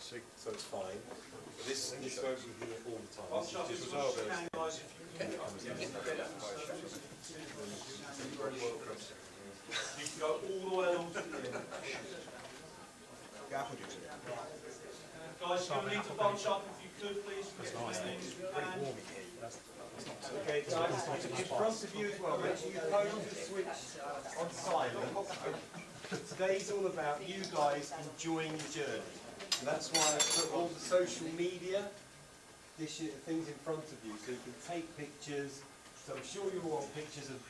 so it's fine. This won't be here all the time. This is just you can go all the way along to the end. Guys, you're going to need to bunch up if you could, please. Okay, guys, in front of you as well, make sure you hold the switch on silent. Today's all about you guys enjoying your journey. And that's why I put all the social media things in front of you, so you can take pictures. So I'm sure you all want pictures of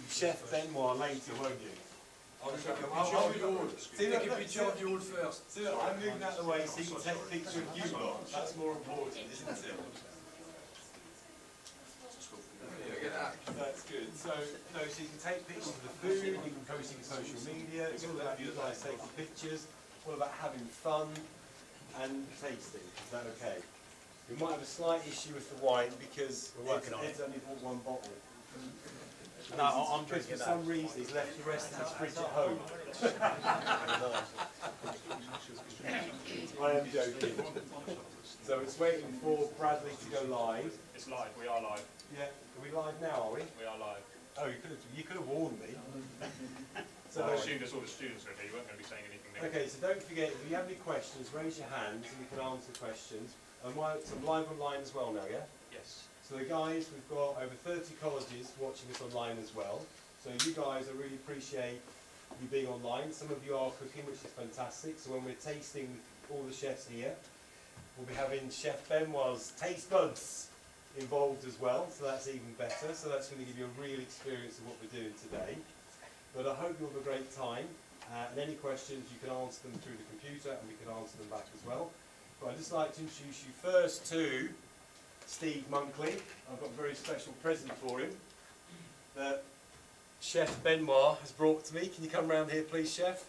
Chef Benoit later, won't you? I'll take a picture of you all first. I'm moving out of the way so you can take a picture of you lot. That's more important, isn't it? That's good. So you can take pictures of the food, you can post it on social media. It's all about you guys taking pictures, all about having fun and tasting. Is that okay? We might have a slight issue with the wine because Ed's only bought one bottle. No, I'm drinking that. For some reason he's left the rest of his fridge at home. I am joking. So it's waiting for Bradley to go live. It's live, we are live. Yeah, are we live now, are we? We are live. Oh, you could have warned me. So I assumed as all the students were here, you weren't going to be saying anything negative. Okay, so don't forget, if you have any questions, raise your hand and we can answer questions. And I'm live online as well now, yeah? Yes. So the guys, we've got over 30 colleges watching us online as well. So you guys, I really appreciate you being online. Some of you are cooking, which is fantastic. So when we're tasting all the chefs here, we'll be having Chef Benoit's taste buds involved as well, so that's even better. So that's going to give you a real experience of what we're doing today. But I hope you have a great time. And any questions, you can answer them through the computer and we can answer them back as well. But I'd just like to introduce you first to Steve Monkley. I've got a very special present for him that Chef Benoit has brought to me. Can you come round here please, Chef?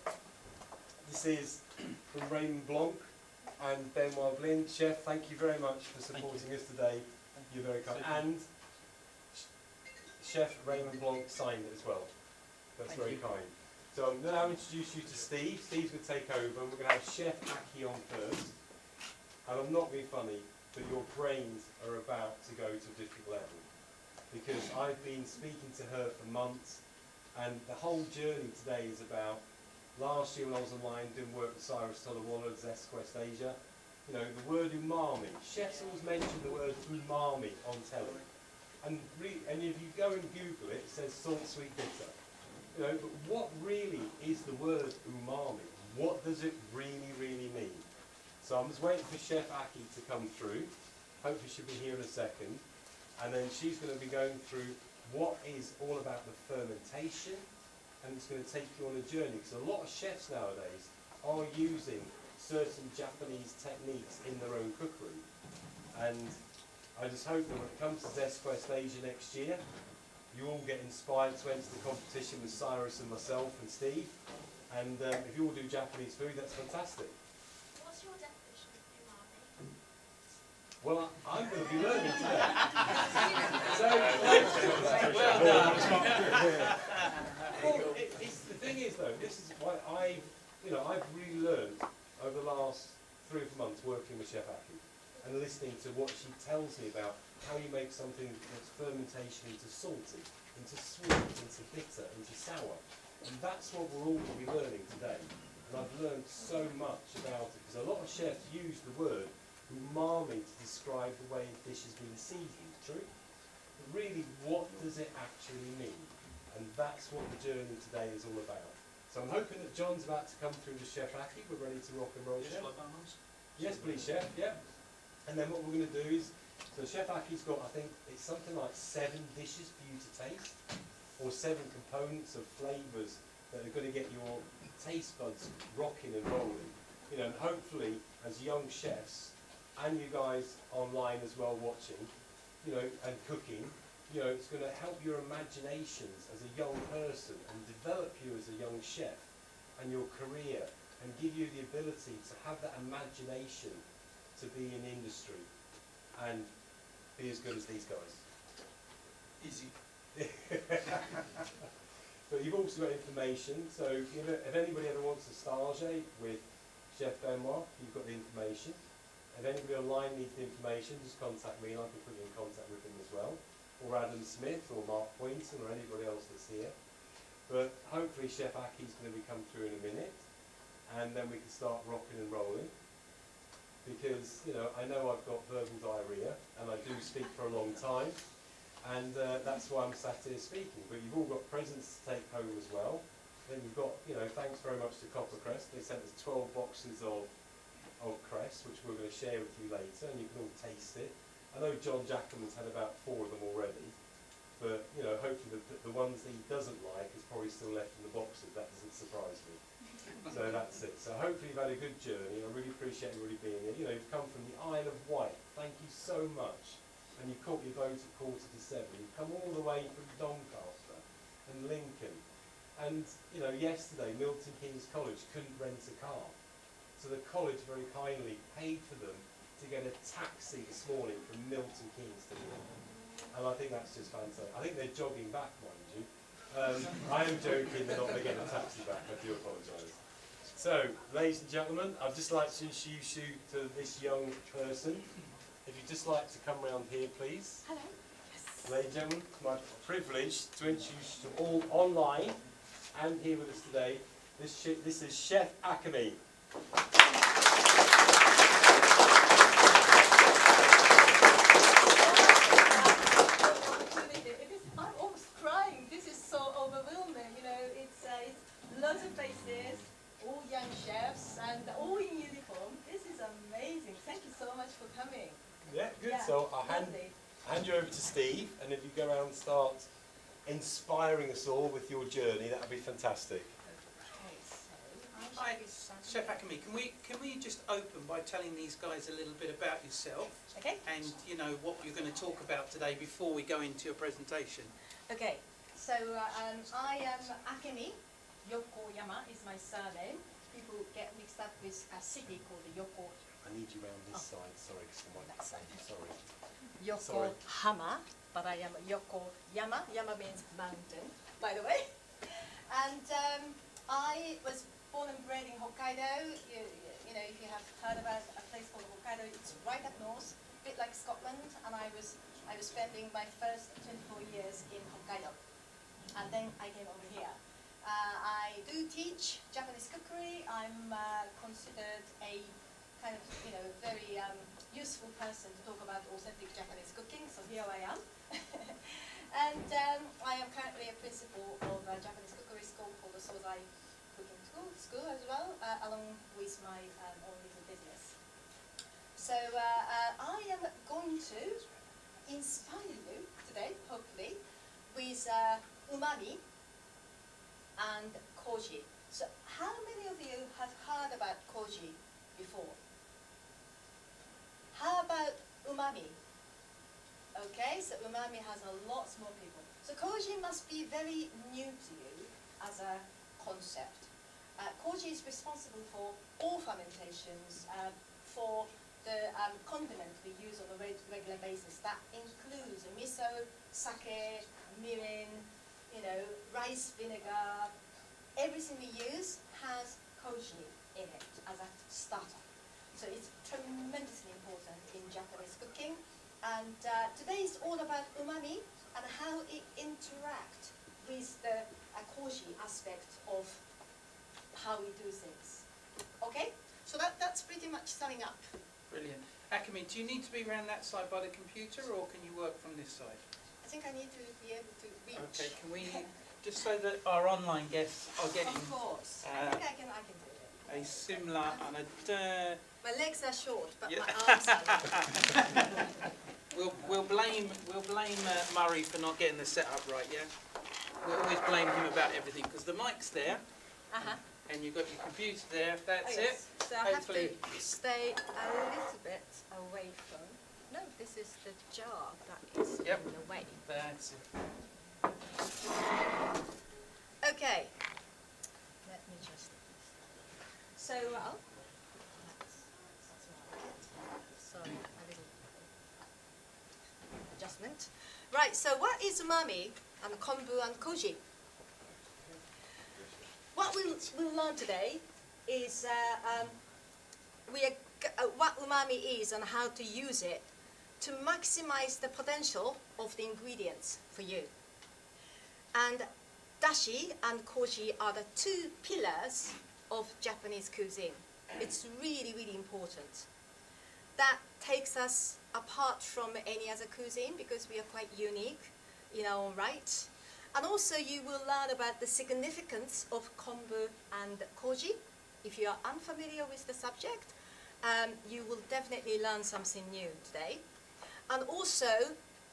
This is from Raymond Blanc and Benoit Blind. Chef, thank you very much for supporting us today. You're very kind. And Chef Raymond Blanc signed it as well. That's very kind. So I'm going to now introduce you to Steve. Steve's going to take over and we're going to have Chef Aki on first. And I'm not being funny, but your brains are about to go to a different level. Because I've been speaking to her for months, and the whole journey today is about, last year when I was online doing work with Cyrus Tolawala at Zest Quest Asia, you know, the word umami. Chefs always mention the word umami on telly. And if you go and Google it, it says salt, sweet, bitter. You know, but what really is the word umami? What does it really, really mean? So I'm just waiting for Chef Aki to come through. Hopefully she'll be here in a second. And then she's going to be going through what is all about the fermentation. And it's going to take you on a journey. Because a lot of chefs nowadays are using certain Japanese techniques in their own cookery. And I just hope that when it comes to Zest Quest Asia next year, you all get inspired to enter the competition with Cyrus and myself and Steve. And if you all do Japanese food, that's fantastic. What's your definition of umami? Well, I'm going to be learning today. The thing is, though, this is why I've really learned over the last 3 or 4 months working with Chef Aki and listening to what she tells me about how you make something that's fermentation into salty, into sweet, into bitter, into sour. And that's what we're all going to be learning today. And I've learned so much about it, because a lot of chefs use the word umami to describe the way a dish has been seasoned, true? But really, what does it actually mean? And that's what the journey today is all about. So I'm hoping that John's about to come through with Chef Aki. We're ready to rock and roll, Chef. Yes, please, Chef, yeah. And then what we're going to do is, so Chef Aki's got, I think, it's something like 7 dishes for you to taste, or 7 components of flavours that are going to get your taste buds rocking and rolling. You know, and hopefully, as young chefs, and you guys online as well watching, you know, and cooking, you know, it's going to help your imaginations as a young person and develop you as a young chef and your career, and give you the ability to have that imagination to be in industry and be as good as these guys. Easy. But you've also got information, so if anybody ever wants a stage with Chef Benoit, you've got the information. If anybody online needs the information, just contact me and I can put you in contact with them as well. Or Adam Smith or Mark Poynton or anybody else that's here. But hopefully Chef Aki's going to be come through in a minute and then we can start rocking and rolling. Because, you know, I know I've got verbal diarrhoea and I do speak for a long time and that's why I'm sat here speaking. But you've all got presents to take home as well. Then you've got, you know, thanks very much to Coppercrest. They sent us 12 boxes of crest, which we're going to share with you later, and you can all taste it. I know John Jackelman's had about 4 of them already, but, you know, hopefully the ones that he doesn't like is probably still left in the boxes. That doesn't surprise me. So that's it. So hopefully you've had a good journey. I really appreciate everybody being here. You know, you've come from the Isle of Wight. Thank you so much. And you caught your boat at 6:45. You've come all the way from Doncaster and Lincoln. And, you know, yesterday Milton Keynes College couldn't rent a car. So the college very kindly paid for them to get a taxi this morning from Milton Keynes to here. And I think that's just fantastic. I think they're jogging back, mind you. I am joking, they're not going to get a taxi back, I do apologise. So, ladies and gentlemen, I'd just like to introduce you to this young person. If you'd just like to come round here, please. Hello. Yes. Ladies and gentlemen, it's my privilege to introduce you to all online and here with us today. This is Chef Akemi. I'm almost crying. This is so overwhelming. You know, it's lots of faces, all young chefs, and all in uniform. This is amazing. Thank you so much for coming. Yeah, good. Yeah, So I'll hand you over to Steve, and if you go around and start inspiring us all with your journey, that would be fantastic. Hi, Chef Akemi. Can we just open by telling these guys a little bit about yourself? Okay. And you know what you're going to talk about today before we go into your presentation. Okay. So I am Akemi. Yokoyama is my surname. People get mixed up with a city called Yoko. I need you round this side, sorry, because the microphone, sorry. Yokohama, but I am Yokoyama. Yama means mountain, by the way. And I was born and bred in Hokkaido. You know, if you have heard about a place called Hokkaido, it's right up north, a bit like Scotland. And I was spending my first 24 years in Hokkaido, and then I came over here. I do teach Japanese cookery. I'm considered a kind of, you know, very useful person to talk about authentic Japanese cooking. So here I am. And I am currently a principal of a Japanese cookery school called the Sozai Cooking School as well, along with my own little business. So I am going to inspire you today, hopefully, with umami and koji. So how many of you have heard about koji before? How about umami? Okay, so umami has a lot more people. So koji must be very new to you as a concept. Koji is responsible for all fermentations, for the condiment we use on a regular basis. That includes miso, sake, mirin, you know, rice vinegar. Everything we use has koji in it as a starter. So it's tremendously important in Japanese cooking. And today is all about umami and how it interacts with the koji aspect of how we do things. Okay? So that's pretty much summing up. Brilliant. Akemi, do you need to be around that side by the computer, or can you work from this side? I think I need to be able to reach. Okay, can we, just so that our online guests are getting Of course. I think I can do it. a similar and a... My legs are short, but Yeah. my arms are long. We'll blame Murray for not getting the setup right, yeah? We'll always blame him about everything, because the mic's there, and you've got your computer there, that's it. So I have Hopefully. to stay a little bit away from... No, this is the jar that is Yep. in the way. That's it. Okay. Let me just... So, well... Sorry, a little adjustment. Right, so what is umami and kombu and koji? What we'll learn today is what umami is and how to use it to maximize the potential of the ingredients for you. And dashi and koji are the two pillars of Japanese cuisine. It's really, really important. That takes us apart from any other cuisine because we are quite unique in our own right. And also you will learn about the significance of kombu and koji. If you are unfamiliar with the subject, you will definitely learn something new today. And also,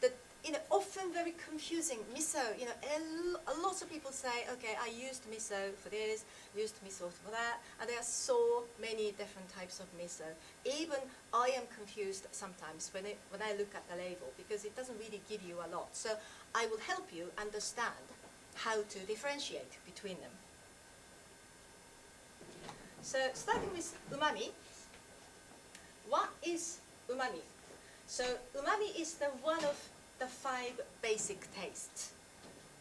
the often very confusing miso. A lot of people say, okay, I used miso for this, used miso for that, and there are so many different types of miso. Even I am confused sometimes when I look at the label because it doesn't really give you a lot. So I will help you understand how to differentiate between them. So starting with umami. What is umami? So umami is the one of the 5 basic tastes.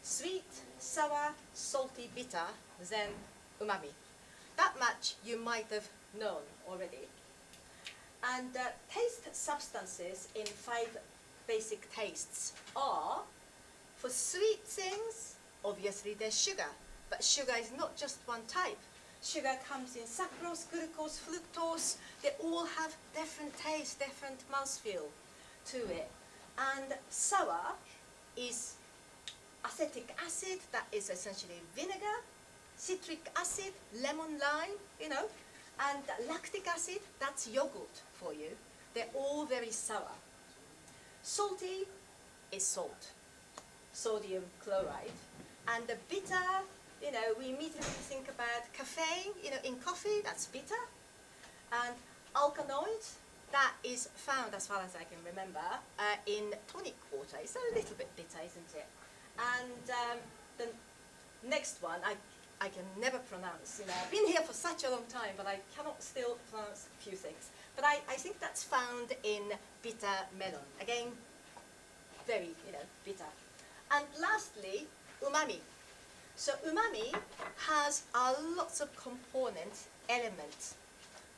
Sweet, sour, salty, bitter, then umami. That much you might have known already. And taste substances in 5 basic tastes are, for sweet things, obviously there's sugar. But sugar is not just one type. Sugar comes in sucrose, glucose, fructose. They all have different taste, different mouthfeel to it. And sour is acetic acid, that is essentially vinegar, citric acid, lemon, lime, and lactic acid, that's yogurt for you. They're all very sour. Salty is salt, sodium chloride. And the bitter, we immediately think about caffeine, in coffee, that's bitter. And alkaloids, that is found, as far as I can remember, in tonic water. It's a little bit bitter, isn't it? And the next one, I can never pronounce. I've been here for such a long time, but I cannot still pronounce a few things. But I think that's found in bitter melon. Again, very, bitter. And lastly, umami. So umami has lots of component elements,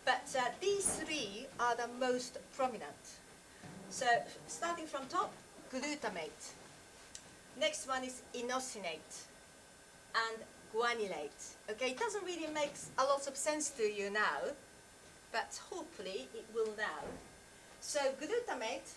but these 3 are the most prominent. So starting from top, glutamate. Next one is inosinate and guanylate. Okay, it doesn't really make a lot of sense to you now, but hopefully it will now. So glutamate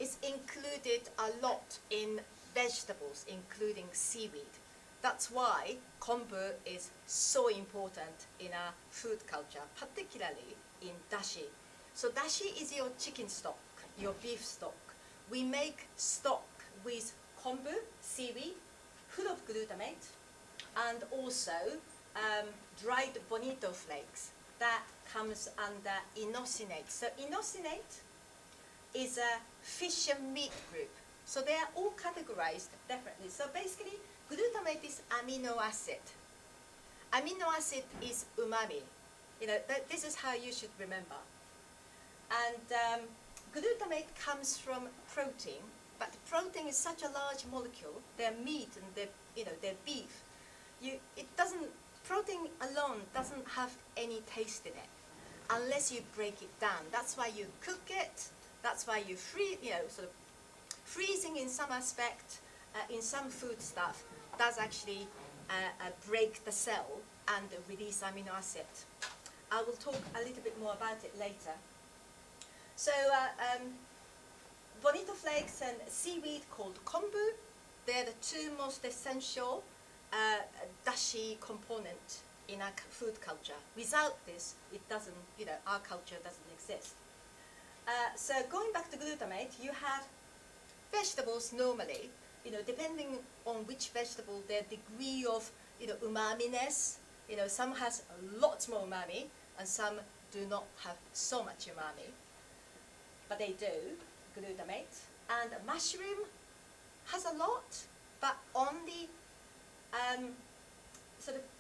is included a lot in vegetables, including seaweed. That's why kombu is so important in our food culture, particularly in dashi. So dashi is your chicken stock, your beef stock. We make stock with kombu, seaweed, full of glutamate, and also dried bonito flakes. That comes under inosinate. So inosinate is a fish and meat group. So they are all categorized differently. So basically, glutamate is amino acid. Amino acid is umami. This is how you should remember. And glutamate comes from protein, but protein is such a large molecule. They're meat and they're beef. Protein alone doesn't have any taste in it unless you break it down. That's why you cook it. That's why you sort of freezing in some aspect, in some food stuff, does actually break the cell and release amino acid. I will talk a little bit more about it later. So bonito flakes and seaweed called kombu, they're the 2 most essential dashi component in our food culture. Without this, it doesn't, our culture doesn't exist. So going back to glutamate, you have vegetables normally, depending on which vegetable, their degree of, umami-ness, some has lots more umami, and some do not have so much umami, but they do, glutamate. And mushroom has a lot, but only,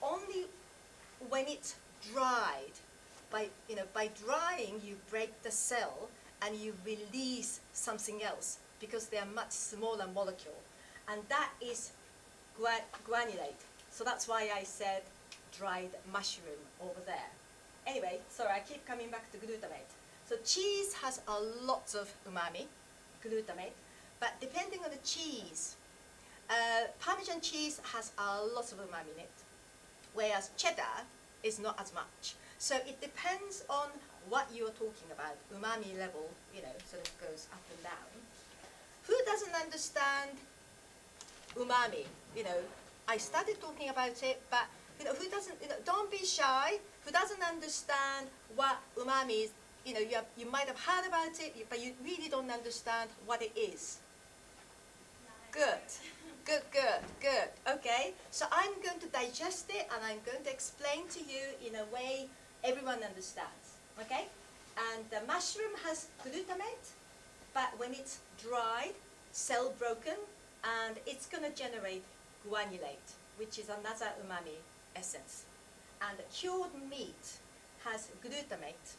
only when it's dried. By drying, you break the cell and you release something else because they are much smaller molecule. And that is granulate. So that's why I said dried mushroom over there. Anyway, sorry, I keep coming back to glutamate. So cheese has a lot of umami, glutamate, but depending on the cheese, Parmesan cheese has a lot of umami in it, whereas cheddar is not as much. So it depends on what you're talking about. Umami level, sort of goes up and down. Who doesn't understand umami? I started talking about it, but who doesn't? Don't be shy. Who doesn't understand what umami is? You might have heard about it, but you really don't understand what it is. Good. Good. Okay. So I'm going to digest it, and I'm going to explain to you in a way everyone understands. Okay. And the mushroom has glutamate, but when it's dried, cell broken, and it's going to generate guanylate, which is another umami essence. And cured meat has glutamate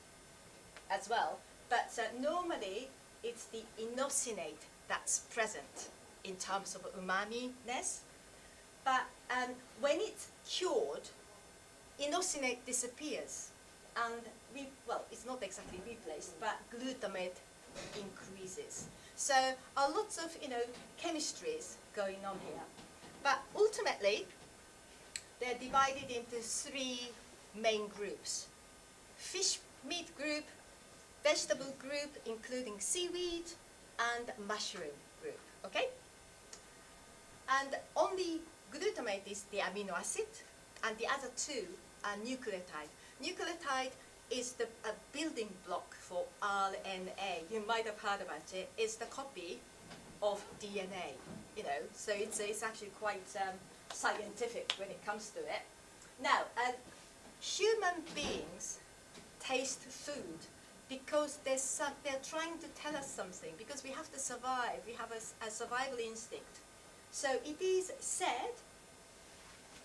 as well, but normally it's the inosinate that's present in terms of umami-ness. But when it's cured, inosinate disappears, and it's not exactly replaced, but glutamate increases. So a lot of chemistries going on here, but ultimately they're divided into three main groups: fish meat group, vegetable group including seaweed, and mushroom group. Okay. And only glutamate is the amino acid, and the other two are nucleotide. Nucleotide is the building block for RNA. You might have heard about it. It's the copy of DNA. So it's actually quite scientific when it comes to it. Now, human beings taste food because they're trying to tell us something, because we have to survive. We have a survival instinct. So it is said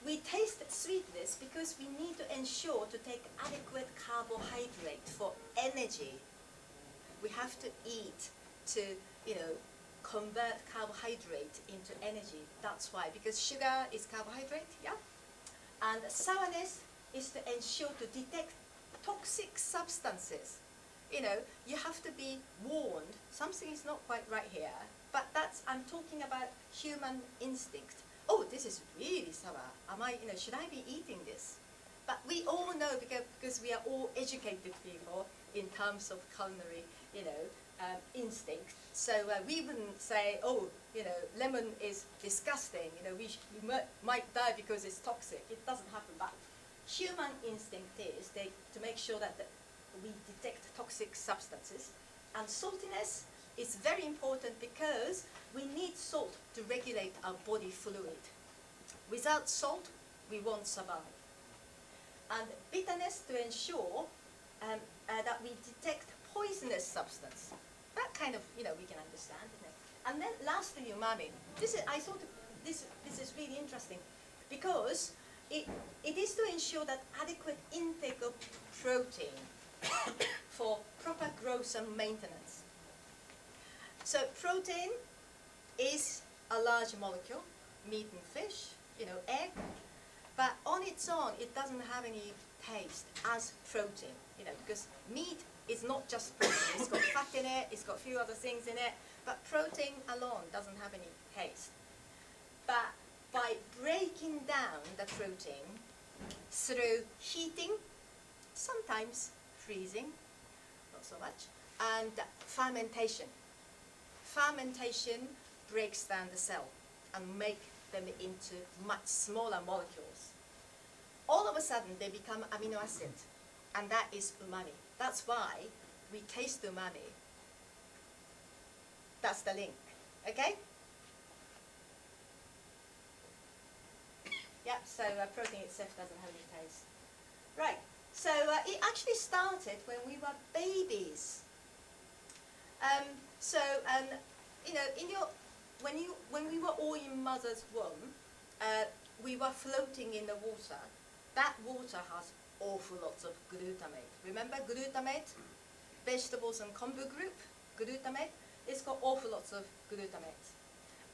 we taste sweetness because we need to ensure to take adequate carbohydrate for energy. We have to eat to, convert carbohydrate into energy. That's why, because sugar is carbohydrate, yeah? And sourness is to ensure to detect toxic substances. You have to be warned, something is not quite right here, but I'm talking about human instinct. Oh, this is really sour. Should I be eating this? But we all know, because we are all educated people in terms of culinary, instinct. So we wouldn't say, oh, lemon is disgusting. We might die because it's toxic. It doesn't happen. But human instinct is to make sure that we detect toxic substances. And saltiness is very important because we need salt to regulate our body fluid. Without salt, we won't survive. And bitterness to ensure that we detect poisonous substance. That kind of, we can understand, isn't it? And then lastly, umami. I thought this is really interesting, because it is to ensure that adequate intake of protein for proper growth and maintenance. So protein is a large molecule, meat and fish, egg, but on its own it doesn't have any taste as protein, because meat is not just protein. It's got fat in it, it's got a few other things in it, but protein alone doesn't have any taste. But by breaking down the protein through heating, sometimes freezing, not so much, and fermentation. Fermentation breaks down the cell and make them into much smaller molecules. All of a sudden they become amino acid, and that is umami. That's why we taste umami. That's the link, okay? Yep, so protein itself doesn't have any taste. Right, so it actually started when we were babies. When we were all in mother's womb, we were floating in the water. That water has awful lots of glutamate. Remember glutamate? Vegetables and kombu group, glutamate. It's got awful lots of glutamate.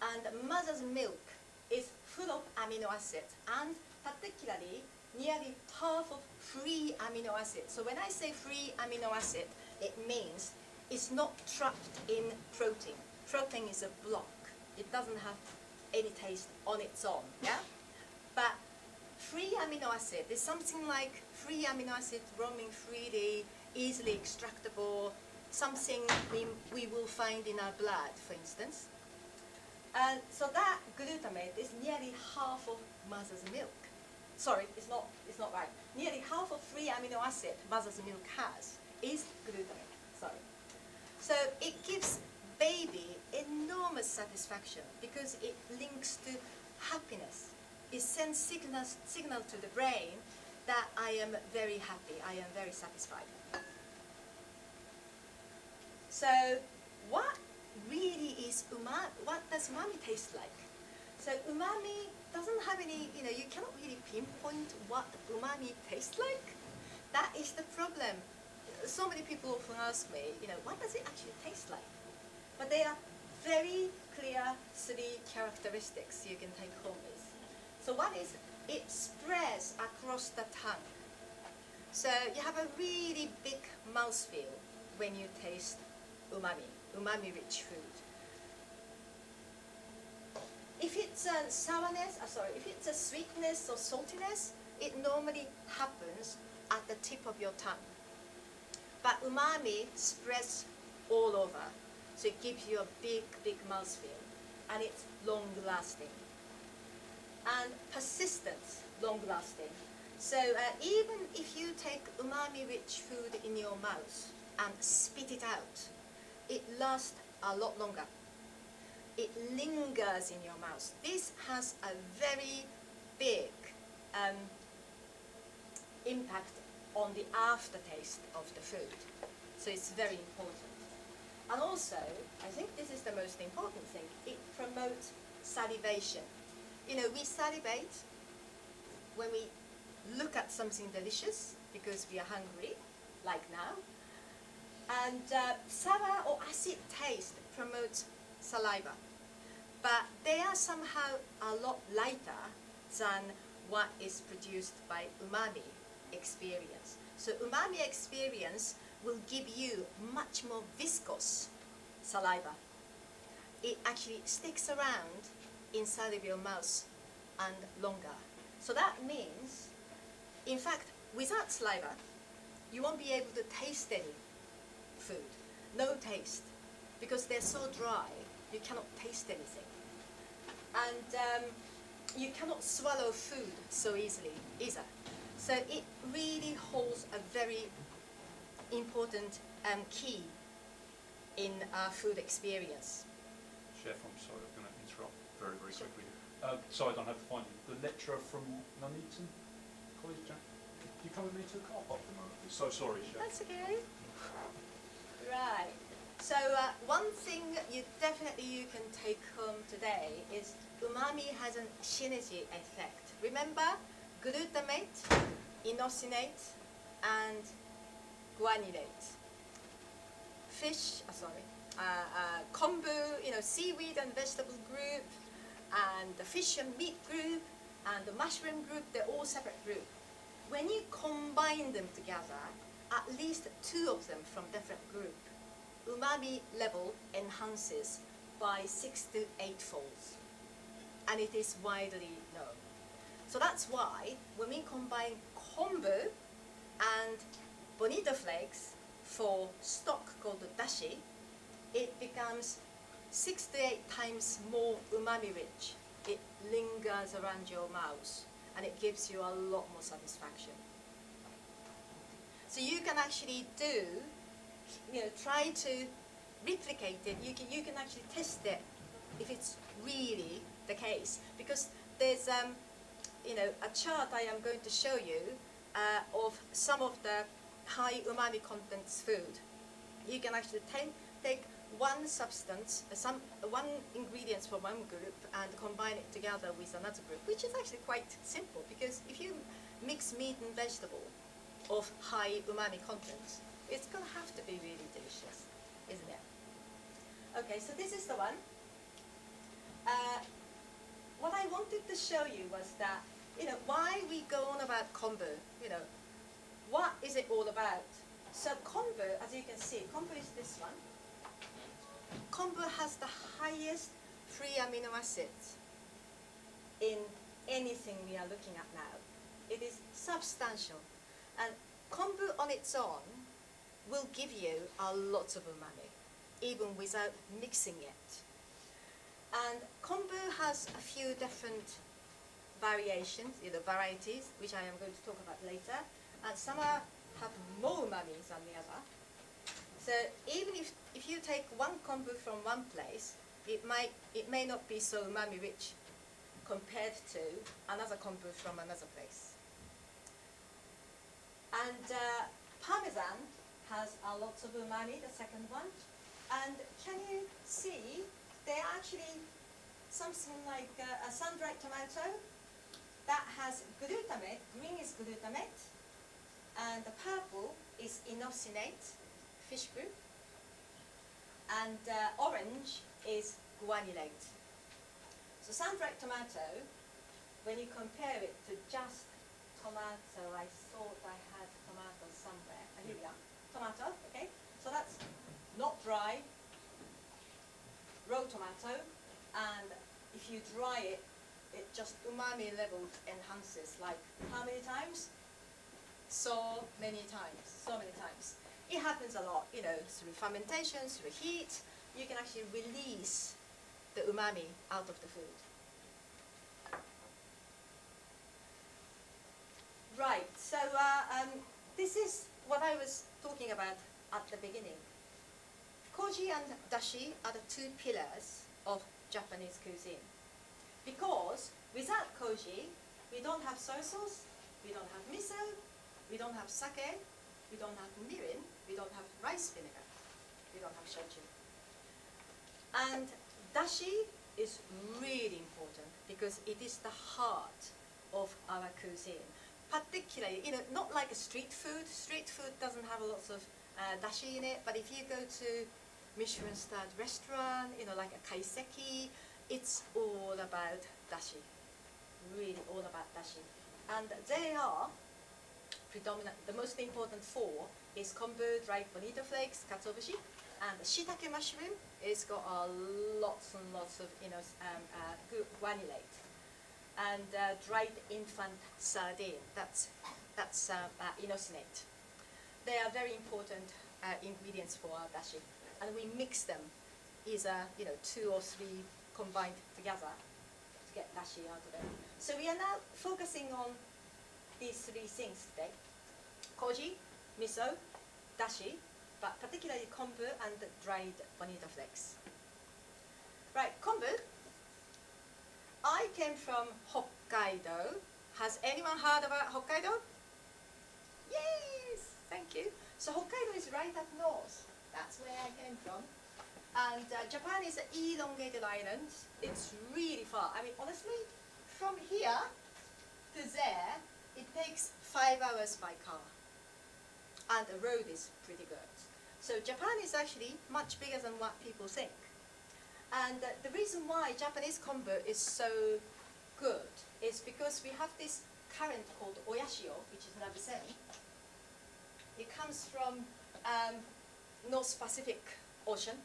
And mother's milk is full of amino acids, and particularly nearly half of free amino acid. So when I say free amino acid, it means it's not trapped in protein. Protein is a block. It doesn't have any taste on its own, yeah? But free amino acid is something like free amino acid roaming freely, easily extractable, something we will find in our blood, for instance. And so that glutamate is nearly half of mother's milk. Sorry, it's not right. Nearly half of free amino acid mother's milk has is glutamate. Sorry. So it gives baby enormous satisfaction because it links to happiness. It sends signal to the brain that I am very happy, I am very satisfied. So what really is umami? What does umami taste like? So umami doesn't have any, you cannot really pinpoint what umami tastes like. That is the problem. So many people often ask me, what does it actually taste like? But there are very clear 3 characteristics you can take home with. So one is it spreads across the tongue. So you have a really big mouthfeel when you taste umami-rich food. If it's a if it's a sweetness or saltiness, it normally happens at the tip of your tongue. But umami spreads all over, so it gives you a big, big mouthfeel, and it's long-lasting. And persistence, long-lasting. So even if you take umami-rich food in your mouth and spit it out, it lasts a lot longer. It lingers in your mouth. This has a very big impact on the aftertaste of the food. So it's very important. And also, I think this is the most important thing, it promotes salivation. We salivate when we look at something delicious because we are hungry, like now. And sour or acid taste promotes saliva. But they are somehow a lot lighter than what is produced by umami experience. So umami experience will give you much more viscous saliva. It actually sticks around inside of your mouth and longer. So that means, in fact, without saliva, you won't be able to taste any food. No taste. Because they're so dry, you cannot taste anything. And you cannot swallow food so easily either. So it really holds a very important key in our food experience. Chef, I'm sorry, I'm going to interrupt very, very quickly. Sorry, I don't have to find you. The lecturer from Nuneaton College, Jack? Can you come with me to the car park for a moment? So sorry, Chef. That's okay. Right. So one thing you can take home today is umami has a synergy effect. Remember, glutamate, inosinate, and guanylate. Kombu, seaweed and vegetable group, and the fish and meat group, and the mushroom group, they're all separate groups. When you combine them together, at least 2 of them from different group, umami level enhances by 6 to 8 folds. And it is widely known. So that's why when we combine kombu and bonito flakes for stock called dashi, it becomes 6 to 8 times more umami rich. It lingers around your mouth and it gives you a lot more satisfaction. So you can actually try to replicate it. You can actually test it if it's really the case, because there's a chart I am going to show you of some of the high umami contents food. You can actually take one substance, one ingredient from one group and combine it together with another group, which is actually quite simple, because if you mix meat and vegetable of high umami contents, it's going to have to be really delicious, isn't it? Okay, so this is the one. What I wanted to show you was that why we go on about kombu, what is it all about? So kombu, as you can see, kombu is this one. Kombu has the highest free amino acids in anything we are looking at now. It is substantial. And kombu on its own will give you a lot of umami, even without mixing it. And kombu has a few different variations, varieties, which I am going to talk about later. And some have more umami than the other. So even if you take one kombu from one place, it may not be so umami rich compared to another kombu from another place. And Parmesan has a lot of umami, the second one. And can you see, they're actually something like a sun-dried tomato that has glutamate. Green is glutamate, and the purple is inosinate, fish group, and orange is guanylate. So sun-dried tomato, when you compare it to just tomato, I thought I had tomato somewhere. Here we are, tomato, okay? So that's not dry, raw tomato, and if you dry it, it just umami level enhances, like how many times? So many times. It happens a lot, through fermentation, through heat, you can actually release the umami out of the food. Right, so this is what I was talking about at the beginning. Koji and dashi are the two pillars of Japanese cuisine. Because without koji, we don't have soy sauce, we don't have miso, we don't have sake, we don't have mirin, we don't have rice vinegar, we don't have shochu. And dashi is really important because it is the heart of our cuisine. Particularly, not like a street food. Street food doesn't have lots of dashi in it, but if you go to Michelin-starred restaurant, like a kaiseki, it's all about dashi, really all about dashi. And they are predominant, the most important four is kombu, dried bonito flakes, katsuobushi, and the shiitake mushroom. It's got lots and lots of guanylate. And dried infant sardine, that's inosinate. They are very important ingredients for our dashi. And we mix them, either 2 or 3 combined together to get dashi out of it. So we are now focusing on these 3 things today: koji, miso, dashi, but particularly kombu and dried bonito flakes. Right, kombu. I came from Hokkaido. Has anyone heard about Hokkaido? Yes, thank you. So Hokkaido is right up north. That's where I came from. And Japan is an elongated island. It's really far. I mean, honestly, from here to there, it takes 5 hours by car. And the road is pretty good. So Japan is actually much bigger than what people think. And the reason why Japanese kombu is so good is because we have this current called oyashio, which is Nabisen. It comes from North Pacific Ocean,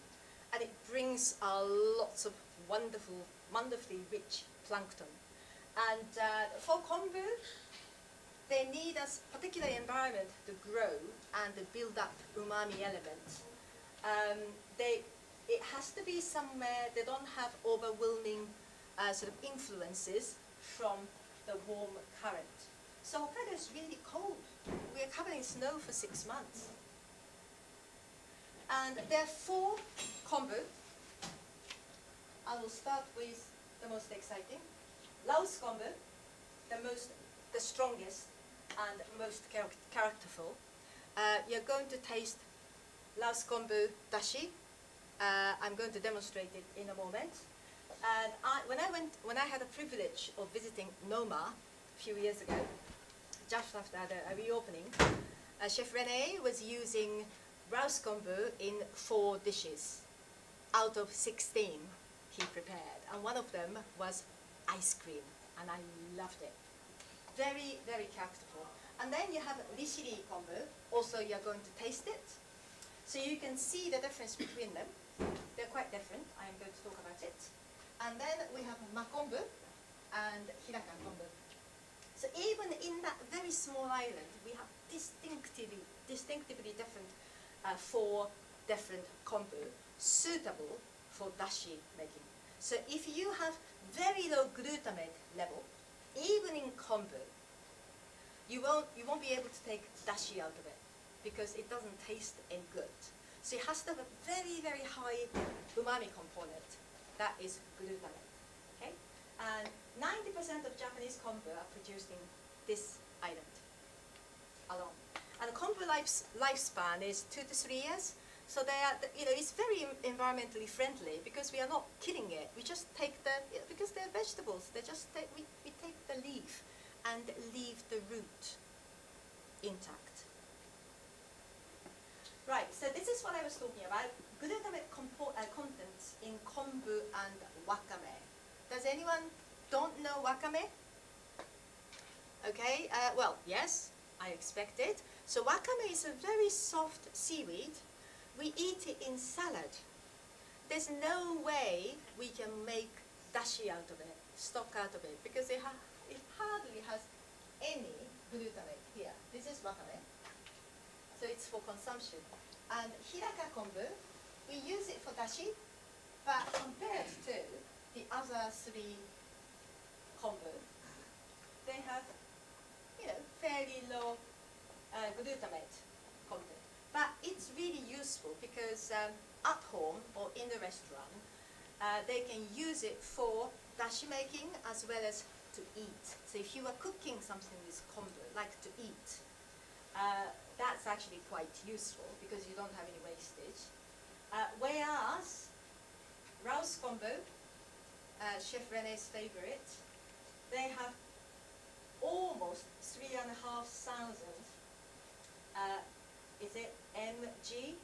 and it brings lots of wonderfully rich plankton. And for kombu, they need a particular environment to grow and to build up umami elements. It has to be somewhere they don't have overwhelming sort of influences from the warm current. So Hokkaido is really cold. We are covered in snow for 6 months. And there are 4 kombu. I will start with the most exciting. Laos kombu, the strongest and most characterful. You're going to taste Laos kombu dashi. I'm going to demonstrate it in a moment. And when I had the privilege of visiting Noma a few years ago, just after the reopening, Chef René was using Laos kombu in 4 dishes out of 16 he prepared. And one of them was ice cream, and I loved it. Very, very characterful. And then you have rishiri kombu. Also, you're going to taste it. So you can see the difference between them. They're quite different. I am going to talk about it. And then we have makombu and hiraka kombu. So even in that very small island, we have distinctively different 4 different kombu suitable for dashi making. So if you have very low glutamate level, even in kombu, you won't be able to take dashi out of it because it doesn't taste any good. So it has to have a very, very high umami component. That is glutamate. Okay? And 90% of Japanese kombu are produced in this island alone. And the kombu lifespan is 2 to 3 years. So they are, it's very environmentally friendly because we are not killing it. We just take because they're vegetables. They just we take the leaf and leave the root intact. Right, so this is what I was talking about. Glutamate contents in kombu and wakame. Does anyone don't know wakame? Okay, well, yes, I expected. So wakame is a very soft seaweed. We eat it in salad. There's no way we can make dashi out of it, stock out of it, because it hardly has any glutamate here. This is wakame. So it's for consumption. And hiraka kombu, we use it for dashi, but compared to the other 3 kombu, they have, fairly low glutamate content. But it's really useful because at home or in the restaurant, they can use it for dashi making as well as to eat. So if you are cooking something with kombu, like to eat, that's actually quite useful because you don't have any wastage. Whereas Rouse kombu, Chef Rene's favorite, they have almost 3,500 is it mg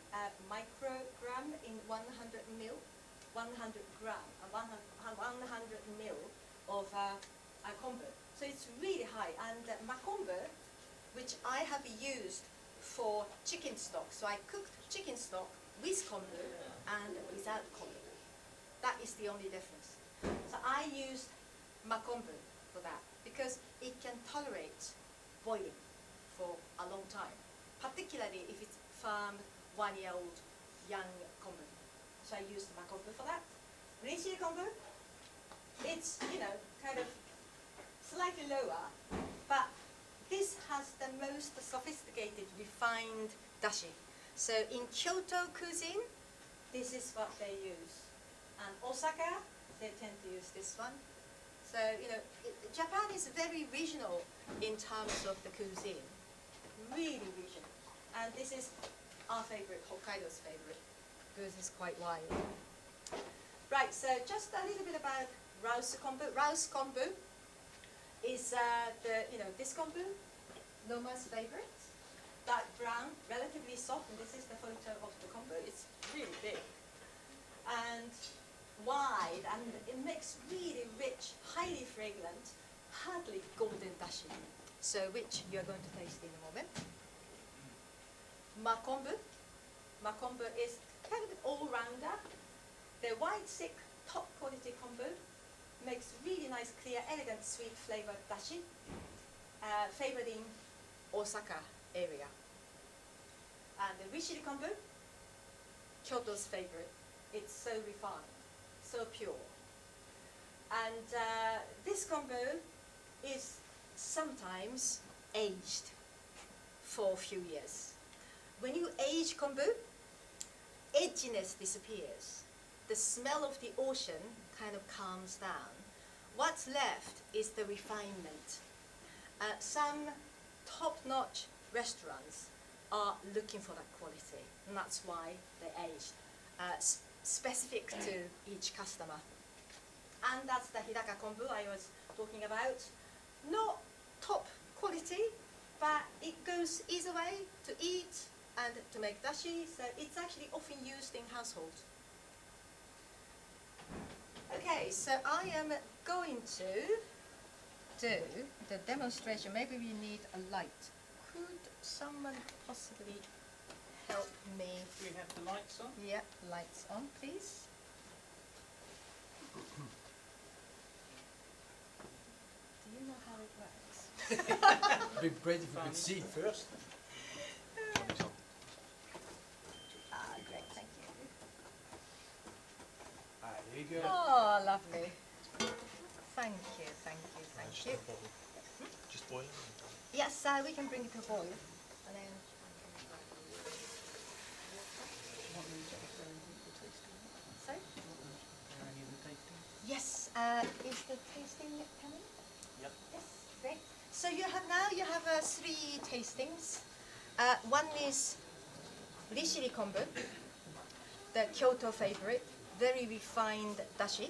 microgram in 100 mil, 100 gram, 100 mil of kombu. So it's really high. And makombu, which I have used for chicken stock. So I cooked chicken stock with kombu and without kombu. That is the only difference. So I used makombu for that because it can tolerate boiling for a long time, particularly if it's farmed 1-year-old young kombu. So I used makombu for that. Rishiri kombu, it's, kind of slightly lower, but this has the most sophisticated, refined dashi. So in Kyoto cuisine, this is what they use. And Osaka, they tend to use this one. So, Japan is very regional in terms of the cuisine. Really regional. And this is our favorite, Hokkaido's favorite, because it's quite wide. Right, so just a little bit about Rouse kombu. Rouse kombu is this kombu, Noma's favorite. Dark brown, relatively soft, and this is the photo of the kombu. It's really big. And wide, and it makes really rich, highly fragrant, hardly golden dashi. So which you're going to taste in a moment. Makombu. Makombu is kind of an all-rounder. The white, thick, top quality kombu makes really nice, clear, elegant, sweet flavored dashi, favored in Osaka area. And the rishiri kombu, Kyoto's favorite. It's so refined, so pure. And this kombu is sometimes aged for a few years. When you age kombu, edginess disappears. The smell of the ocean kind of calms down. What's left is the refinement. Some top-notch restaurants are looking for that quality, and that's why they aged, specific to each customer. And that's the hiraka kombu I was talking about. Not top quality, but it goes easy way to eat and to make dashi, so it's actually often used in households. Okay, so I am going to do the demonstration, maybe we need a light. Could someone possibly help me? Do you have the lights on? Yeah, lights on, please. Do you know how it works? It'd be great if we could see first. Ah, great, thank you. Ah, there you go. Oh, lovely. Thank you, thank you, thank you. Just boil. Yes, we can bring it to a boil. And then sorry? Yes, is the tasting coming? Yep. Yes, great. So you have 3 tastings. One is Rishiri kombu, the Kyoto favorite, very refined dashi.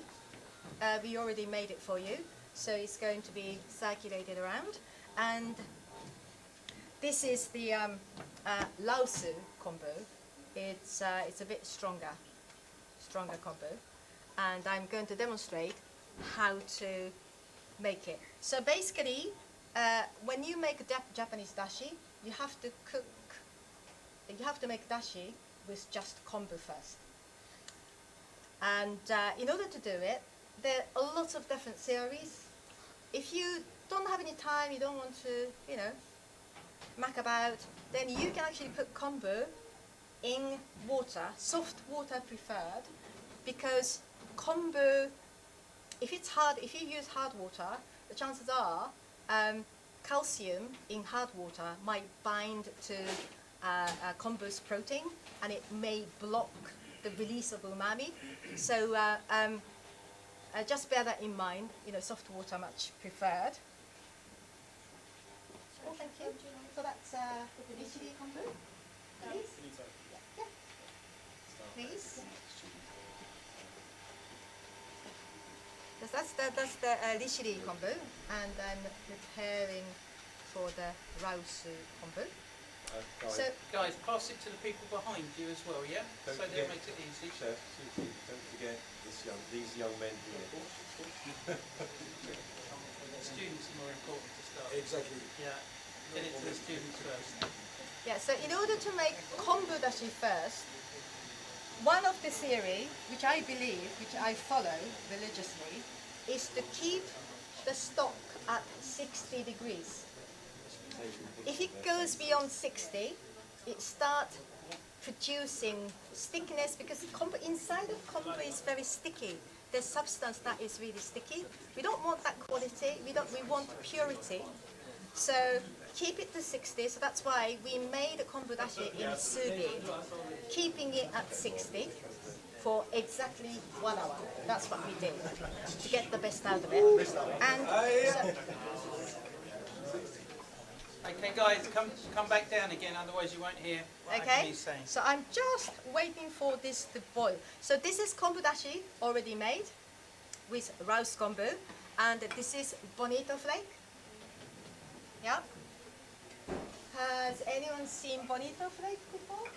We already made it for you, so it's going to be circulated around. And this is the Laosu kombu. It's a bit stronger kombu, and I'm going to demonstrate how to make it. So basically, when you make Japanese dashi, you have to make dashi with just kombu first. And in order to do it, there are lots of different theories. If you don't have any time, you don't want to, muck about, then you can actually put kombu in water, soft water preferred, because kombu, if you use hard water, the chances are calcium in hard water might bind to kombu's protein, and it may block the release of umami. So just bear that in mind. Soft water much preferred. Oh, thank you. So that's the Rishiri kombu. Please. Yeah. Please. That's the Rishiri kombu, and I'm preparing for the Raosu kombu. So, Guys, pass it to the people behind you as well, yeah? Don't So that forget- makes it easy. Chef, don't forget these young men here. Students are more important to start. Exactly. Yeah, get it to the students first. yeah, so in order to make kombu dashi first, one of the theory, which I believe, which I follow religiously, is to keep the stock at 60 degrees. If it goes beyond 60, it starts producing stickiness, because inside of kombu is very sticky. There's substance that is really sticky. We don't want that quality. We want purity. So keep it to 60. So that's why we made kombu dashi in sugi, keeping it at 60 for exactly 1 hour. That's what we did to get the best out of it. And so, Okay, guys, come back down again, otherwise you won't hear what okay, he's saying. so I'm just waiting for this to boil. So this is kombu dashi already made with roast kombu, and this is bonito flake. Yeah. Has anyone seen bonito flake before?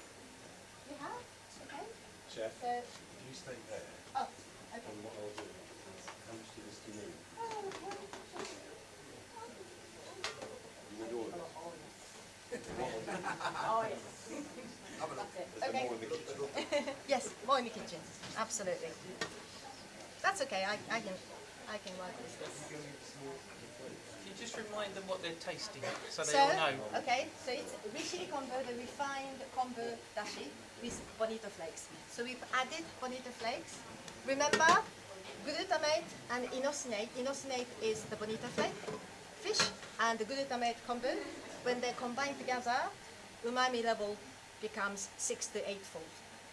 You have? Okay. Chef, So, you stay there, oh, okay. and what I'll do is, how much do this do you need? You need all of it? Oh, yes. Is there Okay. more in the kitchen? Yes, more in the kitchen. Absolutely. That's okay. I can work with this. Can you just remind them what they're tasting, so they So, all know? okay, so it's Rishiri kombu, the refined kombu dashi with bonito flakes. So we've added bonito flakes. Remember, glutamate and inosinate. Inosinate is the bonito flake fish, and the glutamate kombu. When they're combined together, umami level becomes 6 to 8-fold.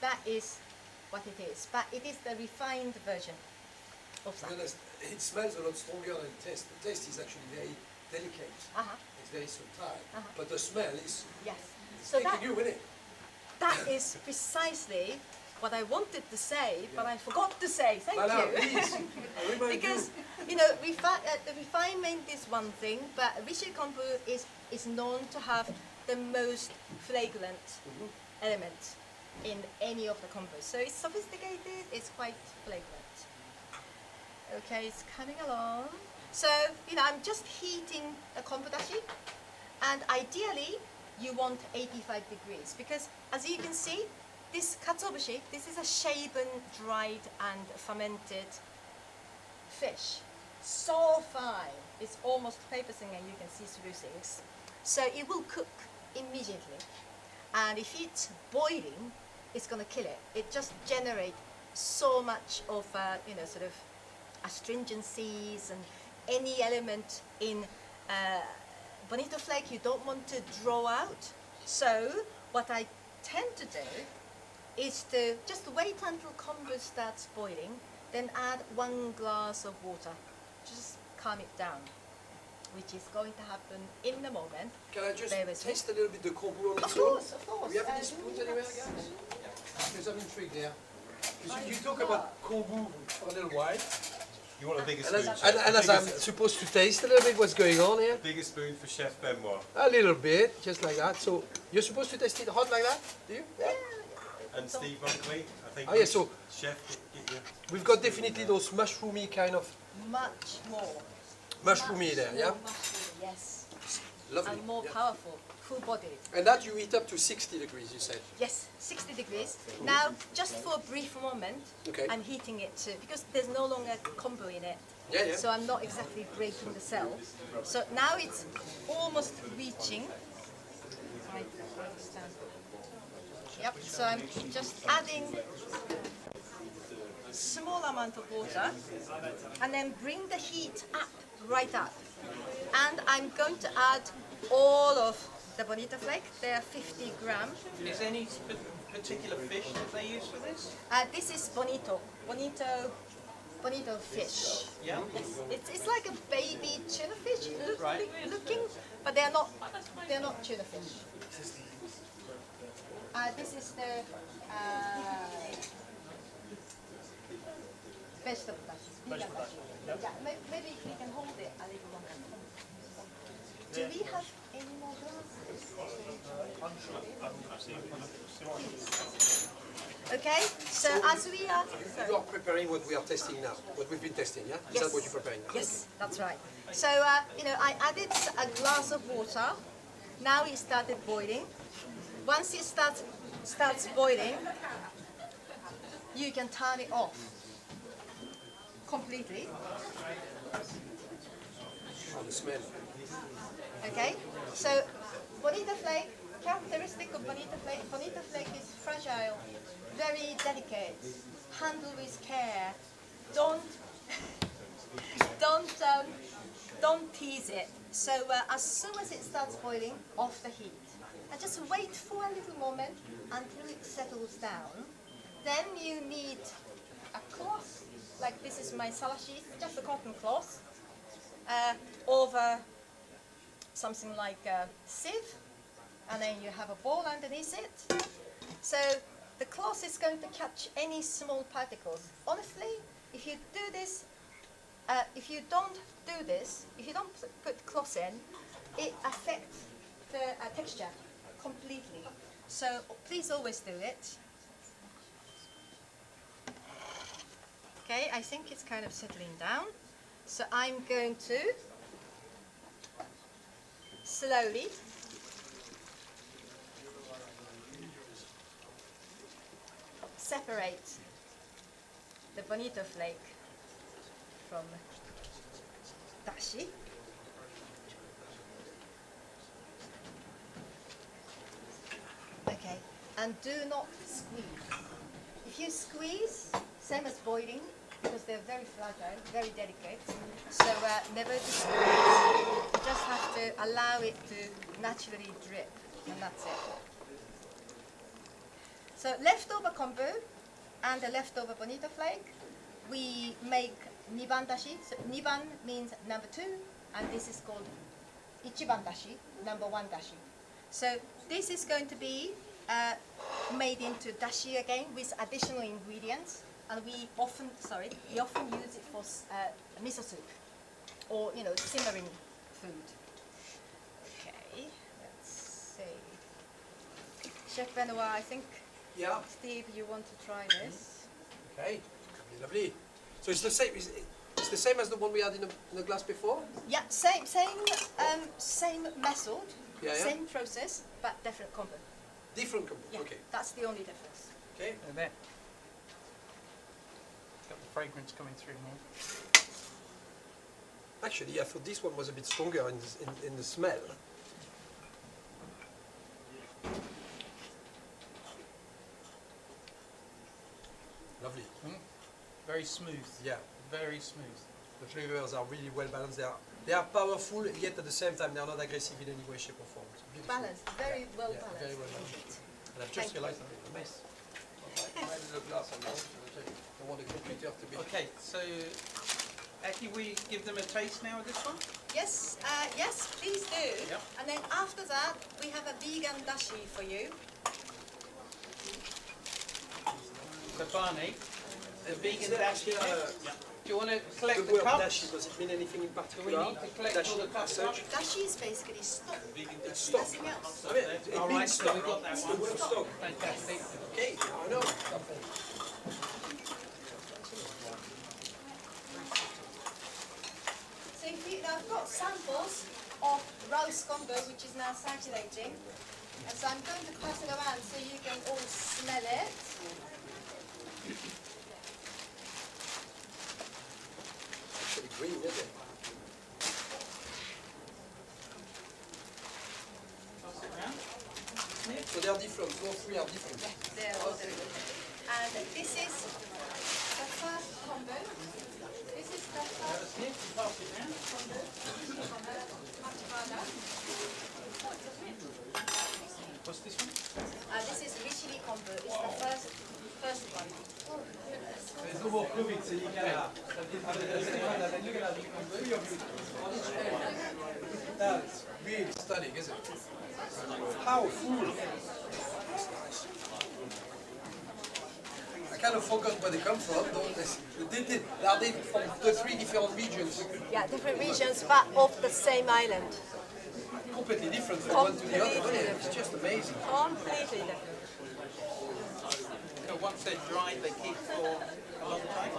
That is what it is, but it is the refined version of To that. be honest, it smells a lot stronger than it tastes. The taste is actually very delicate. It's very subtle. But the smell is Yes. So taking that, you with it. that is precisely what I wanted to say, but I forgot to say. Thank Voilà, you. please. I remind Because you. the refinement is one thing, but Rishiri kombu is known to have the most flagrant element in any of the kombus. So it's sophisticated, it's quite flagrant. Okay, it's coming along. So, I'm just heating a kombu dashi, and ideally you want 85 degrees, because as you can see, this katsuobushi, this is a shaven, dried and fermented fish. So fine, it's almost paper thin and you can see through things. So it will cook immediately. And if it's boiling, it's going to kill it. It just generates so much of, sort of astringencies and any element in bonito flake you don't want to draw out. So what I tend to do is to just wait until kombu starts boiling, then add 1 glass of water. Just calm it down, which is going to happen in the moment. Can I just Bear with me. taste a little bit the kombu on Of its own? course, of course. Do we have any Do spoons we anywhere, have guys? spoons? Because I'm intrigued there. Because you talk about kombu for a little while, You want a bigger and spoon? as, and as I'm supposed to taste a little bit what's going on here, Bigger spoon for Chef Benoit. a little bit, just like that. So you're supposed to taste it hot like that, do you? Yeah. And Steve Bunkley, I think. Oh, yeah, so- Chef, get your... We've got definitely those mushroomy kind of Much more. mushroomy there, yeah? More mushroomy, yes. Lovely. And more yeah. powerful, full-bodied. And that you heat up to 60 degrees, you said. Yes, 60 degrees. Now, just for a brief moment, Okay. I'm heating it too, because there's no longer kombu in it. Yeah, yeah. So I'm not exactly breaking the cell. So now it's almost reaching. I understand. Yep, so I'm just adding small amount of water and then bring the heat up, right up. And I'm going to add all of the bonito flake. They are 50 grams. Is there any particular fish that they use for this? This is bonito fish. Yeah. It's like a baby tuna fish Right. looking, but they're not tuna fish. This is the vegetable dashi. Yeah, maybe we can hold it a little longer. Do we have any more glasses? Okay, so as we are... You are preparing what we are testing now, what we've been testing, yeah? Is that what you're preparing? Yes, that's right. So, I added a glass of water. Now it started boiling. Once it starts boiling, you can turn it off completely. Oh, the smell. Okay, so bonito flake, characteristic of bonito flake is fragile, very delicate, handle with care. Don't tease it. So as soon as it starts boiling, off the heat, and just wait for a little moment until it settles down. Then you need a cloth, like this is my salashi, just a cotton cloth, over something like a sieve, and then you have a bowl underneath it. So the cloth is going to catch any small particles. Honestly, if you do this, if you don't put cloth in, it affects the texture completely. So please always do it. Okay, I think it's kind of settling down. So I'm going to slowly separate the bonito flake from dashi. Okay, and do not squeeze. If you squeeze, same as boiling, because they're very fragile, very delicate. So never to squeeze. You just have to allow it to naturally drip, and that's it. So leftover kombu and the leftover bonito flake, we make niban dashi. So niban means number 2, and this is called ichiban dashi, number 1 dashi. So this is going to be made into dashi again with additional ingredients, and we often use it for miso soup or simmering food. Okay, let's see. Chef Benoit, I think. Yeah. Steve, you want to try this? Okay, lovely. So it's the same. It's It's the same as the one we had in the glass before? Yeah, same method, Yeah, yeah. same process, but different combo. Different combo, Yeah, okay. that's the only difference. Okay. And there. Got the fragrance coming through here. Actually, I thought this one was a bit stronger in the smell. Lovely. Very smooth. Yeah, Very smooth. the flavors are really well balanced. They are powerful, yet at the same time they are not aggressive in any way, shape or form. It's beautiful. Balanced, very well Yeah, balanced. very well balanced. And I've just Thank you. realized I'm in a mess. I did a glass and I want the computer to be... Okay, so Aki, we give them a taste now of this one? Yes, yes, please do. Yep. And then after that, we have a vegan dashi for you. So Barney, the vegan dashi. The Do you want to collect the word cups? dashi, does it mean anything in Do we particular? need to collect all the cups? Dashi, Dashi is basically stock, it's stock. nothing else. I mean, it All right, means so stock. we got that It's one. the word stock. Fantastic. Okay, I know something. So if you, now I've got samples of roast combo which is now circulating. And so I'm going to pass it around so you can all smell it. Pretty green, isn't it? Pass it round. So they are different, all three are different. There, all different. And this is the first combo. This is the first Sniff, pass it round. combo. Matavada. What's this one? This is Richili combo. It's the first one. That's really stunning, isn't it? Powerful. I kind of forgot where they come from. They are they from the three different regions, Yeah, different regions, but of the same island. completely different from one to the other. Completely Yeah, it's just amazing. Completely different. So once they're dried, they keep for a long time.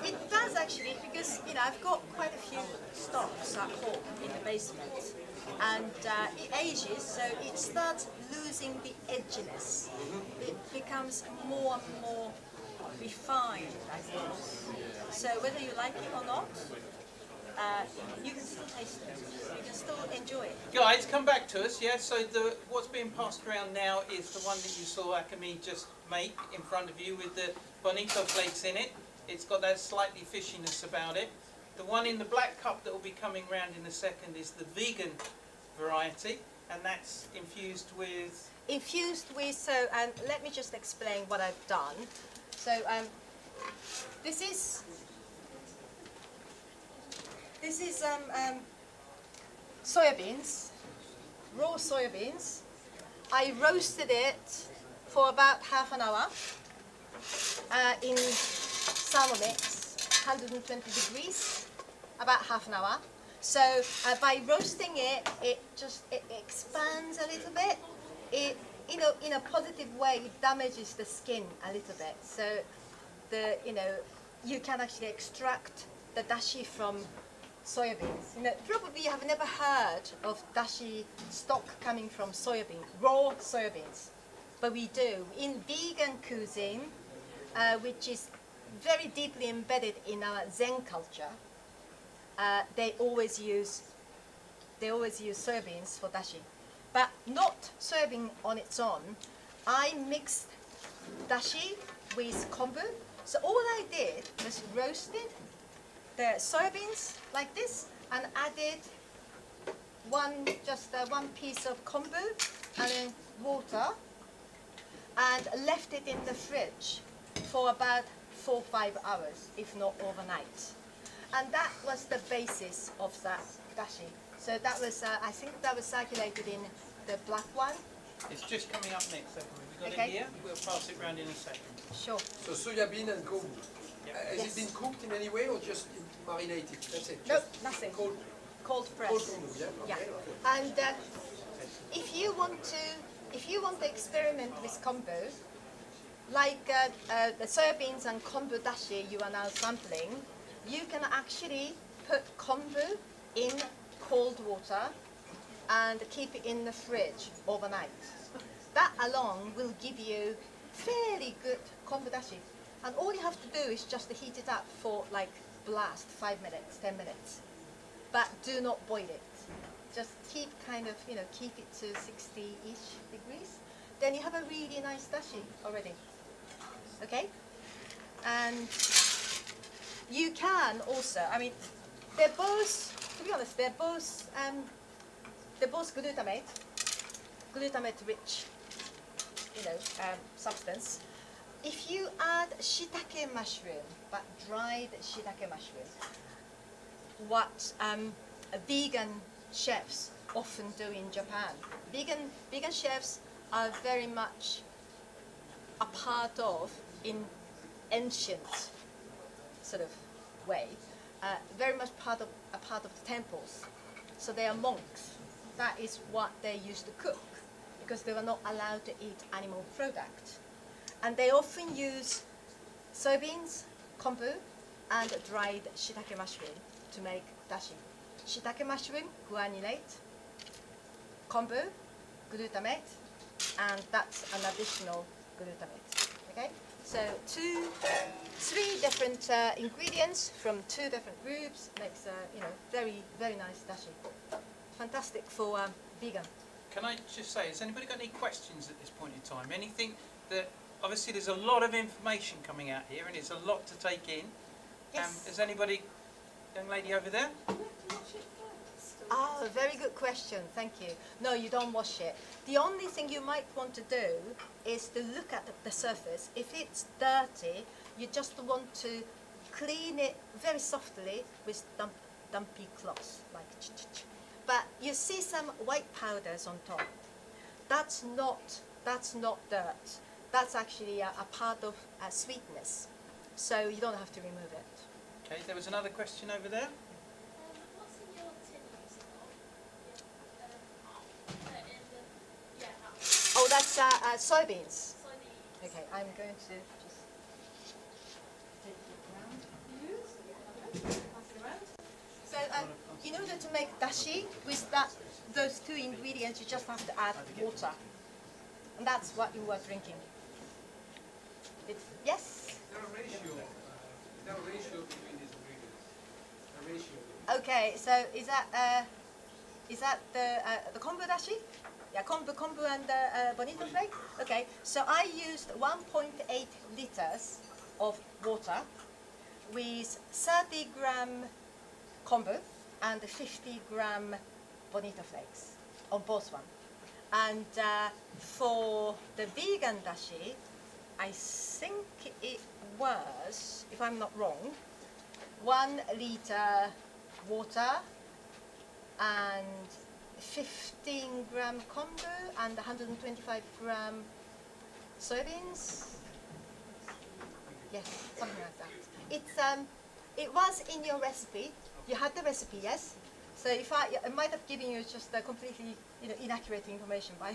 It does actually, because you know I've got quite a few stocks at home in the basement, and it ages, so it starts losing the edginess. It becomes more and more refined, I suppose. So whether you like it or not, you can still taste it. You can still enjoy it. Guys, come back to us, yeah? So what's being passed around now is the one that you saw Akami just make in front of you with the bonito flakes in it. It's got that slightly fishiness about it. The one in the black cup that will be coming round in a second is the vegan variety, and that's infused with... And let me just explain what I've done. So this is soybeans, raw soybeans. I roasted it for about half an hour in Thermomix, 120 degrees, about half an hour. So by roasting it, it expands a little bit. It, you know, in a positive way, it damages the skin a little bit. So you can actually extract the dashi from soybeans. You know, probably you have never heard of dashi stock coming from soybean, raw soybeans, but we do. In vegan cuisine, which is very deeply embedded in our Zen culture, they always use soybeans for dashi, but not soybean on its own. I mixed dashi with kombu. So all I did was roasted the soybeans like this and added one piece of kombu and then water and left it in the fridge for about 4 or 5 hours, if not overnight. And that was the basis of that dashi. So that was, I think that was circulated in the black one. It's just coming up next, second. We've got Okay. it here. We'll pass it round in a second. Sure. So soya bean and kombu. Has Yes. it been cooked in any way or just marinated? That's it. No, Just nothing. Cold, Cold press. cold kombu, yeah? Yeah. Okay, okay. And if you want to experiment with kombu, like the soybeans and kombu dashi you are now sampling, you can actually put kombu in cold water and keep it in the fridge overnight. That alone will give you fairly good kombu dashi. And all you have to do is just heat it up for like blast 5 minutes, 10 minutes. But do not boil it. Just keep keep it to 60-ish degrees. Then you have a really nice dashi already. Okay? And you can also, I mean, they're both, to be honest, they're both glutamate rich, substance. If you add shiitake mushroom, but dried shiitake mushroom, what vegan chefs often do in Japan, vegan chefs are very much a part of, in ancient sort of way, very much a part of the temples. So they are monks. That is what they used to cook, because they were not allowed to eat animal product. And they often use soybeans, kombu, and dried shiitake mushroom to make dashi. Shiitake mushroom, guanylate, kombu, glutamate, and that's an additional glutamate. Okay? So 3 different ingredients from 2 different groups makes a very, very nice dashi. Fantastic for vegan. Can I just say, has anybody got any questions at this point in time? Anything that, obviously there's a lot of information coming out here and it's a lot to take in. Yes. Is anybody, young lady over there? Oh, very good question, thank you. No, you don't wash it. The only thing you might want to do is to look at the surface. If it's dirty, you just want to clean it very softly with dumpy cloth, like ch-ch-ch. But you see some white powders on top. That's not dirt. That's actually a part of sweetness. So you don't have to remove it. Okay, there was another question over there. What's in your tin using Oh, that's soybeans. soybeans? Okay, I'm going to just take it around for you. Pass it around. So, in order to make dashi with those 2 ingredients, you just have to add water, and that's what you were drinking. Yes. Is there a ratio between these ingredients? A ratio. Okay, so is that the kombu dashi? Yeah, kombu and bonito flake. Okay, so I used 1.8 liters of water with 30 gram kombu and 50 gram bonito flakes on both one. And for the vegan dashi, I think it was, if I'm not wrong, 1 liter water and 15 gram kombu and 125 gram soybeans. Yes, something like that. It was in your recipe. You had the recipe, yes? So if I might have given you just a completely inaccurate information, but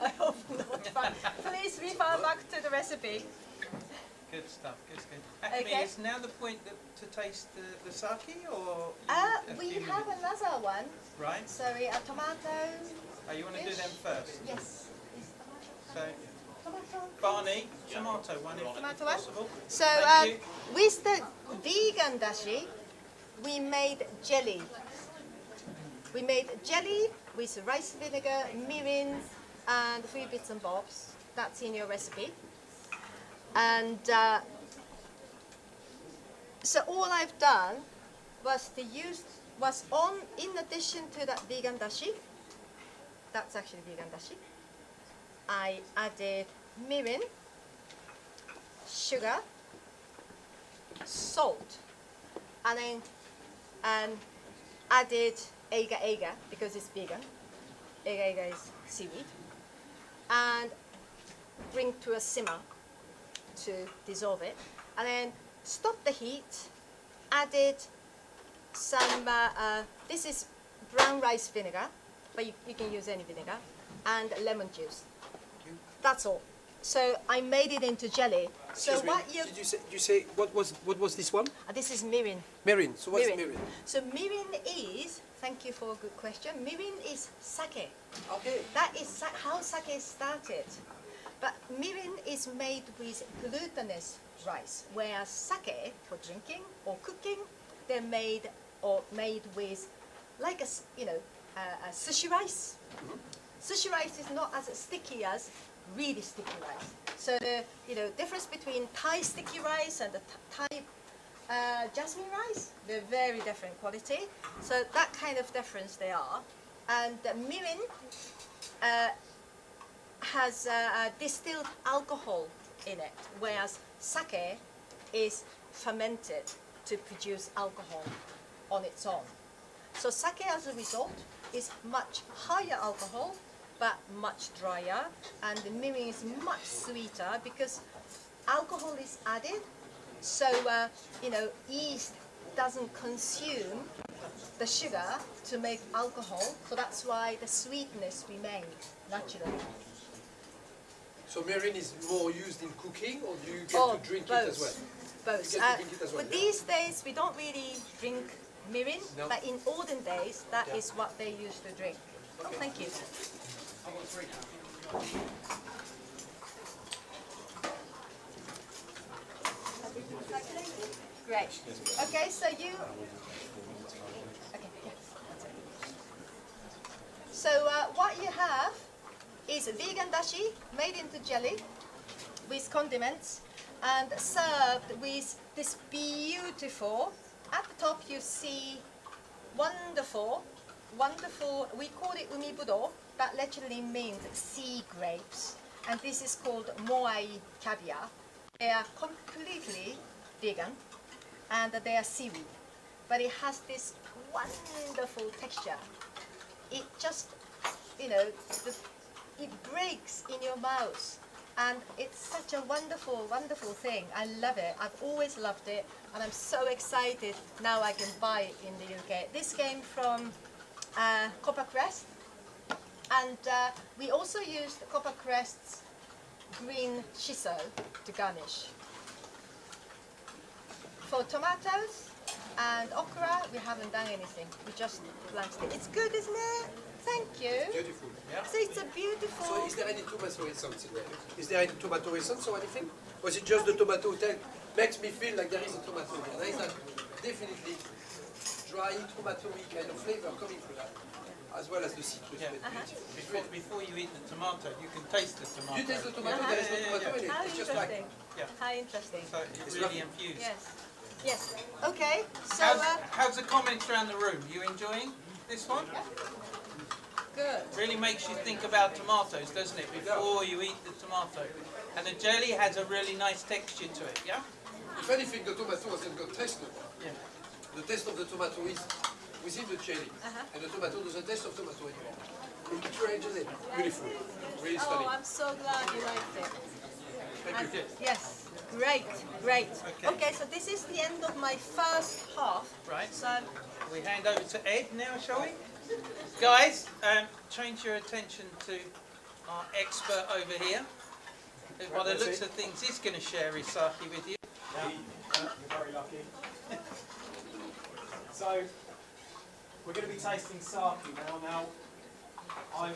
I hope not. But please refer back to the recipe. Good stuff, good. Akemi, Okay. is now the point to taste the sake, or? We have another one. Right. Sorry, a tomato. Oh, you want to do them first? Yes. Is So, tomato? Barney, tomato one if Tomato one? possible. So Thank you. with the vegan dashi, we made jelly. We made jelly with rice vinegar, mirin, and 3 bits and bobs. That's in your recipe. And so all I've done was in addition to that vegan dashi, that's actually vegan dashi, I added mirin, sugar, salt, and then added eiga because it's vegan. Eiga is seaweed, and bring to a simmer to dissolve it, and then stop the heat. Added some. This is brown rice vinegar, but you can use any vinegar, and lemon juice. That's all. So I made it into jelly. So Excuse me, what you did you say what was this one? this is mirin. Mirin. So what's Mirin. mirin? So mirin is, thank you for a good question. Mirin is sake. Okay. That is how sake started. But mirin is made with glutinous rice, whereas sake for drinking or cooking, they're made with like a sushi rice. Sushi rice is not as sticky as really sticky rice. So the difference between Thai sticky rice and the Thai jasmine rice, they're very different quality. So that kind of difference they are. And the mirin has distilled alcohol in it, whereas sake is fermented to produce alcohol on its own. So sake as a result is much higher alcohol, but much drier, and the mirin is much sweeter because alcohol is added. So yeast doesn't consume the sugar to make alcohol, so that's why the sweetness remains naturally. So mirin is more used in cooking, or do you get Oh, to drink both. it as well? Both. You get to drink it as well, But yeah? these days we don't really drink mirin, No. but in olden days that Yeah. is what they used to drink. Oh, thank you. Great. Okay, so you. Okay, yeah, that's it. So what you have is a vegan dashi made into jelly with condiments and served with this beautiful. At the top you see wonderful, we call it umibudo. That literally means sea grapes. And this is called moai caviar. They are completely vegan and they are seaweed. But it has this wonderful texture. It just, it breaks in your mouth. And it's such a wonderful, wonderful thing. I love it. I've always loved it. And I'm so excited now I can buy it in the UK. This came from Copper Crest. And we also used Copper Crest's green shiso to garnish. For tomatoes and okra, we haven't done anything. We just blanched it. It's good, isn't it? Thank you. Beautiful. So it's a beautiful. So is there any tomato essence in there? Is there any tomato essence or anything? Or is it just the tomato that makes me feel like there is a tomato there? There is a definitely dry, tomatoey kind of flavor coming through that, as well as the citrus. Yeah. It's great. Before you eat the tomato, you can taste the tomato. You taste the tomato, Uh-huh. there is no tomato in it. How It's just like, interesting. Yeah. How interesting. So it's It's really lovely. infused. Yes. Yes. Okay. So How's the comments around the room? You enjoying this one? good. Really makes you think about tomatoes, doesn't it, before you eat the tomato. And the jelly has a really nice texture to it, yeah? if anything, the tomato hasn't got taste. Yeah. The taste of the tomato is within the jelly, and the tomato doesn't taste of tomato anymore. It's very interesting. Beautiful. Really Oh, stunning. I'm so glad you liked it. Thank you. Yes. Great. Great. Okay. Okay. So this is the end of my first half. Right. So We hand over to Ed now, shall we? Guys, change your attention to our expert over here. By the looks of things, he's going to share his sake with you. You're very lucky. So, we're going to be tasting sake now. Now, I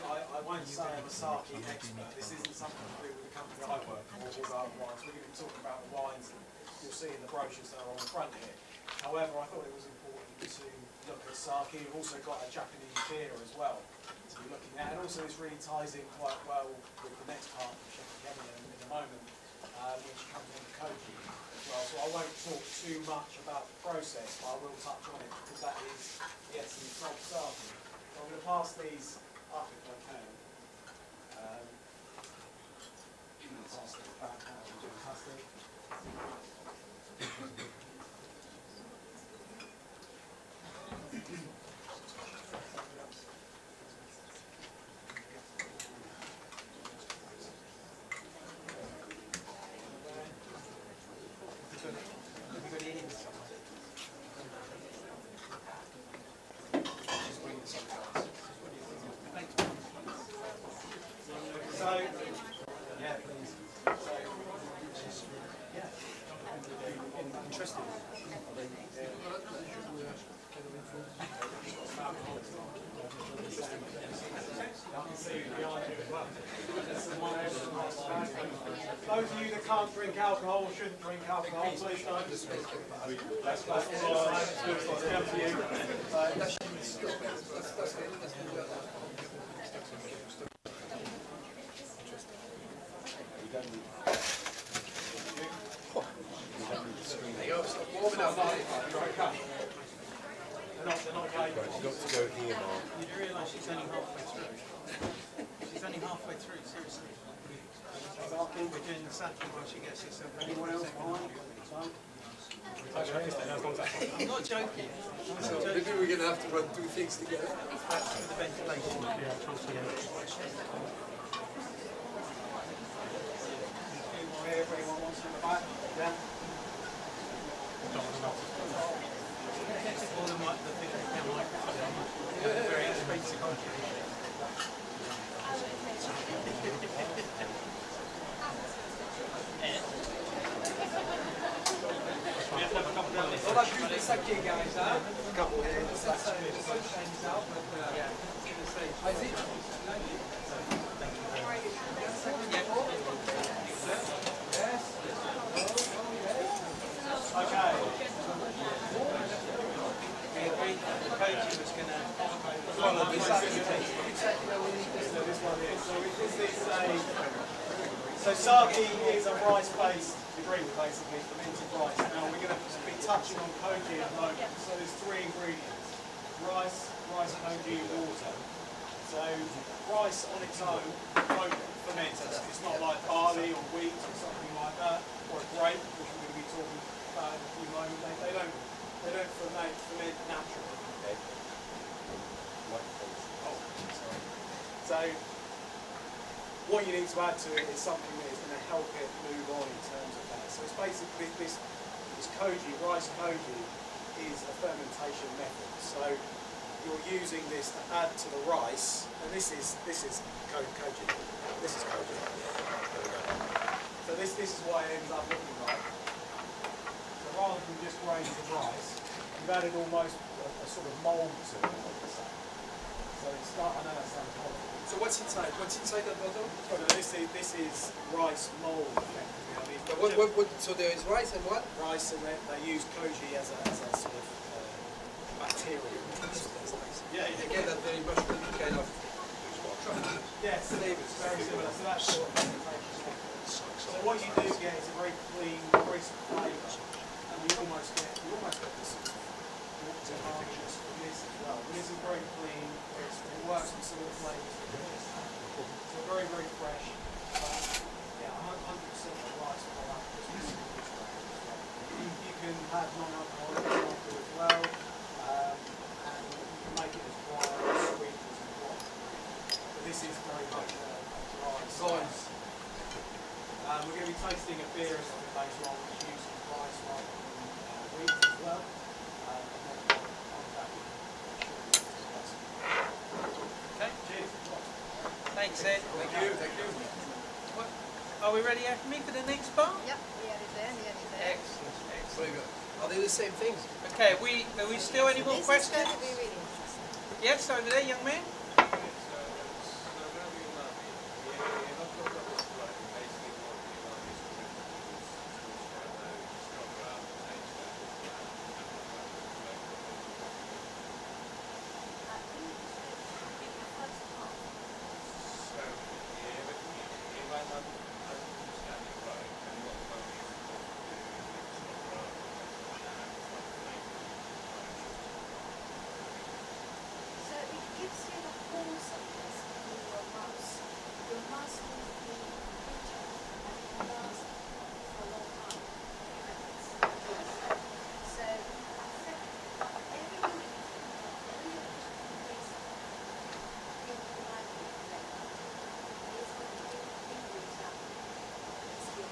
won't say I'm a sake expert. This isn't something to do with the company I work for, or other wines. We're going to be talking about the wines that you'll see in the brochures that are on the front here. However, I thought it was important to look at sake. We've also got a Japanese beer as well to be looking at. And also this really ties in quite well with the next part of Chef Kevin in a moment, which comes in the Koji as well. So I won't talk too much about the process, but I will touch on it because that is the essence of sake. So I'm going to pass these up if I can. Fantastic. Fantastic. So, yeah, please. can see behind you as well. This is one area of rice bag. Those of you that can't drink alcohol or shouldn't drink alcohol, please don't. That's all right. It's down to you. There you go, stop warming up. You're okay. They're not gay. You've got to go here, Mark. You do realise she's only halfway through. She's only halfway through, seriously. We're doing the satchel while she gets herself ready. Anyone else behind? I'm not joking. So maybe we're going to have to run two things together. That's for the ventilation. Wherever anyone wants from the back. Yeah. All the thing they can microphone. Very expensive. Well, I've used this again, guys, huh? A couple here. The sun shines out, but I see. Yes. Okay. We agreed that the coach was going to Follow this up. This one here. So sake is a rice-based drink, basically, fermented rice. Now we're going to be touching on koji at the moment. So there's three ingredients: rice, koji, water. So rice on its own won't ferment. It's not like barley or wheat or something like that, or a grape, which we're going to be talking about in a few moments. They don't ferment naturally. Okay. Oh, sorry. So what you need to add to it is something that is going to help it move on in terms of that. So it's basically this koji, rice koji, is a fermentation method. So you're using this to add to the rice, and this is koji. This is koji. There we go. So this is what it ends up looking like. So rather than just grains of rice, you've added almost a sort of mould to it. So it's not, I know that sounds horrible. So what's inside? What's inside that bottle? So this is rice mould, effectively. I mean, But so there is rice and what? rice, and they use koji as a sort of bacteria. Yeah, again, that very much kind of Yes, flavors. very similar. So that's sort of fermentation. So what you do get is a very clean, crisp flavour, and you almost get this harmonious from this as well. But this is very clean, crisp. It works with some of the flavours. So very, very fresh. Yeah, 100% of rice product. You can have non-alcoholic as well, and you can make it as dry or sweet as you want. But this is very much a dry science. We're going to be tasting a beer or something later on, which uses rice rather than wheat as well. And then on that, Okay. cheers. Thanks, Ed. Thank you, thank you. What, are we ready, Akemi, for the next part? Yep, nearly there. Excellent, excellent. Very good. Are they the same things? Okay, are we still any more This is questions? going to be really interesting. Yes, over there, young man. So it gives you the wholesomeness in your mouse. Your mouse will be richer and it can last for a long time. So every unit is in the library flavor is going to increase that skin.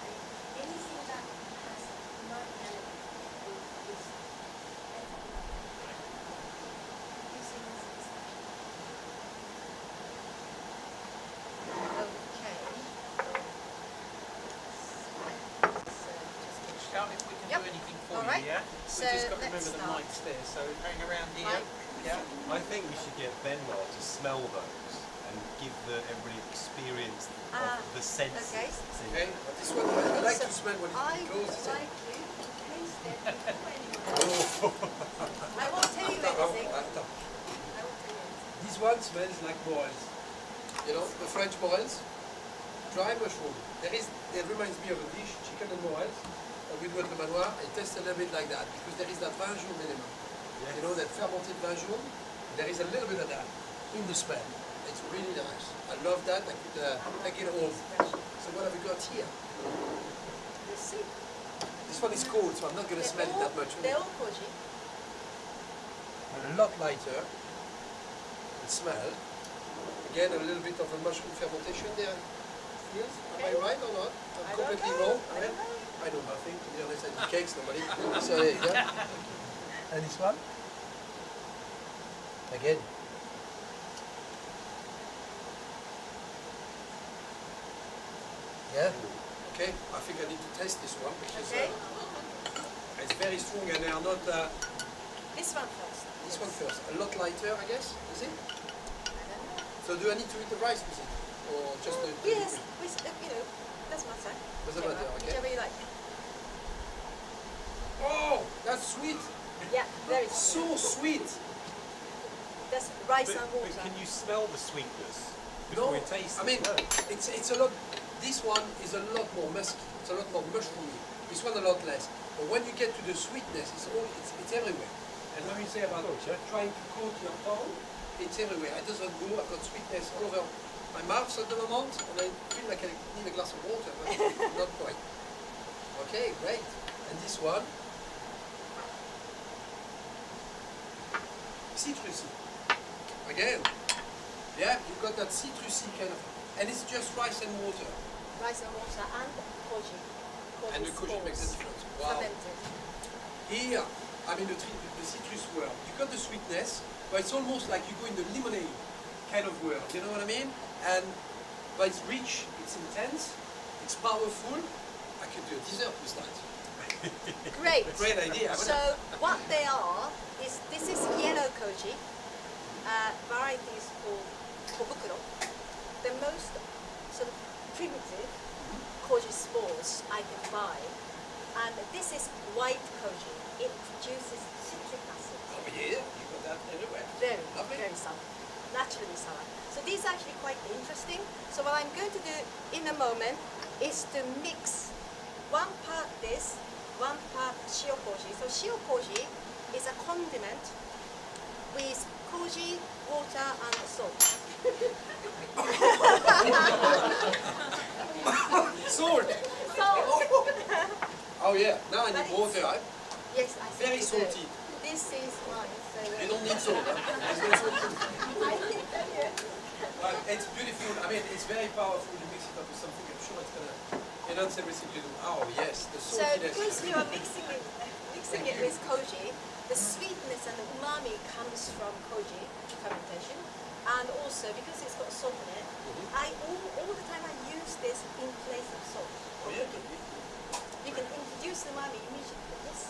And anything that has no element is better. Shout if we can Yep. do anything for All you, right. yeah? So We've just got to let's remember the start. mic's there, so hang around here. Mike. Yeah. I think we should get Benoit to smell those and give everybody experience Ah, of the senses. okay. Okay, but this one I like to smell when I it's would closed. like you to taste it before anyone. I won't tell you anything. I won't tell you anything. This one smells like morels. You know, the French morels? Dry mushroom. It reminds me of a dish, chicken and morels. We do at Le Manoir. It tastes a little bit like that because there is that vin jaune element. Yes. You know, that fermented vin jaune? There is a little bit of that in the smell. It's really nice. I love that. I could take it home. So what have we got here? You see? This one is cold, so I'm not going to smell it that much. They're all koji. A lot lighter in smell. Again, a little bit of a mushroom fermentation there. Yes? Am I right or not? I'm I don't completely know. wrong. I don't know. I know nothing. To be honest, I do cakes normally. So there you go. And this one? Again. Yeah? Okay, I think I need to test this one because Okay. it's very strong and they are not. This one first. This one first. A lot lighter, I guess. Is it? I don't know. So do I need to eat the rice with it? Or just the Yes, liquid? you know, doesn't matter. Doesn't matter, okay. Whichever you like. Oh, that's sweet. Yeah, very So sweet. That's rice But, and but water. can you smell the sweetness No, before you taste I mean, it? No. it's a lot. This one is a lot more musky. It's a lot more mushroomy. This one a lot less. But when you get to the sweetness, it's everywhere. And when you say about trying to coat your tongue, it's everywhere. It doesn't go. I've got sweetness all over my mouth at the moment, and I feel like I need a glass of water, but not quite. Okay, great. And this one, citrusy. Again, yeah, you've got that citrusy kind of, and it's just rice and water. Rice and water and koji. And the koji makes a difference. Wow. Fermented. Here, I mean the citrus world. You got the sweetness, but it's almost like you go in the lemonade kind of world. You know what I mean? But it's rich, it's intense, it's powerful. I could do a dessert with that. Great. Great idea. So what they are is this is yellow koji. Variety is called kobukuro. The most sort of primitive koji spores I can buy, and this is white koji. It produces citric acid. Oh yeah, you got that everywhere. Very, Lovely. very sour, naturally sour. So these are actually quite interesting. So what I'm going to do in a moment is to mix one part this, one part shio koji. So shio koji is a condiment with koji, water, and salt. Salt. Salt. Oh yeah, now I But need it's- water. Huh? Yes, I Very think you do. salty. This is mine. So You don't need salt. Huh? There's no salt. I think that But it's beautiful. I mean, it's very powerful. You mix it up with something. I'm sure it's gonna enhance everything you do. Oh yes, the So saltiness. because you are mixing it with koji, the sweetness and the umami comes from koji fermentation, and also because it's got salt in it, I all the time I use this in place of salt. Oh yeah. You can introduce the umami immediately. Yes.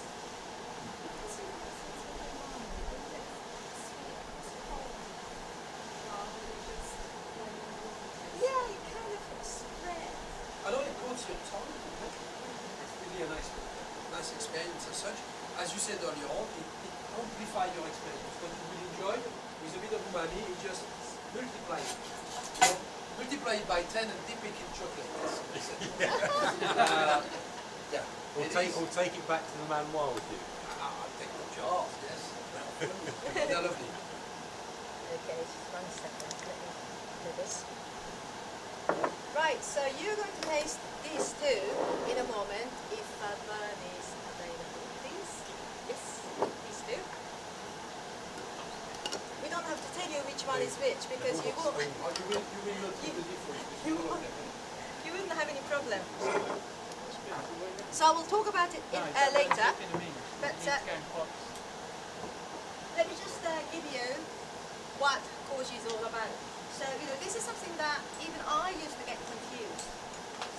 Yeah, it kind of spreads. I know it coats your tongue. It's really a nice experience as such. As you said earlier on, it amplifies your experience. What you will enjoy with a bit of umami, it just multiplies it. You know, multiply it by 10 and dip it in chocolate. That's what they said. Yeah. Or take it back to the manoir with you. I'll take the jar, yes. They're lovely. Okay, just 1 second. Let me do this. Right, so you're going to taste these two in a moment if Vern is available, please. Yes, these two. We don't have to tell you which one is which because you will. Oh, you will not see the difference between all of them. You wouldn't have any problem. So I will talk about it later. But let me just give you what koji is all about. So, you know, this is something that even I used to get confused.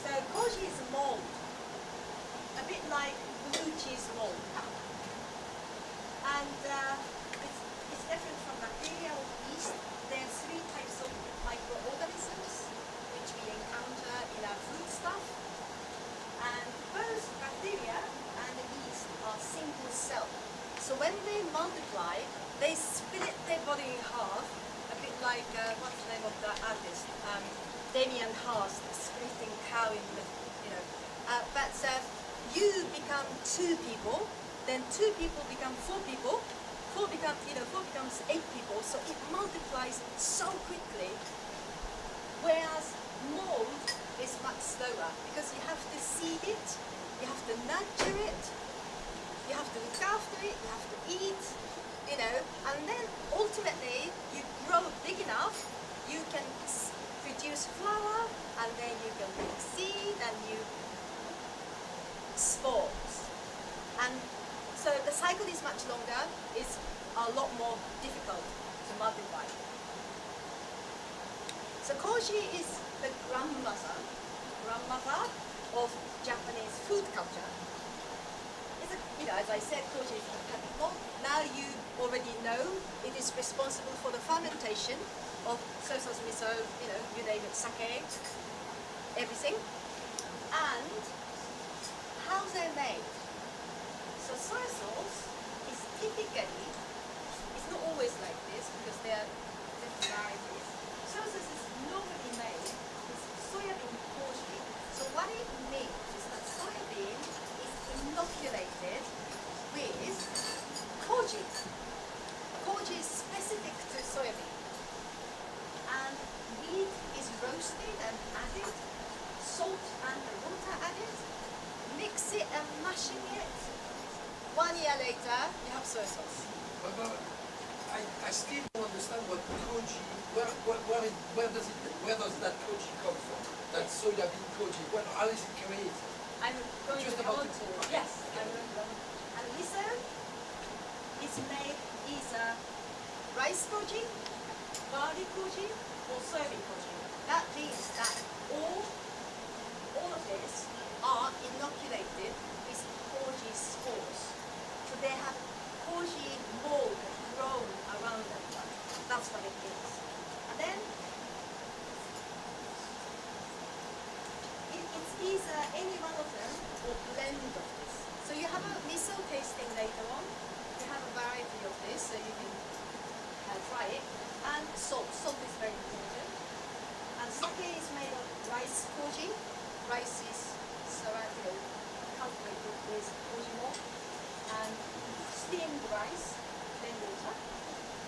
So, koji is mold, a bit like blue cheese mold. And it's different from So when they multiply, they split their body in half, a bit like, what's the name of that artist? Damien Hirst, splitting cow in the, you know. But you become two people, then two people become four people, four becomes eight people, so it multiplies so quickly. Whereas mold is much slower because you have to seed it, you have to nurture it, you have to look after it, you have to eat, you know, and then ultimately you grow big enough, you can produce flower, and then you can make seed and you spores. And so the cycle is much longer, it's a lot more difficult to multiply. So koji is the grandmother of Japanese food culture. It's a, you know, as I said, koji is tropical. Now you already know it is responsible for the fermentation of soy sauce, miso, you know, you name it, sake, everything. And how they're made. So soy sauce is typically, it's not always like this because there are different varieties. Soy sauce is normally made with soybean koji. So what it means is that soybean is inoculated with koji. Koji is specific to soybean. And meat is roasted and added, salt and water added, mix it and mashing it. 1 year later, you have soy sauce. But I still don't understand what koji, where does that koji come from? That soya bean koji, how is it created? I'm going Just to about come it. to, Okay. yes, I'm going to come. And miso is made either rice koji, barley koji, or soybean koji. That means that all of this are inoculated with koji spores. So they have koji mold grown around them. That's what it is. And then it's either any one of them or blend of this. So you have a miso tasting later on. You have a variety of this, so you can try it. And salt. Salt is very important. And sake is made of rice koji. Rice is cultivated with koji mold. And steamed rice, then water.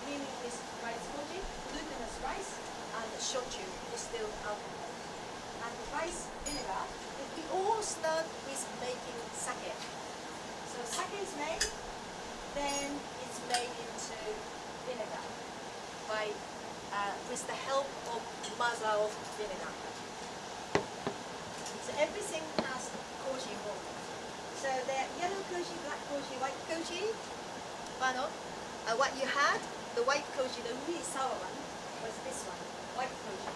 Meaning is rice koji, glutinous rice, and shochu, distilled alcohol. And rice vinegar, we all start with making sake. So sake is made, then it's made into vinegar by with the help of mother of vinegar. So everything has koji mold. So the yellow koji, black koji, white koji, what you had, the white koji, the really sour one, was this one, white koji.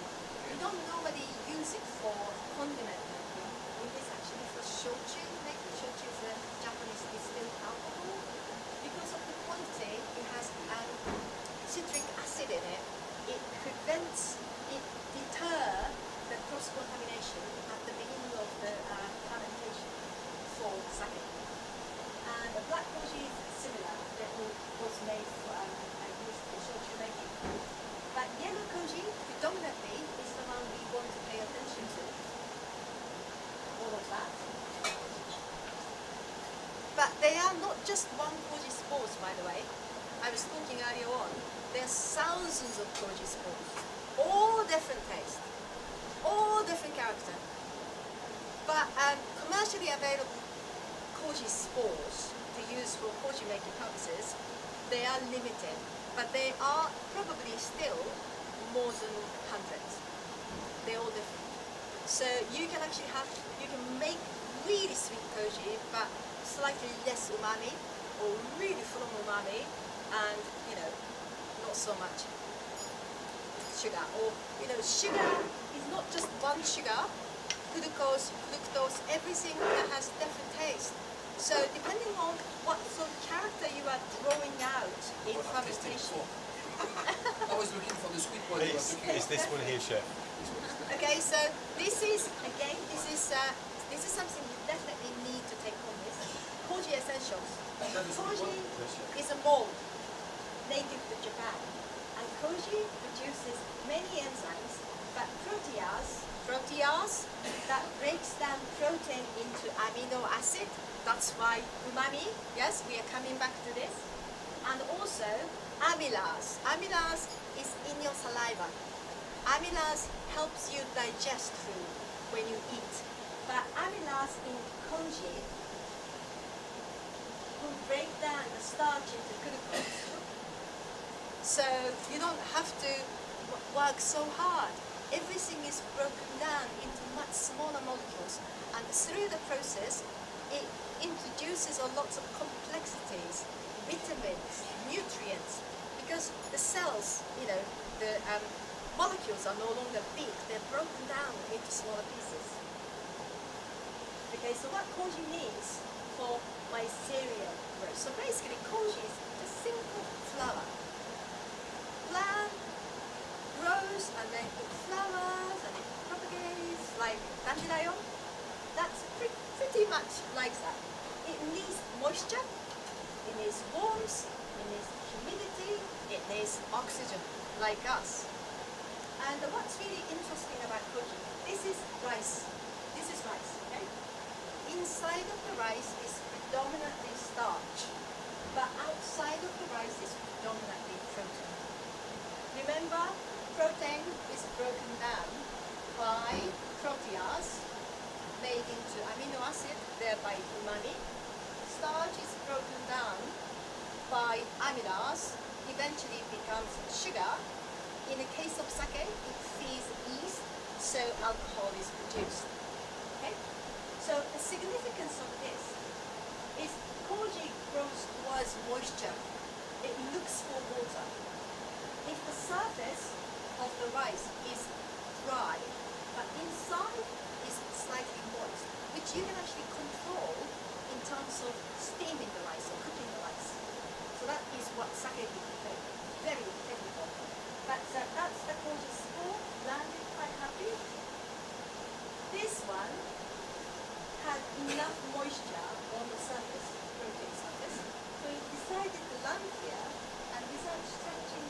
We don't normally use it for condiment making. It is actually for shochu making. Shochu is a Japanese distilled alcohol. Because of the quantity, it has citric acid in it. It prevents, it deters the cross-contamination at the beginning of the fermentation for sake. And the black koji is similar, that was made for used for shochu making. But yellow koji predominantly is the one we want to pay attention to. All of that. But they are not just one koji spores, by the way. I was talking earlier on. There's thousands of koji spores, all different taste, all different character. But commercially available koji spores to use for koji making purposes, they are limited, but they are probably still more than hundreds. They're all different. So you can actually you can make really sweet koji, but slightly less umami, or really full of umami, and not so much sugar. Or sugar is not just one sugar. Glucose, fructose, everything that has different taste. So depending on what sort of character you are drawing out in fermentation. I was looking for the sweet one. It's this one here, chef. Okay, so this is something you definitely need to take home with. Koji essentials. Koji is a mold native to Japan, and koji produces many enzymes, but protease that breaks down protein into amino acid. That's why umami. Yes, we are coming back to this, and also amylase. Amylase is in your saliva. Amylase helps you digest food when you eat, but amylase in koji will break down the starch into glucose. So you don't have to work so hard. Everything is broken down into much smaller molecules, and through the process, it introduces a lot of complexities, vitamins, nutrients, because the cells, the molecules are no longer big, they're broken down into smaller pieces. Okay, so what koji needs for my cereal growth? So basically, koji is a simple flower. Plant grows and then it flowers and it propagates like dandelion. That's pretty much like that. It needs moisture, it needs warmth, it needs humidity, it needs oxygen, like us. And what's really interesting about koji, this is rice. This is rice, okay? Inside of the rice is predominantly starch, but outside of the rice is predominantly protein. Remember, protein is broken down by protease, made into amino acid, thereby umami. Starch is broken down by amylase, eventually becomes sugar. In the case of sake, it feeds yeast, so alcohol is produced. Okay? So the significance of this is koji grows towards moisture. It looks for water. If the surface of the rice is dry, but inside is slightly moist, which you can actually control in terms of steaming the rice or cooking the rice. So that is what sake is doing. Very technical. But that's the koji spore, landed quite happy. This one had enough moisture on the surface, protein surface, so it decided to land here, and without stretching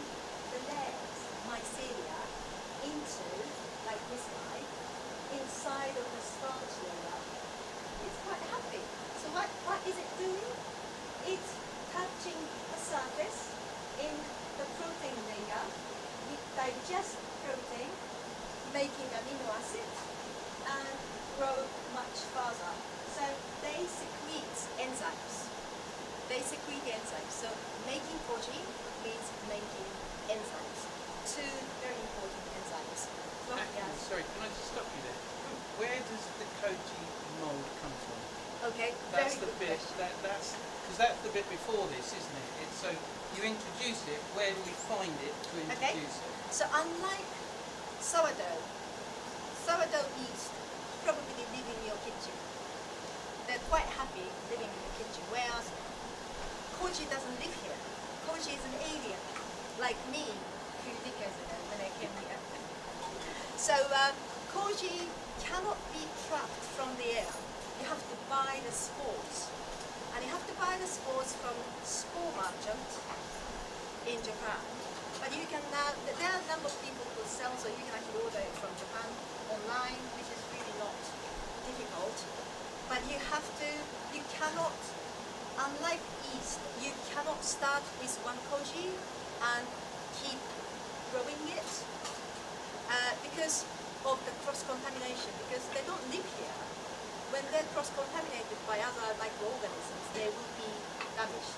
the legs, mycelia, into, like this guy, inside of the starch layer, it's quite happy. So what is it doing? It's touching the surface in the protein layer. It digests protein, making amino acids, and grow much further. So they secrete enzymes. So making koji means making enzymes. Two very important enzymes. Sorry, can I just stop you there? Where does the koji mold come from? Okay, That's very the good bit. question. Because that's the bit before this, isn't it? It's so you introduce it. Where do we find it to introduce it? So unlike sourdough yeast probably live in your kitchen. They're quite happy living in the kitchen, whereas koji doesn't live here. Koji is an alien, like me a few decades ago when I came here. So koji cannot be trapped from the air. You have to buy the spores. And you have to buy the spores from spore merchant in Japan. But you can now, there are a number of people who sell, so you can actually order it from Japan online, which is really not difficult. But you have to, you cannot, unlike yeast, you cannot start with one koji and keep growing it because of the cross-contamination, because they don't live here. When they're cross-contaminated by other microorganisms, they will be damaged.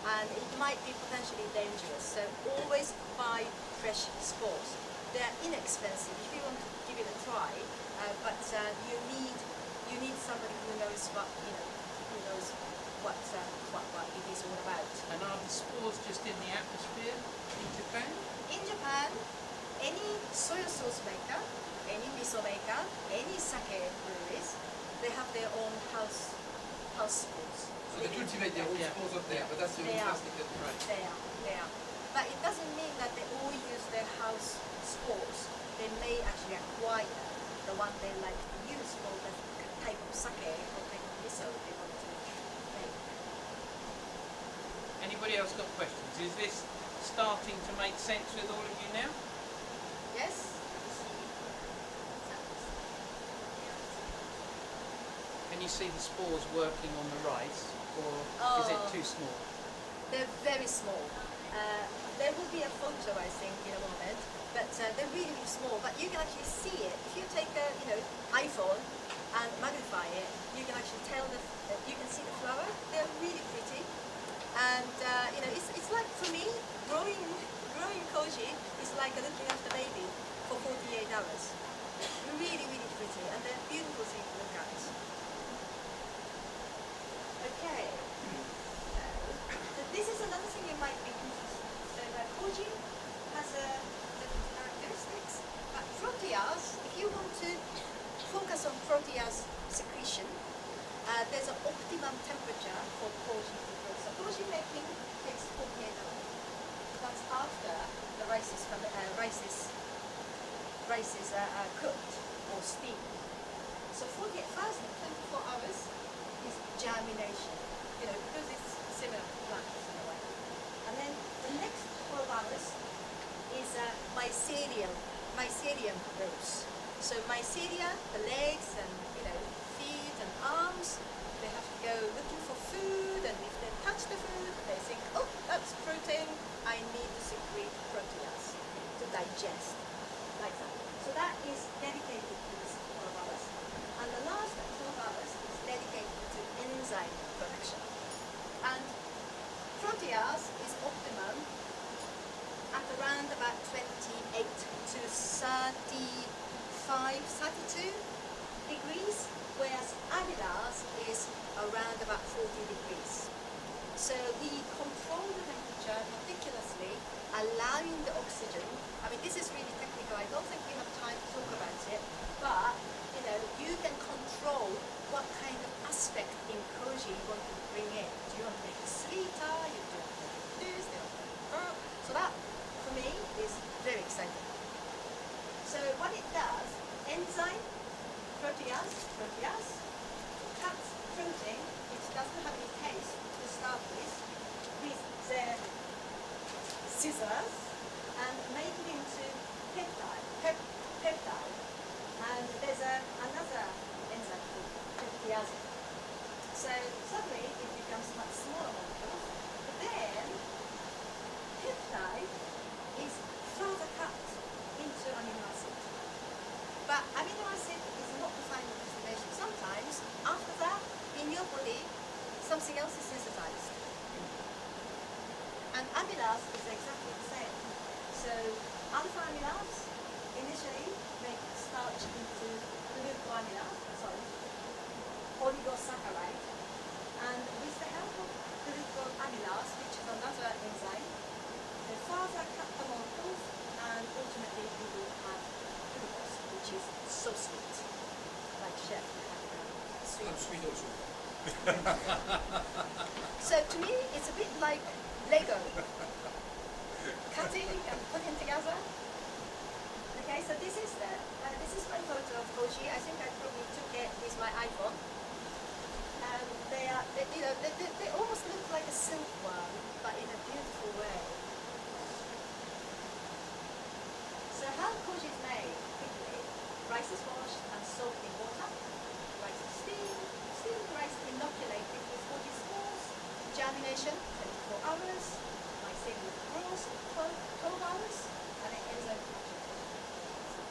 And it might be potentially dangerous. So always buy fresh spores. They're inexpensive if you want to give it a try, but you need somebody who knows what it is all about. And are the spores just in the atmosphere in Japan? In Japan, any soy sauce maker, any miso maker, any sake breweries, they have their own house spores. So they cultivate their own spores up there, but that's the only They are. plastic that they try. They are. But it doesn't mean that they all use their house spores. They may actually acquire the one they like to use for the type of sake or type of miso they want to make. anybody else got questions? Is this starting to make sense with all of you now? Yes? Can you see the spores working on the rice, or is it Oh. too small? They're very small. There will be a photo, I think, in a moment, but they're really, really small. But you can actually see it. If you take a, iPhone and magnify it, you can actually tell you can see the flower. They're really pretty, and it's like for me, growing koji is like looking after baby for 48 hours. Really, really pretty, and they're beautiful thing to look at. Okay. So this is another thing you might be interested in. So koji has different characteristics, but protease, if you want to focus on protease secretion, there's an optimum temperature for koji to grow. So koji making takes 48 hours. That's after the rice is cooked or steamed. So 48 first 24 hours is germination, because it's similar to plants in a way. And then the next 12 hours is mycelium grows. So mycelia, the legs and feet and arms, they have to go looking for food, and if they touch the food, they think, oh, that's protein, I need to secrete protease to digest, like that. So that is dedicated to this 12 hours. And the last 12 hours is dedicated to enzyme production. And protease is optimum at around about 28 to 32 degrees, whereas amylase is around about 40 degrees. So we control the temperature meticulously, allowing the oxygen. I mean, this is really technical. I don't think we have time to talk about it, but you can control what kind of aspect in koji you want to bring in. Do you want to make it sweeter? You do want to make it this? Do you want to make it that? So that, for me, is very exciting. So what it does, enzyme, protease, cuts protein, which doesn't have any taste to start with their scissors, and make it into peptide. And there's another enzyme called peptidase. So suddenly it becomes much smaller molecules. But then peptide is further cut into amino acid. But amino acid is not the final destination. Sometimes after that, in your body, something else is synthesized. And amylase is exactly the same. So alpha amylase initially make starch into oligosaccharide, and with the help of glucoamylase, which is another enzyme, they further cut the molecules, and ultimately you will have glucose, which is so sweet, like chef. Sweet. I'm sweet also. So to me, it's a bit like Lego, cutting and putting together. Okay, so this is my photo of koji. I think I probably took it with my iPhone. And they almost look like a silkworm, but in a beautiful way. So how koji is made? Quickly, rice is washed and soaked in water. Rice is steamed. Steamed rice inoculated with koji spores. Germination, 24 hours. Mycelium grows, 12 hours. And then enzyme production.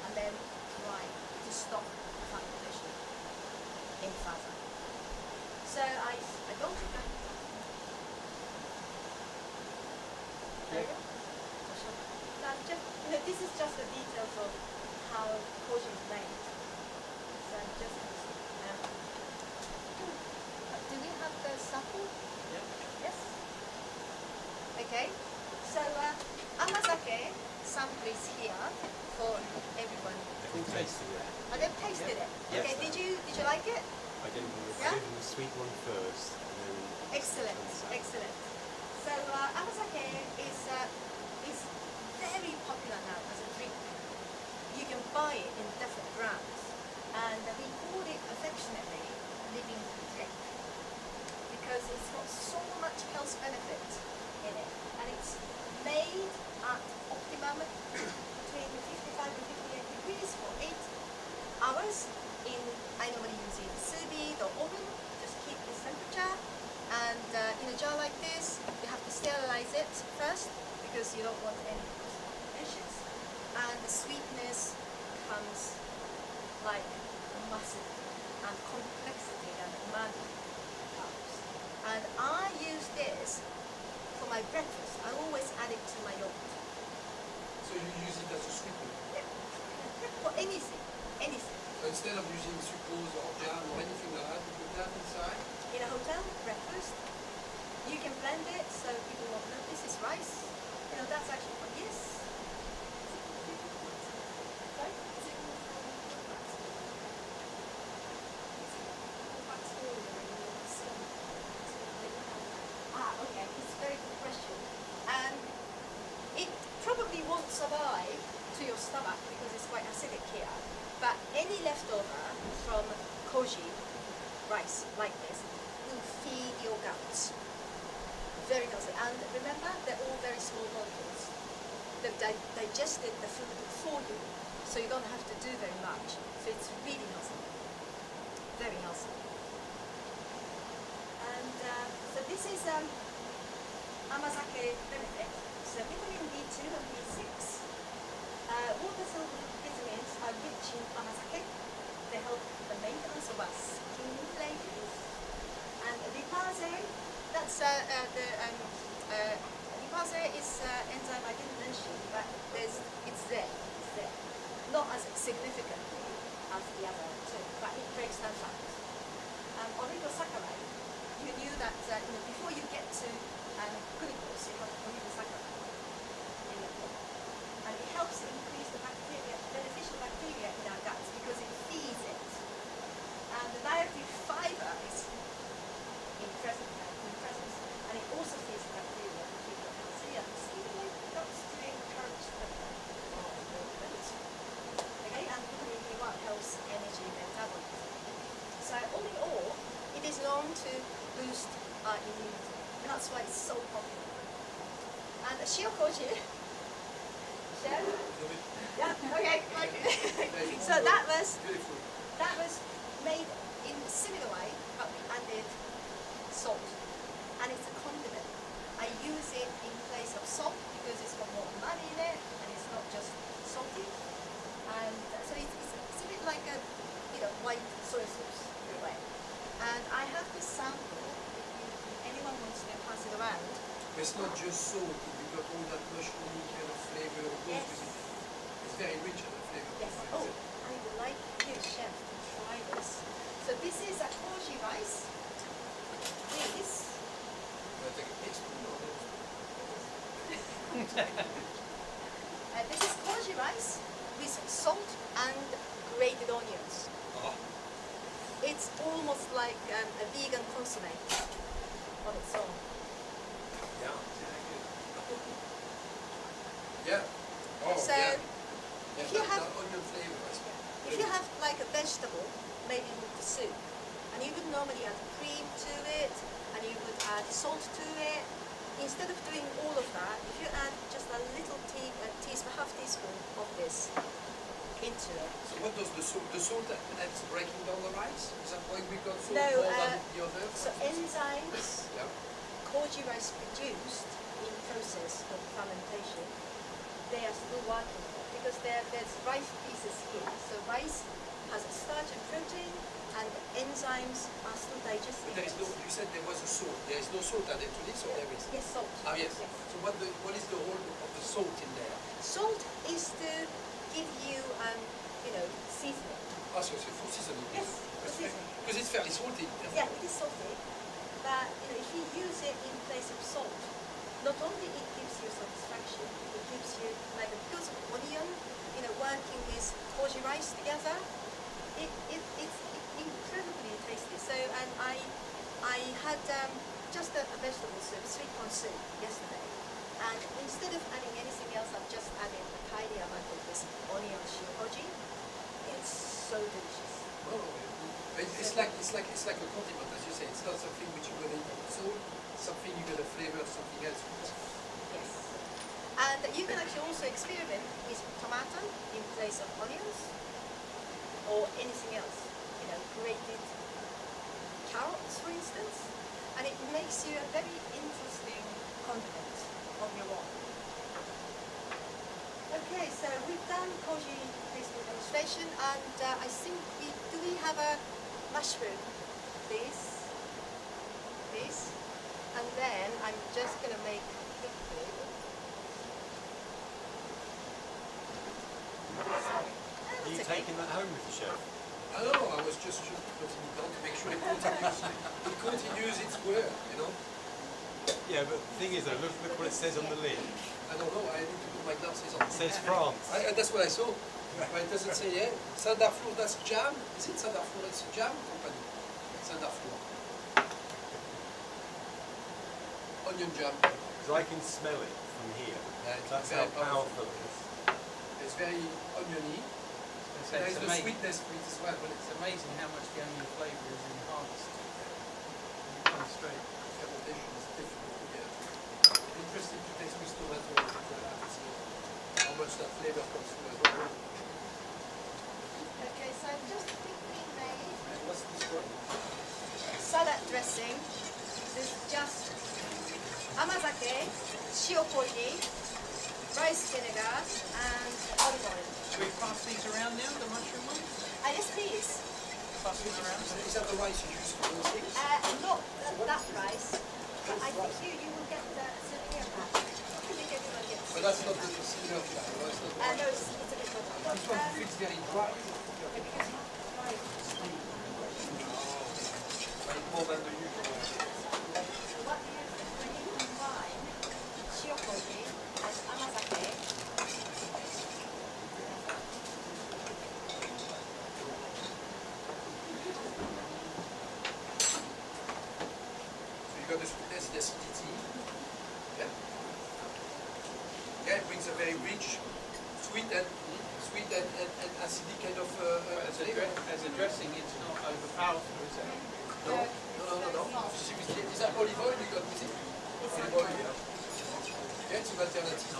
And then dry to stop fermentation in further. So I don't think I have time. There you go. Now this is just the details of how koji is made. So I'm just do we have the sample? Yeah. Yes? Okay. So amazake sample is here for everyone. They've tasted it. Oh, they've tasted it. Yes. Okay, did you like it? I gave them Yeah? the sweet one first, and then Excellent, excellent. So amazake is very popular now as a drink. You can buy it in different brands, and we call it affectionately living drink because it's got so much health benefit in it. is made at optimum between 55 and 58 degrees for 8 hours. I normally use in sous vide or oven, just keep this temperature. And in a jar like this, you have to sterilize it first because you don't want any contaminations. And the sweetness comes like massive and complexity and umami comes. And I use this for my breakfast. I always add it to my yogurt. So you use it as a sweetener. For anything, anything. So instead of using sucrose or jam or anything like that, you put that inside. In a hotel breakfast, you can blend it so people won't know this is rice. You know, that's actually what it is. Sorry? Ah, okay, it's a very good question. It probably won't survive to your stomach because it's quite acidic here. But any leftover from koji rice like this will feed your guts. Very healthy. And remember, they're all very small molecules. They've digested the food for you, so you don't have to do very much. So it's really healthy. Very healthy. And so this is amazake benefit. So vitamin B2 and B6. Water-soluble vitamins are rich in amazake. They help the maintenance of our skin ladies. And lipase, that's lipase is enzyme I didn't mention, but it's there. Not as significantly as the other two, but it breaks down fat. Oligosaccharide, you knew that before you get to glucose, you have oligosaccharide in your body. And it helps increase the bacteria, beneficial bacteria in our guts because it feeds it. And the dietary fiber is in presence, and it also feeds the bacteria to keep them healthy and stimulate the guts to encourage the movement. Okay, and vitamin B1 helps energy metabolism. So all in all, it is known to boost our immunity, and that's why it's so popular. And shiokoji. Yeah, okay. So that was made in a similar way, but we added salt. And it's a condiment. I use it in place of salt because it's got more umami in it, and it's not just salty. And so it's a bit like a white soy sauce in a way. And I have this sample. If anyone wants to pass it around. But it's not just salt. You've got all that mushroomy kind of flavor. Yes. It's very rich in the flavor. Yes. Oh, I would like you, chef, to try this. So this is a koji rice. This. I take a teaspoon of it. This is koji rice with salt and grated onions. Oh. It's almost like a vegan consomme on its own. Yeah. Yeah. Oh, So, yeah. if Yeah, you have that onion flavor. if you have like a vegetable, maybe with the soup, and you would normally add cream to it, and you would add salt to it. Instead of doing all of that, if you add just a little half teaspoon of this into it. So what does the salt that's breaking down the rice? Is that why we got salt No, more than the other? So enzymes, Yeah. koji rice produced in process of fermentation, they are still working there because there's rice pieces here. So rice has a starch and protein, and enzymes are still digesting There is it. no. You said there was a salt. There is no salt added to this, or there is? Yes, salt. Ah, yes. So what is the role of the salt in there? Salt is to give you, seasoning. Ah, so it's for seasoning. Yes, for seasoning. Because it's fairly salty. Yeah, it is salty, but if you use it in place of salt, not only it gives you satisfaction, it gives you because of onion, working with koji rice together, it's incredibly tasty. So, and I had just a vegetable soup, sweet corn soup yesterday, and instead of adding anything else, I've just added a tiny amount of this onion shiokoji. It's so delicious. Oh, it's like a condiment, as you say. It's not something which you're gonna eat with salt. Something you're gonna flavor something else with. Yes. you can actually also experiment with tomato in place of onions or anything else. You know, grated carrots, for instance, and it makes you a very interesting condiment of your own. Okay, so we've done koji based demonstration, and I think do we have a mushroom, please? Please, and then I'm just gonna make quickly. Are you taking that home with you, chef? I don't know, I was just putting it down to make sure it continues its work, you know? Yeah, but the thing is though, look what it says on the lid. I don't know, I need to put my glasses on. It says France. That's what I saw. But it doesn't say, yeah. Saint-Darfour, that's jam. Is it Saint-Darfour? It's a jam company. Saint-Darfour. Onion jam. Because I can smell it from here. Yeah, it's That's very how powerful it is. It's very oniony. So There it's is the amazing. sweetness for it as well. But It's amazing how much the onion flavour is enhanced. It comes straight. fermentation is difficult to get. Interesting to taste with tomato to see how much that flavor comes through as well. Okay, so I've just quickly made And what's this one? salad dressing. This is just amazake, shiokoji, rice vinegar, and olive oil. Should we pass these around now, the mushroom ones? Yes, please. Pass them around. Is that the rice you use for those things? Not that rice, but I think you will get the severe pack. I think everyone gets. But that's not the similar to that. That's not the rice. No, it's a bit more. This one feels very dry. More than the usual. What you when you combine shiokoji and amazake, So you got the sweetness, the acidity. Yeah. Yeah, it brings a very rich, sweet and acidic kind of flavor. As a dressing, it's not overpowerful, is it? No, no. Is that olive oil you got with it? Olive oil, yeah. Yeah, it's an alternative to.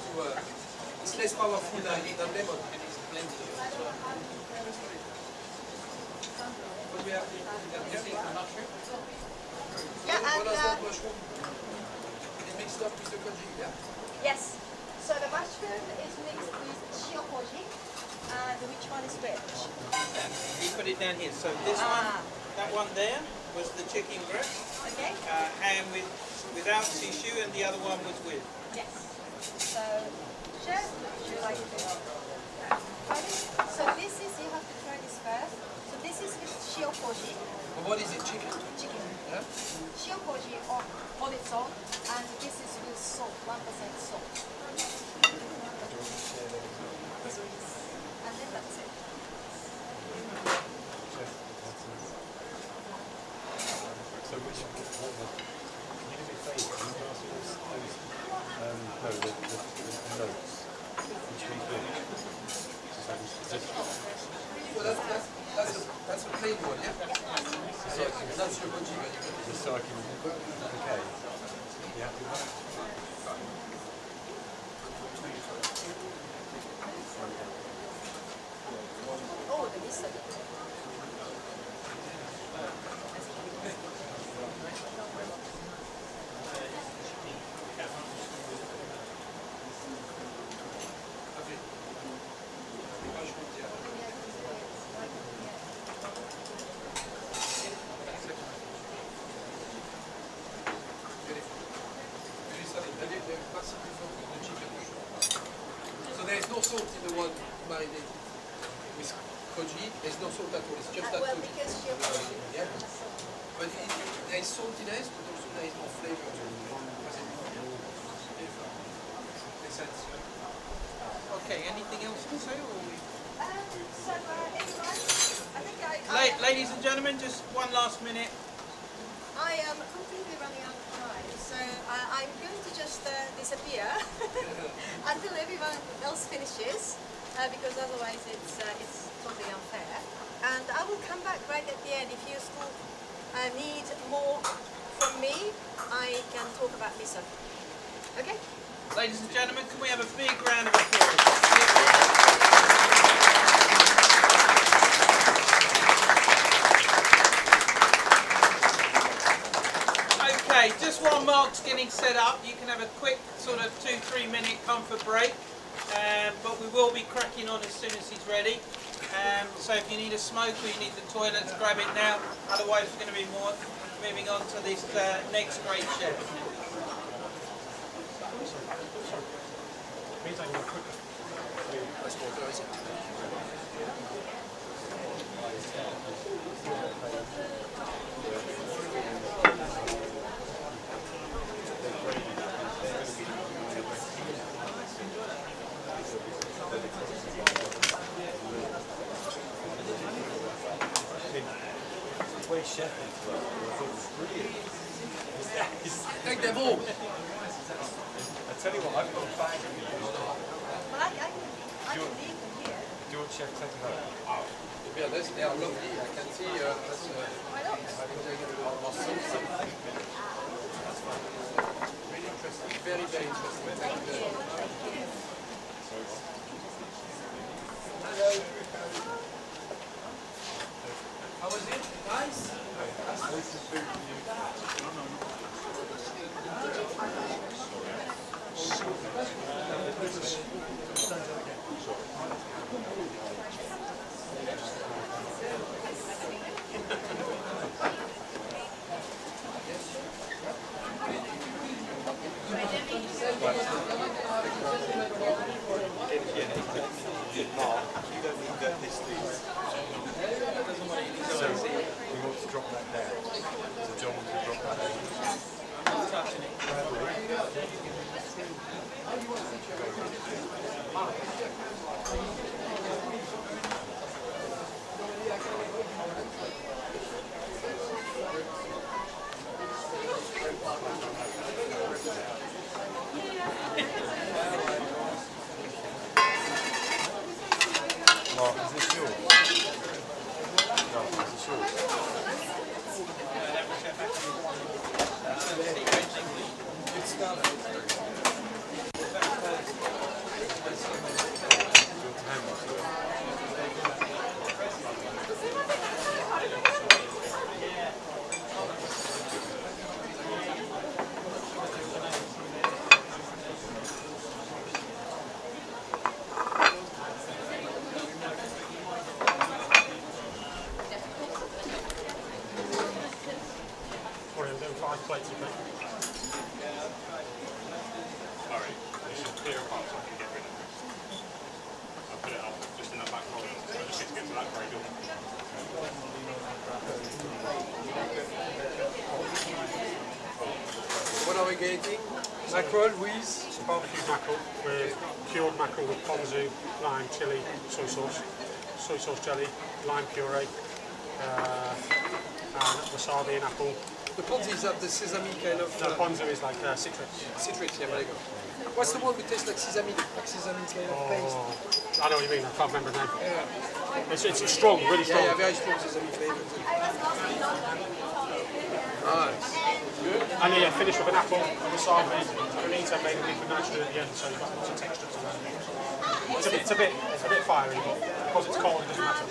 It's less powerful than lemon. And it's blended as well. What do we have? This is the mushroom. yeah, What does that and mushroom? It mixed up with the koji, yeah. yes. So the mushroom is mixed with shiokoji, and which one is which? You put it down here. So this one, that one there was the chicken breast, Okay. ham without tissue, and the other one was with. Yes. So, chef, would you like to try this? So this is, you have to try this first. So this is with shiokoji, But what is it, chicken? chicken. Yeah? Shiokoji on its own, and this is with salt, 1% salt. And then that's it. So which, can you do me a favour? Can you pass me those no, the notes, which we do. Well, that's a plain one, yeah? So that's your koji, but Just so I can, okay. You happy with that? Oh, the miso. okay. Mushroom, yeah. Beautiful. Very solid. And they're massively focused on the chicken mushroom. So there is no salt in the one marinated with koji. There's no salt at all. It's just that Well, koji. because shiokoji Yeah. has salt. But there is saltiness, but also there is more flavor to it. Makes sense. Okay. Anything else to say? Or we... So, everyone, I think Ladies and gentlemen, just one last minute. I am completely running out of time, so I'm going to just disappear until everyone else finishes, because otherwise it's totally unfair. And I will come back right at the end. If you still need more from me, I can talk about miso. Okay? Ladies and gentlemen, can we have a big round of applause? Okay, just while Mark's getting set up, you can have a quick sort of 2-3 minute comfort break, but we will be cracking on as soon as he's ready. So if you need a smoke or you need the toilets, grab it now. Otherwise, we're going to be moving on to this next great chef. The way chef is, I thought was brilliant. Take them all. I tell you what, I've got a bag for you. Well, I can leave them here. Do you want chef to take it home? To be honest, they are lovely. I can see that's Why not? I've been taking a lot of something. Really interesting. Very, very interesting. Thank you. How was it? Nice? So we want to drop that down. So John wants to drop that down. Mark, is this yours? No, is this yours? Sorry, I'm doing 5 plates of it. Sorry, this is clear apart so I can get rid of it. I'll put it up just in the back roll. I just need to get to that very good. What are we getting? Mackerel with Barbecue mackerel with cured mackerel with ponzu, lime, chilli, soy sauce jelly, lime puree, and wasabi and apple. the ponzi is that the sesame kind of No, ponzu is like citrus. citrus. Yeah, very good. What's the one that tastes like sesame kind of paste? Oh, I know what you mean. I can't remember the name. Yeah. It's strong, really Yeah, strong. yeah, very strong sesame flavors. Nice. And yeah, finish with an apple, a wasabi, bonita made with liquid nitrogen at the end, so you've got lots of texture to that. It's a bit fiery, but because it's cold, it doesn't matter.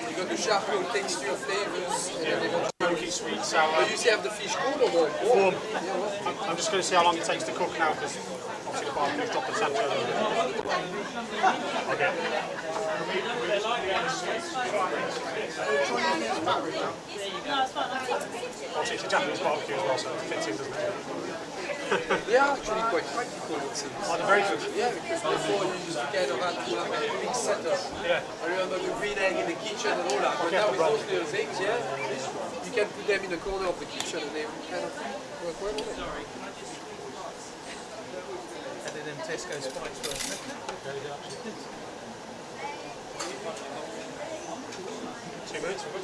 You got the charcoal texture, flavors, and then eventually. Smoky, sweet, sour. But you say have the fish cold or what? Warm. I'm just going to see how long it takes to cook now, because obviously the barbecue's dropped the temperature. Okay. Obviously it's a Japanese barbecue as well, so it fits in, doesn't it? They are actually quite practical, it seems. Oh, they're very good. Yeah, because before you used to kind of have to have a big setup. Yeah. I remember the green egg in the kitchen and all that, but now with those little things, yeah, you can put them in the corner of the kitchen and they kind of work well with it. Better than Tesco Spice Works. 2 minutes, we're good.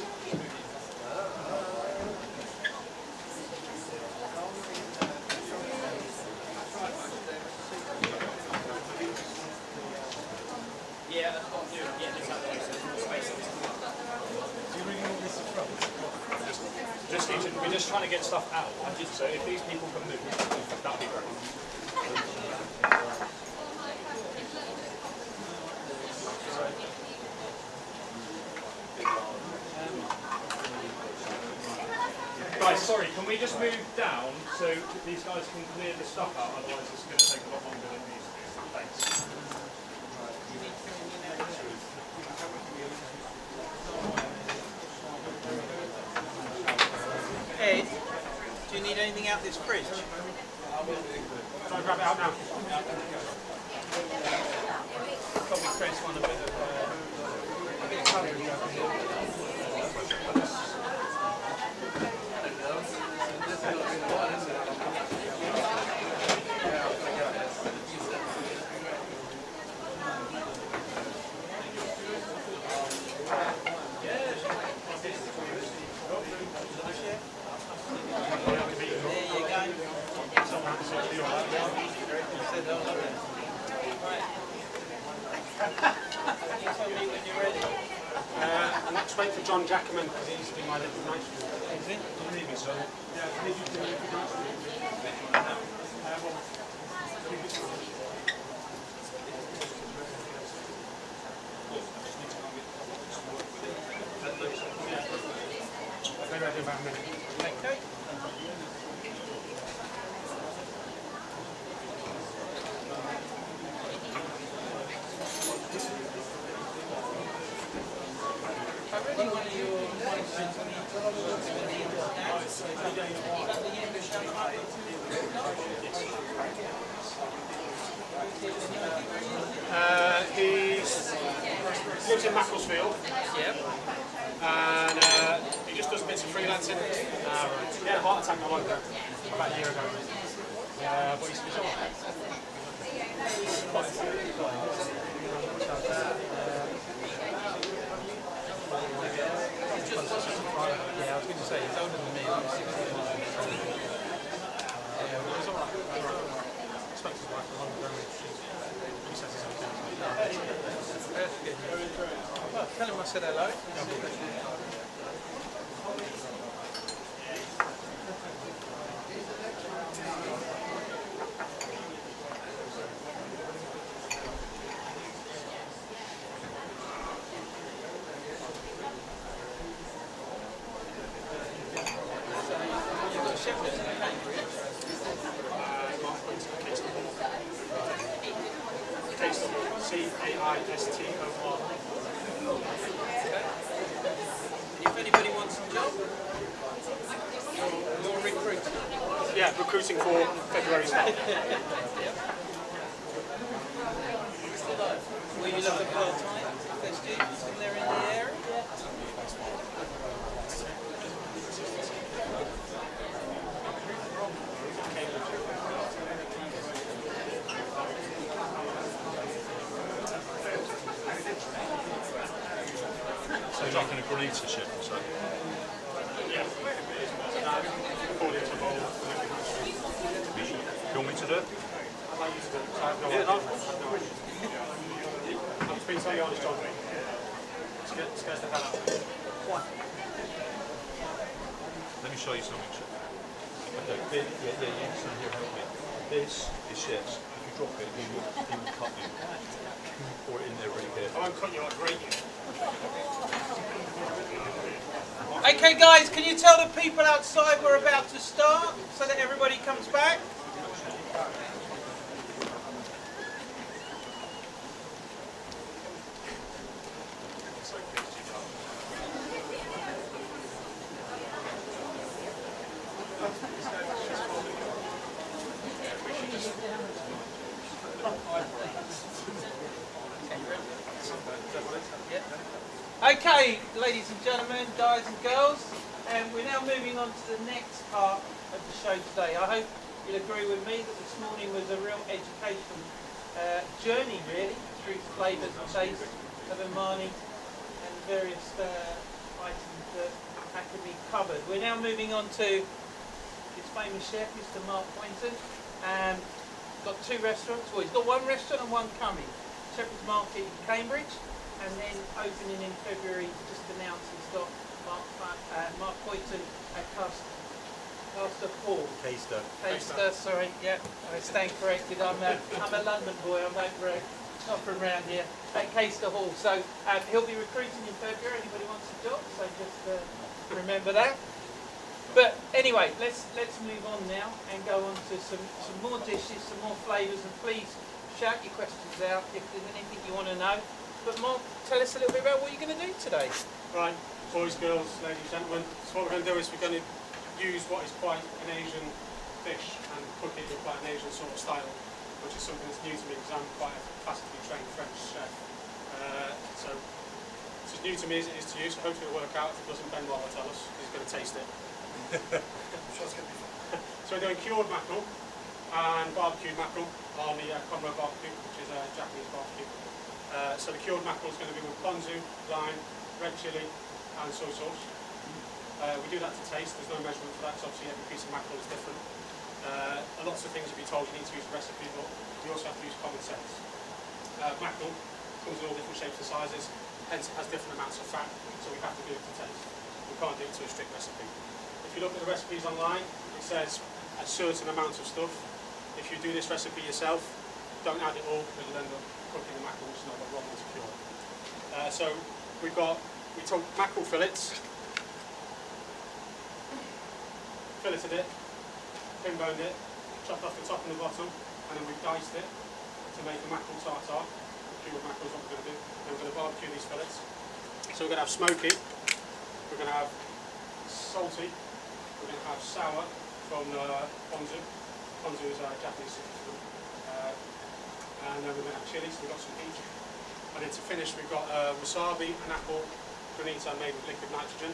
Just we're just trying to get stuff out. So if these people can move, that'd be great. Guys, sorry, can we just move down so these guys can clear the stuff out? Otherwise, it's going to take a lot longer than it needs to. Thanks. Ed, do you need anything out this fridge? Try and grab it out now. Probably Chris one a bit of Let's wait for John Jackaman because he's doing my little night school. Is it? Maybe I'll do about a minute. Okay. I really want your monitors on the He's lives in Macclesfield. Yep. And he just does bits of freelancing. He had a heart attack not long ago, about a year ago. But he's all right. Yeah, I was going to say, he's older than me. I'm 61. Yeah, well, he's all right. I spoke to his wife a long ago. She says he's okay. That's good. Well, tell him I said hello. You've got Shepherds in Cambridge. C-A-I-S-T-O-R. If anybody wants a job, you're recruiting. Yeah, recruiting for February start. Will you look at part-time if they're students and they're in the area? So you're like an agreetorship or so? Yeah. According to law. You want me to do it? I'd like you to do it. So I have no Yeah, idea. no. I'm being totally honest, John. Scares the hell out of me. Why? Let me show you something. Okay, yeah, so here, help me. This is chefs. If you drop it, he will cut you. Pour it in there really carefully. I won't cut you like grate you. Okay guys, can you tell the people outside we're about to start so that everybody comes back? Okay, ladies and gentlemen, guys and girls, and we're now moving on to the next part of the show today. I hope you'll agree with me that this morning was a real education journey, really, through flavours and tastes of Omani and various items that Academy covered. We're now moving on to his famous chef, Mr. Mark Poynton, and got two restaurants. Well, he's got one restaurant and one coming. Shepherd's Market in Cambridge, and then opening in February, just announced he's got Mark Boyton at Caster Hall. Caster. Sorry, yeah, I stand corrected. I'm a London boy. I'm not from around here. At Caster Hall. So he'll be recruiting in February. Anybody wants a job? So just remember that. But anyway, let's move on now and go on to some more dishes, some more flavours, and please shout your questions out if there's anything you want to know. But Mark, tell us a little bit about what you're going to do today. Right, boys, girls, ladies, gentlemen. So what we're going to do is we're going to use what is quite an Asian dish and cook it in quite an Asian sort of style, which is something that's new to me because I'm quite a classically trained French chef. So it's as new to me as it is to you, so hopefully it'll work out. If it doesn't, Ben will tell us, because he's going to taste it. I'm sure it's going to be fun. So we're doing cured mackerel and barbecued mackerel on the Conroe barbecue, which is a Japanese barbecue. So the cured mackerel is going to be with ponzu, lime, red chilli and soy sauce. We do that to taste, there's no measurement for that because obviously every piece of mackerel is different. Lots of things you'll be told you need to use a recipe, but you also have to use common sense. Mackerel comes in all different shapes and sizes, hence it has different amounts of fat, so we have to do it to taste. We can't do it to a strict recipe. If you look at the recipes online, it says a certain amount of stuff. If you do this recipe yourself, don't add it all, because you'll end up cooking the mackerel, which is not the wrong one to cure. So we took mackerel fillets, filleted it, pin boned it, chopped off the top and the bottom, and then we've diced it to make a mackerel tartare. Cured mackerel is what we're going to do. And we're going to barbecue these fillets. So we're going to have smoky, we're going to have salty, we're going to have sour from ponzu. Ponzu is a Japanese citrus fruit. And then we're going to have chili, so we've got some heat. And then to finish, we've got wasabi and apple granita made with liquid nitrogen.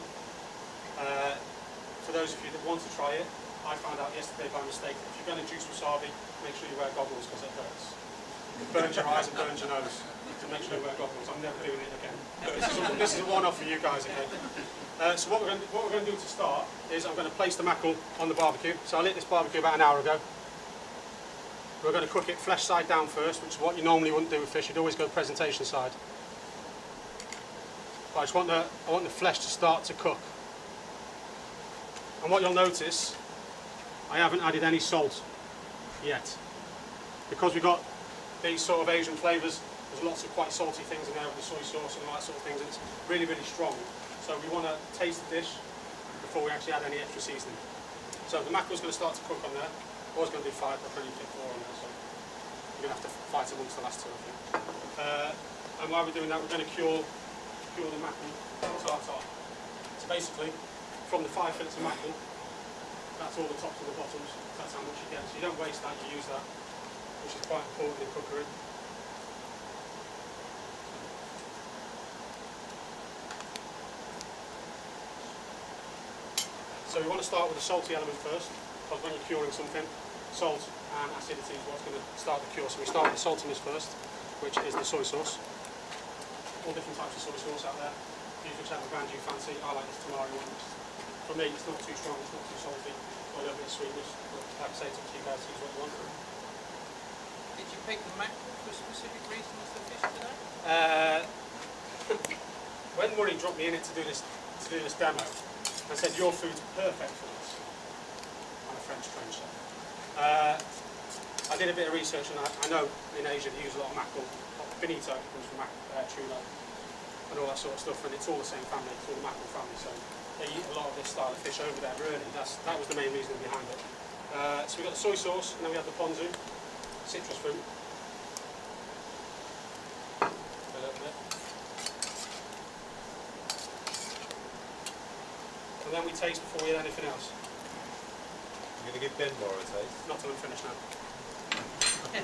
For those of you that want to try it, I found out yesterday by mistake that if you're going to juice wasabi, make sure you wear goggles because it hurts. It burns your eyes and burns your nose. So make sure you wear goggles. I'm never doing it again. This is a one-off for you guys, okay? So what we're going to do to start is I'm going to place the mackerel on the barbecue. So I lit this barbecue about an hour ago. We're going to cook it flesh side down first, which is what you normally wouldn't do with fish. You'd always go presentation side. But I just want the flesh to start to cook. And what you'll notice, I haven't added any salt yet. Because we've got these sort of Asian flavours, there's lots of quite salty things in there with the soy sauce and all that sort of things, and it's really, really strong. So we want to taste the dish before we actually add any extra seasoning. So the mackerel's going to start to cook on there. I was going to do 5, but I can only fit 4 on there, so you're going to have to fight amongst the last 2, I think. And while we're doing that, we're going to cure the mackerel tartare. So basically, from the 5 fillets of mackerel, that's all the tops and the bottoms, that's how much you get. So you don't waste that, you use that, which is quite important in cookery. So we want to start with the salty element first, because when you're curing something, salt and acidity is what's going to start the cure. So we start with the saltiness first, which is the soy sauce. All different types of soy sauce out there. Use whichever brand you fancy. I like this tamari one. For me, it's not too strong, it's not too salty, or a little bit of sweetness. But like I say, it's up to you guys to use what you want. Did you pick the mackerel for a specific reason as the fish today? When Murray dropped me in it to do this demo, I said your food's perfect for this. I'm a French chef. I did a bit of research, and I know in Asia they use a lot of mackerel. Bonito comes from tuna and all that sort of stuff, and it's all the same family, it's all the mackerel family, so they eat a lot of this style of fish over there, really. That was the main reason behind it. So we've got the soy sauce, and then we have the ponzu, citrus fruit. A little bit. And then we taste before we add anything else. You're going to give Ben more a taste? Not till I'm finished now.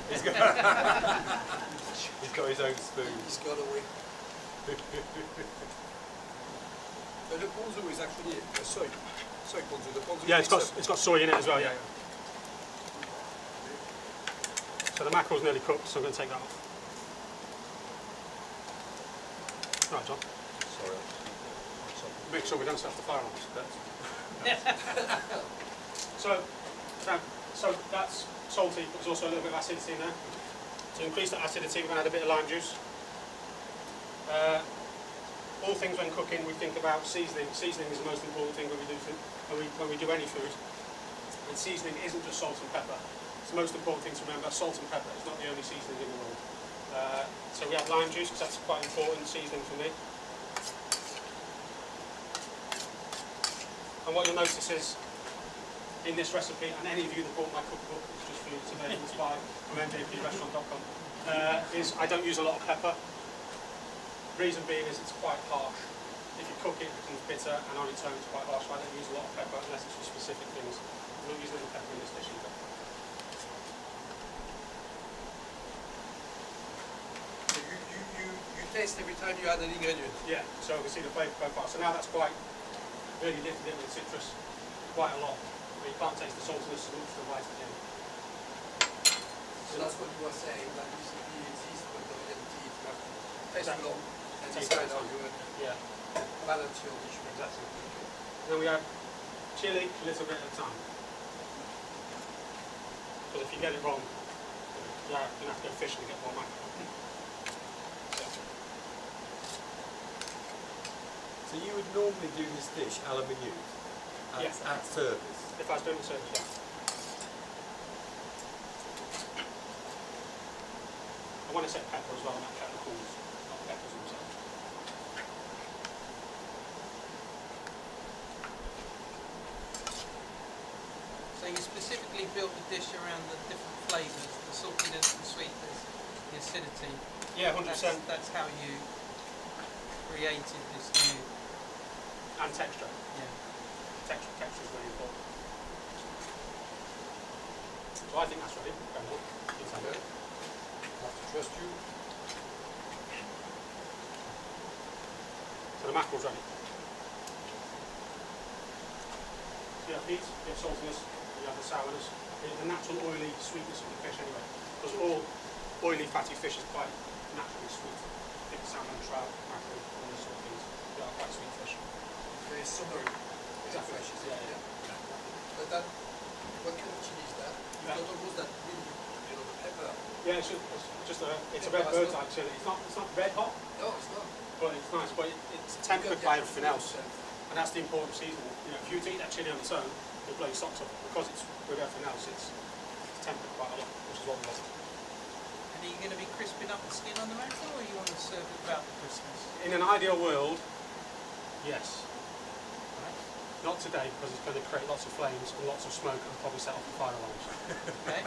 He's got his own spoon. He's got away. The ponzu is actually soy ponzu. The ponzu. Yeah, it's got soy in it as well. Yeah. So the mackerel's nearly cooked, so I'm going to take that off. Right, John. Sorry. Make sure we don't set the fire on. So that's salty, but there's also a little bit of acidity in there. To increase that acidity, we're going to add a bit of lime juice. all things when cooking, we think about seasoning. Seasoning is the most important thing when we do food, when we do any food. And seasoning isn't just salt and pepper. It's the most important thing to remember. Salt and pepper is not the only seasoning in the world. So we have lime juice because that's quite important seasoning for me. And what you'll notice is in this recipe, and any of you that bought my cookbook, it's just for you, it's available to buy from mjprestaurant.com, is I don't use a lot of pepper. Reason being is it's quite harsh. If you cook it, it becomes bitter, and on its own it's quite harsh, so I don't use a lot of pepper unless it's for specific things. I'm not using any pepper in this dish either. So you taste every time you add an ingredient. Yeah, so we see the flavour profile. So now that's quite really lifted it with citrus quite a lot. But you can't taste the saltiness as much as the white again. So that's what you were saying, that basically exists with the tea, taste Exactly. long, and Taste decide long. how you Yeah, balance your dish. exactly. And then we add chilli a little bit at a time. Because if you get it wrong, you're going to have to go fishing to get more mackerel. So you would normally do this dish a la minute at service. If I was doing the service, yeah. I want to set pepper as well, not peppercorns, not peppers themselves. So you specifically built the dish around the different flavours, the saltiness, the sweetness, the acidity. Yeah, 100%. That's how you created this new. And texture. Yeah. Texture is really important. So I think that's ready. Go on. Yes, I do. Okay. I have to trust you. So the mackerel's ready. So you have heat, you have saltiness, you have the sourness, the natural oily sweetness of the fish anyway. Because all oily fatty fish is quite naturally sweet. Big salmon, trout, mackerel, all those sort of things. They are quite sweet fish. Very summery. Exactly. Fresh, isn't it? Yeah. But that, what kind of chili is that? You've got almost that really, the pepper. Yeah, it's just a red bird's eye chili. It's not red hot, No, it's not. but it's nice. But it's tempered by everything else, and that's the important seasoning. You know, if you eat that chili on its own, you'll blow your socks off. Because it's with everything else, it's tempered quite a lot, which is what we want. And are you going to be crisping up the skin on the mackerel, or you want to serve it without the crispness? In an ideal world, yes. Not today, because it's going to create lots of flames and lots of smoke and probably set off the fire alarms. Okay.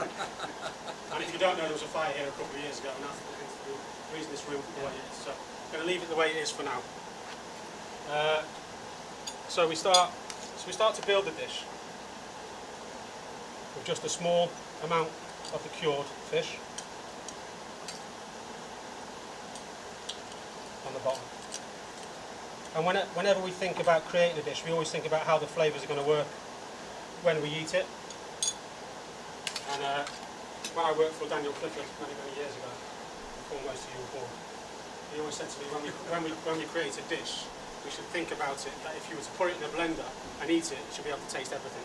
And if you don't know, there was a fire here a couple of years ago, and that's the reason this room the way it is. So I'm going to leave it the way it is for now. So we start to build the dish with just a small amount of the cured fish on the bottom. And whenever we think about creating a dish, we always think about how the flavours are going to work when we eat it. And when I worked for Daniel Clifford many years ago, before most of you were born, he always said to me, when we create a dish, we should think about it that if you were to put it in a blender and eat it, you should be able to taste everything.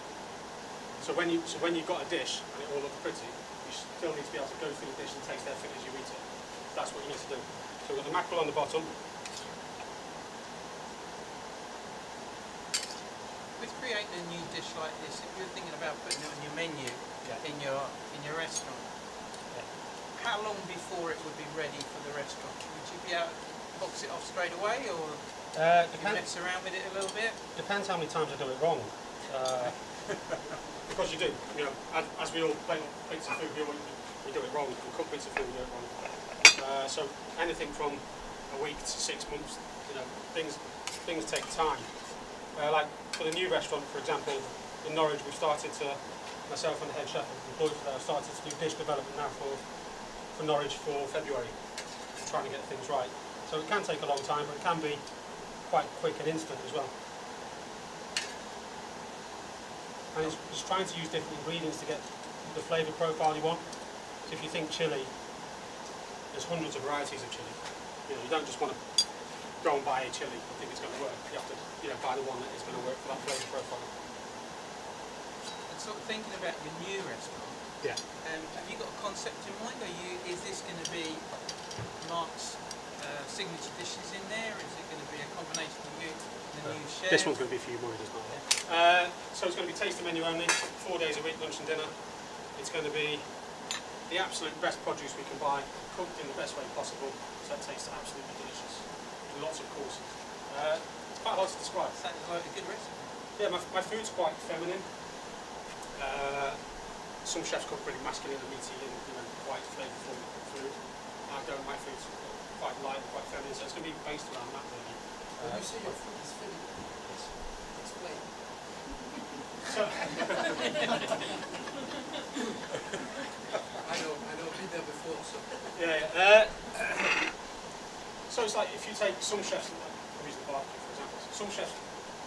So when you've got a dish and it all looks pretty, you still need to be able to go through the dish and taste everything as you eat it. That's what you need to do. So we've got the mackerel on the bottom. With creating a new dish like this, if you're thinking about putting it on your menu in your restaurant, how long before it would be ready for the restaurant? Would you be able to box it off straight away, or you mess around with it a little bit? Depends how many times I do it wrong. Because you do, you know, as we all play on plates of food, we do it wrong. We cook bits of food, we do it wrong. So anything from a week to 6 months, you know, things take time. Like for the new restaurant, for example, in Norwich, we've started to, myself and the head chef employed for that, have started to do dish development now for Norwich for February, trying to get things right. So it can take a long time, but it can be quite quick and instant as well. And it's trying to use different ingredients to get the flavour profile you want. So if you think chilli, there's hundreds of varieties of chilli. You know, you don't just want to go and buy a chilli and think it's going to work. You have to, you know, buy the one that is going to work for that flavour profile. And sort of thinking about your new restaurant, Yeah. have you got a concept in mind? Is this going to be Mark's signature dishes in there? Is it going to be a combination of you and the new chef? This one's going to be for you, Maureen, isn't it? So it's going to be tasting menu only, 4 days a week, lunch and dinner. It's going to be the absolute best produce we can buy, cooked in the best way possible, so it tastes absolutely delicious. With lots of courses. It's quite hard to describe. Sounds like a good recipe. Yeah, my food's quite feminine. Some chefs cook really masculine and meaty and quite flavourful food. I don't. My food's quite light and quite feminine, so it's going to be based around that really. When you say your food is feminine, explain. So, I know, been there before, so. yeah. So it's like if you take some chefs, I'm using the barbecue for example. Some chefs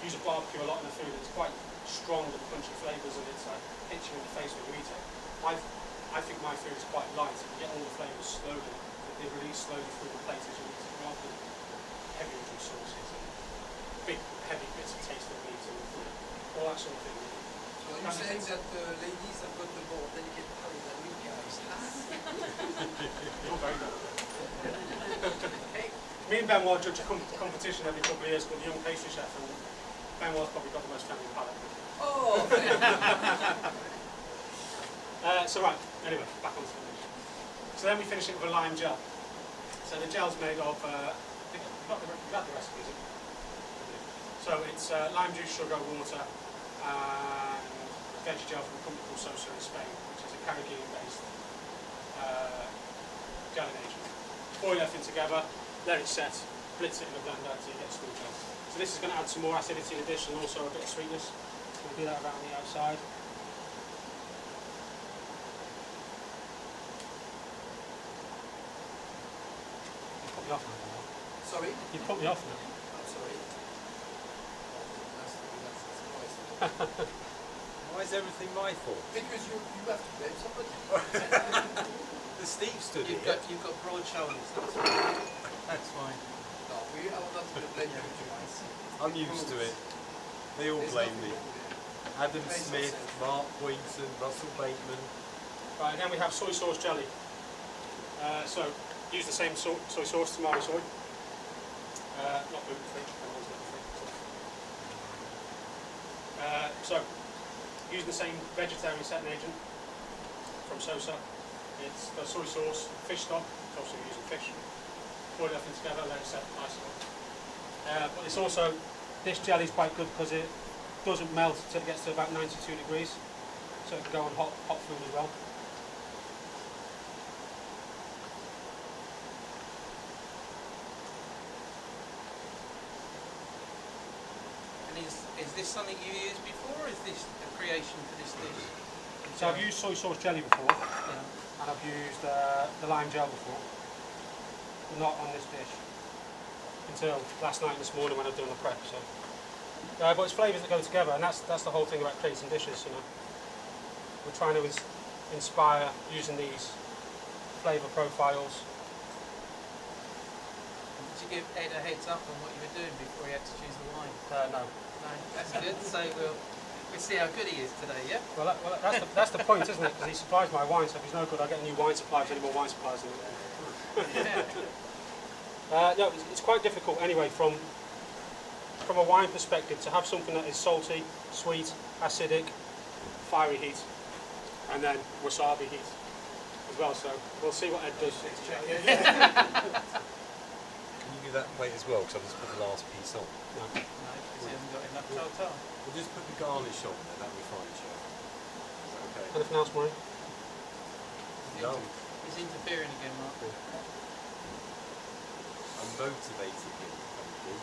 use a barbecue a lot in the food. It's quite strong and punchy flavours, and it's like hits you in the face when you eat it. I think my food is quite light. You get all the flavours slowly. They release slowly through the plate as you eat it, rather than heavy with sauces and big heavy bits of taste of meat and all that sort of thing. So are you saying that ladies have got the more delicate palate than we guys? You're very well. Me and Benoit judge a competition every couple of years called the Young Pastry Chef, and Benoit's probably got the most feminine palate. Oh! So right, anyway, back on to the dish. So then we finish it with a lime gel. So the gel's made of, you've got the recipe, is it? So it's lime juice, sugar, water, and veggie gel from a company called Sosa in Spain, which is a Carrageenan-based gelling agent. Boil everything together, let it set, blitz it in a blender until you get smooth gel. So this is going to add some more acidity in the dish and also a bit of sweetness. We'll do that around the outside. You put me off now. Sorry? You put me off now. I'm sorry. That's Why is everything my fault? because you have to blame somebody. The Steve stood You've here. got broad shoulders. That's fine. That's fine. No, we are not going to blame you too much. I'm used to it. They all There's blame nothing me. wrong with it. Adam Makes no Smith, sense. Mark Poynton, Russell Bateman. Right, again we have soy sauce jelly. So use the same soy sauce, tamari soy. Not gluten-free, everyone's gluten-free. So using the same vegetarian setting agent from Sosa. It's the soy sauce, fish stock, so obviously we're using fish. Boil everything together, let it set nicely. But it's also, this jelly is quite good because it doesn't melt until it gets to about 92 degrees. So it can go on hot food as well. And is this something you used before, or is this a creation for this dish? So I've used soy sauce jelly before, Yeah. and I've used the lime gel before, but not on this dish until last night and this morning when I was doing the prep. So, but it's flavours that go together, and that's the whole thing about creating dishes. You know, we're trying to inspire using these flavour profiles. Did you give Ed a heads up on what you were doing before he had to choose the wine? No. No, that's good. So we'll see how good he is today, yeah? Well, that's the point, isn't it? Because he supplies my wine, so if he's no good, I get a new wine supply. If any more wine suppliers. No, it's quite difficult anyway from a wine perspective to have something that is salty, sweet, acidic, fiery heat, and then wasabi heat as well. So we'll see what Ed does. Can you do that plate as well? Because I've just put the last piece on. No, because he hasn't got enough tartar. We'll just put the garnish on there, that'll be fine, Chef. Is that okay? Anything else, Maureen? No, He's interfering again, Mark. I'm motivated here, thank you.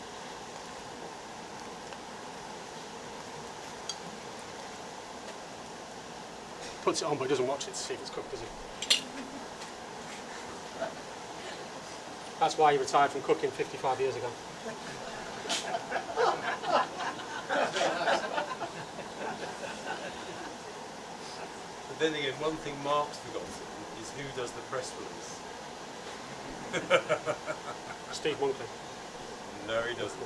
Puts it on, but he doesn't watch it to see if it's cooked, does he? That's why he retired from cooking 55 years ago. But then again, one thing Mark's forgotten is who does the press release. Steve Monkley. No, he doesn't.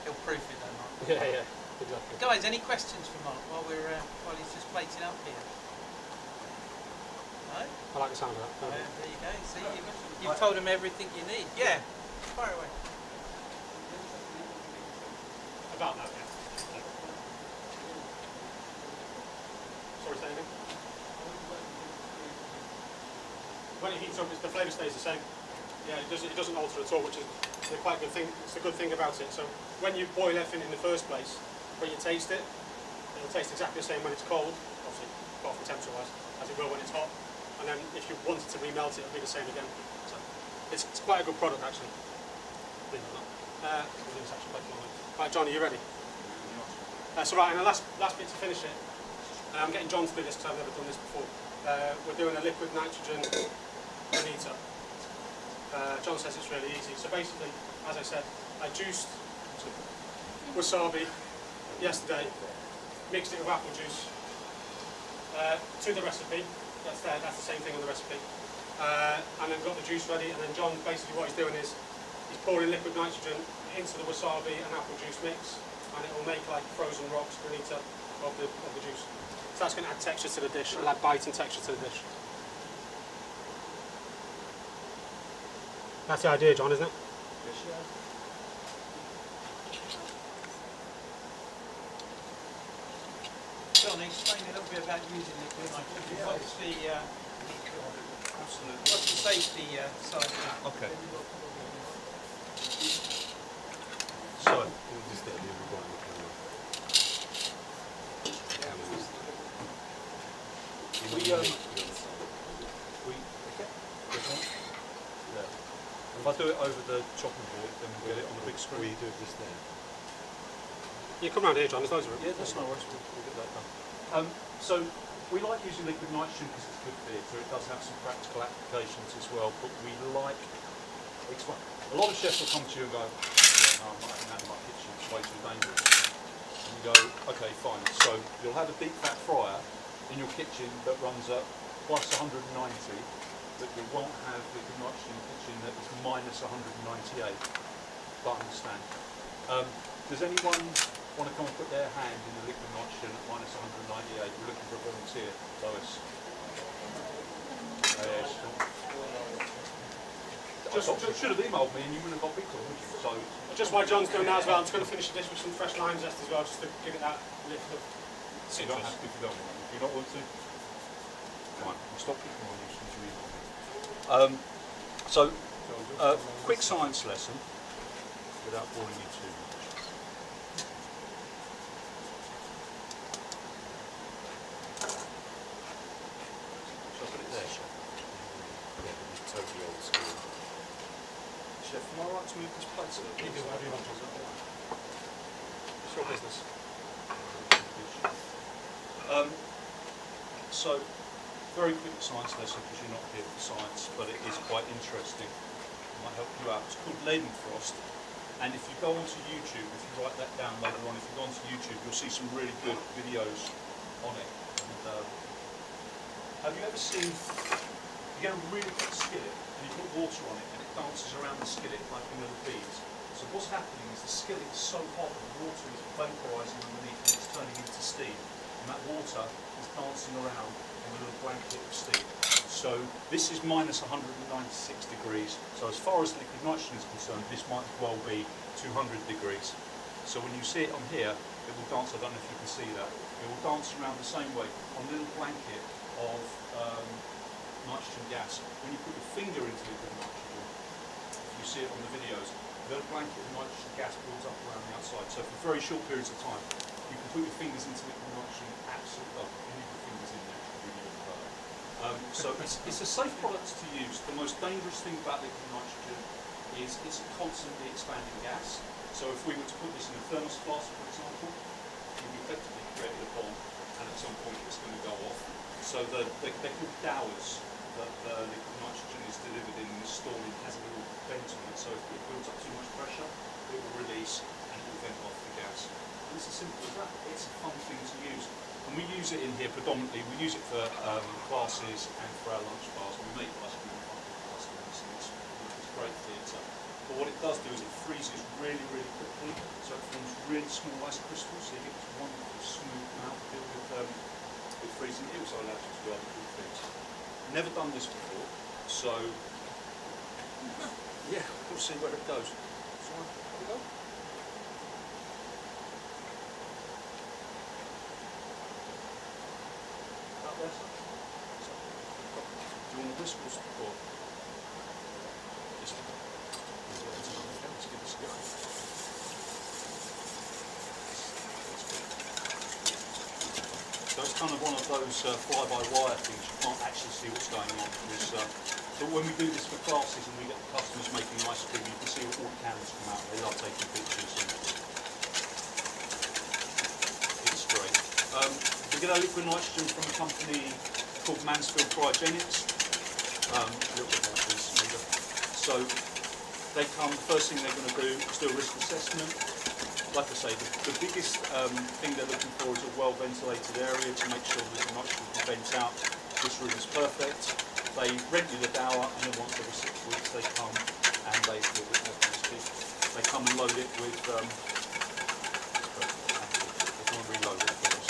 He'll proof it though, Mark. Yeah, exactly. Guys, any questions for Mark while he's just plating up here? No? I like the sound of that. There you go. See, you've told him everything you need. Yeah. fire away. About that, yeah. Sorry, say anything? When it heats up, the flavour stays the same. Yeah, it doesn't alter at all, which is the quite good thing. It's the good thing about it. So when you boil everything in the first place, when you taste it, it'll taste exactly the same when it's cold, obviously, apart from temperature-wise, as it will when it's hot. And then if you wanted to remelt it, it'll be the same again. So it's quite a good product, actually. Believe it or not. Right, John, are you ready? So right, and the last bit to finish it. I'm getting John to do this because I've never done this before. We're doing a liquid nitrogen bonita. John says it's really easy. So basically, as I said, I juiced wasabi yesterday, mixed it with apple juice to the recipe. That's there. That's the same thing on the recipe. And then got the juice ready. And then John, basically what he's doing is he's pouring liquid nitrogen into the wasabi and apple juice mix, and it will make like frozen rocks bonita of the juice. So that's going to add texture to the dish. It'll add bite and texture to the dish. That's the idea, John, isn't it? John, explain a little bit about using liquid nitrogen. What's the safety side of that? Okay. So, if I do it over the chopping board, then we'll get it on the big screen. We do it just there. You come round here, John. There's loads of it. Yeah, that's no worries. We'll get that done. So we like using liquid nitrogen because it's good theatre. It does have some practical applications as well, but we like. A lot of chefs will come to you and go, "Yeah, no, I'm not having that in my kitchen. It's way too dangerous." And you go, "Okay, fine." So you'll have a deep fat fryer in your kitchen that runs at plus 190. But you won't have liquid nitrogen in the kitchen that is minus 198. But understand. Does anyone want to come and put their hand in the liquid nitrogen at minus 198? We're looking for a volunteer. Lois. Just should have emailed me and you wouldn't have got picked on, would you? So Just while John's doing that as well, I'm just going to finish the dish with some fresh lime zest as well, just to give it that lift of you don't have to if you don't want to. Do you not want to? Fine. I'll stop picking on you since you emailed me. Quick science lesson without boring you too much. Shall I put it there, Chef? Yeah, but it's totally old school. Chef, am I right to move this plate? You do whatever you want, John. It's your business. So, very quick science lesson because you're not here for science, but it is quite interesting. It might help you out. It's called Leidenfrost, and if you go onto YouTube, if you write that down later on, if you go onto YouTube, you'll see some really good videos on it. And, have you ever seen? You get a really quick skillet and you put water on it, and it dances around the skillet like in little beads. So what's happening is the skillet is so hot that the water is vaporising underneath and it's turning into steam, and that water is dancing around on a little blanket of steam. So this is minus 196 degrees. So as far as liquid nitrogen is concerned, this might well be 200 degrees. So when you see it on here, it will dance. I don't know if you can see that. It will dance around the same way on a little blanket of nitrogen gas. When you put your finger into liquid nitrogen, if you see it on the videos, the little blanket of nitrogen gas builds up around the outside. So for very short periods of time, you can put your fingers into liquid nitrogen absolutely. You need your fingers in there. So it's a safe product to use. The most dangerous thing about liquid nitrogen is it's a constantly expanding gas. So if we were to put this in a thermos flask, for example, we've effectively created a bomb, and at some point it's going to go off. So they're called dowers that the liquid nitrogen is delivered in and stored in, has a little vent on it. So if it builds up too much pressure, it will release and it will vent off the gas. And it's as simple as that. It's a fun thing to use. And we use it in here predominantly. We use it for classes and for our lunch bars. We make ice cream for customers, and it's great theatre. But what it does do is it freezes really, really quickly. So it forms really small ice crystals. So you get this wonderful smooth mouthfeel with freezing. It also allows you to do other cool things. Never done this before, so Yeah, we'll see where it goes. So, have we go? Up there, sir? Do you want the whistles or just let's give this a go. So it's kind of one of those fly-by-wire things. You can't actually see what's going on. But when we do this for classes and we get the customers making ice cream, you can see all the cans come out. They love taking pictures. And it's great. We get our liquid nitrogen from a company called Mansfield Cryogenics. A little bit more please, maybe. So they come, the first thing they're going to do is do a risk assessment. Like I say, the biggest thing they're looking for is a well-ventilated area to make sure that the nitrogen can vent out. This room is perfect. They rent you the dower, and then once every 6 weeks they come and they do a bit more honesty. They come and load it with, they come and reload it for us.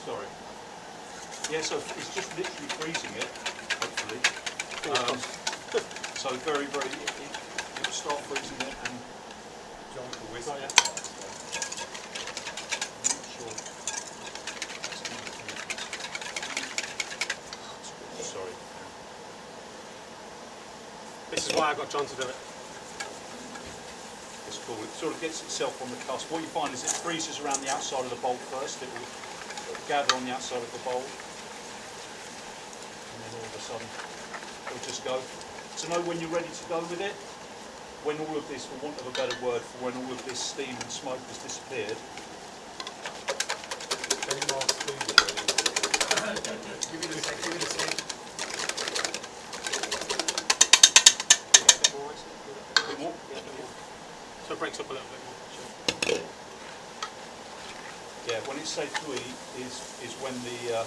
Sorry. Yeah, so it's just literally freezing it. Hopefully. So very, very, it will start freezing it and John for whiskey. I'm not sure. Sorry. This is why I got John to do it. It's cool. It sort of gets itself on the cusp. What you find is it freezes around the outside of the bowl first. It will gather on the outside of the bowl. And then all of a sudden, it'll just go. To know when you're ready to go with it, when all of this, for want of a better word, for when all of this steam and smoke has disappeared. Any more food? Give it a sec, give it a sec. A bit more? So it breaks up a little bit more. Yeah, when it's safe to eat is when the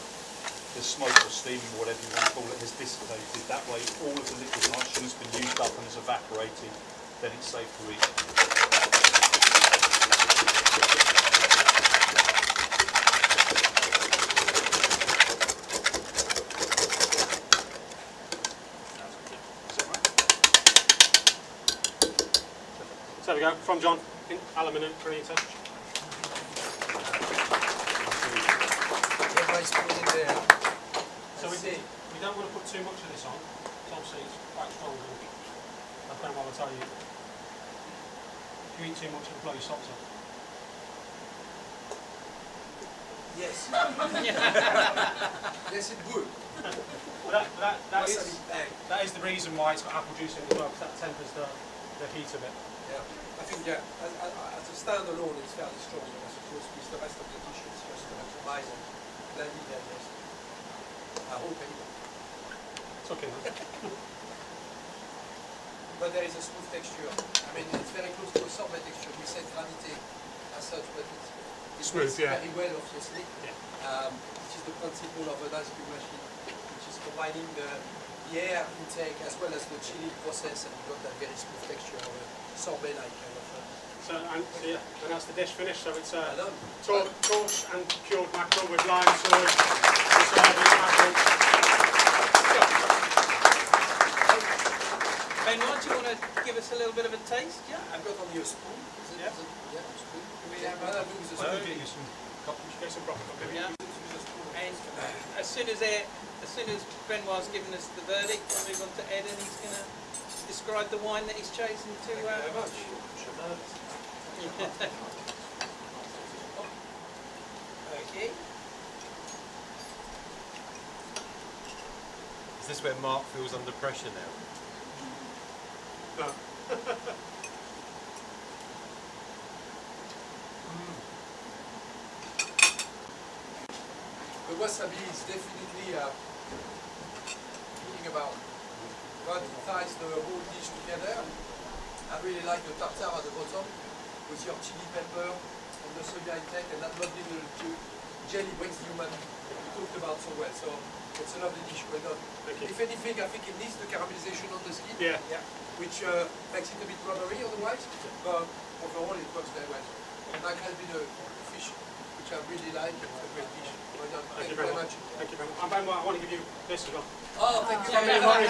smoke or steam or whatever you want to call it has dissipated. That way all of the liquid nitrogen has been used up and has evaporated, then it's safe to eat. Is that right? So there we go, from John, in aluminium preheater. Get my spoon in there. So Let's see. we don't want to put too much of this on. It's obviously it's quite strong. I don't want to tell you. If you eat too much, it'll blow your socks off. Yes. Yes, it would. But that Wasabi bang. is the reason why it's got apple juice in it as well, because that tempers the heat a bit. Yeah. I think, yeah, as a standalone, it's fairly strong, and I suppose with the rest of the dish, it's just atomize and blend it and yes. I hope anyway. It's okay. But there is a smooth texture. I mean, it's very close to a sorbet texture. We said gravity as such, but it's Smooth, yeah. very well, obviously. Yeah. Which is the principle of an ice cream machine, which is combining the air intake as well as the chilling process, and you got that very smooth texture of a sorbet-like kind of. So yeah, and that's the dish finished. So it's Done. torch and cured mackerel with lime, soy, wasabi, apple. Ben, why do you want to give us a little bit of a taste? Yeah, I've got only a spoon. Is it? Yeah. Is it? Yeah, a spoon. Can we Yeah, have but a- I'll do with a I'll spoon. get you some coffee. Get some proper coffee. Yeah. Use a spoon. And as soon as Benoit's given us the verdict, we'll move on to Ed, and he's going to describe the wine that he's chosen to. Thank you very much. Okay. Is this where Mark feels under pressure now? No. The wasabi is definitely thinking about what ties the whole dish together. I really like the tartare at the bottom with your chili pepper and the soya intake, and that lovely little jelly brings the umami we talked about so well. So it's a lovely dish, well done. Thank you. If anything, I think it needs the caramelization on the skin. Yeah. Which makes it a bit rubbery otherwise, but overall it works very well. And that has been a fish, the which I really like. It's a great dish. Well done. Thank you very much. Thank you very much. And Benoit, I want to give you this as well. Oh, thank you very much.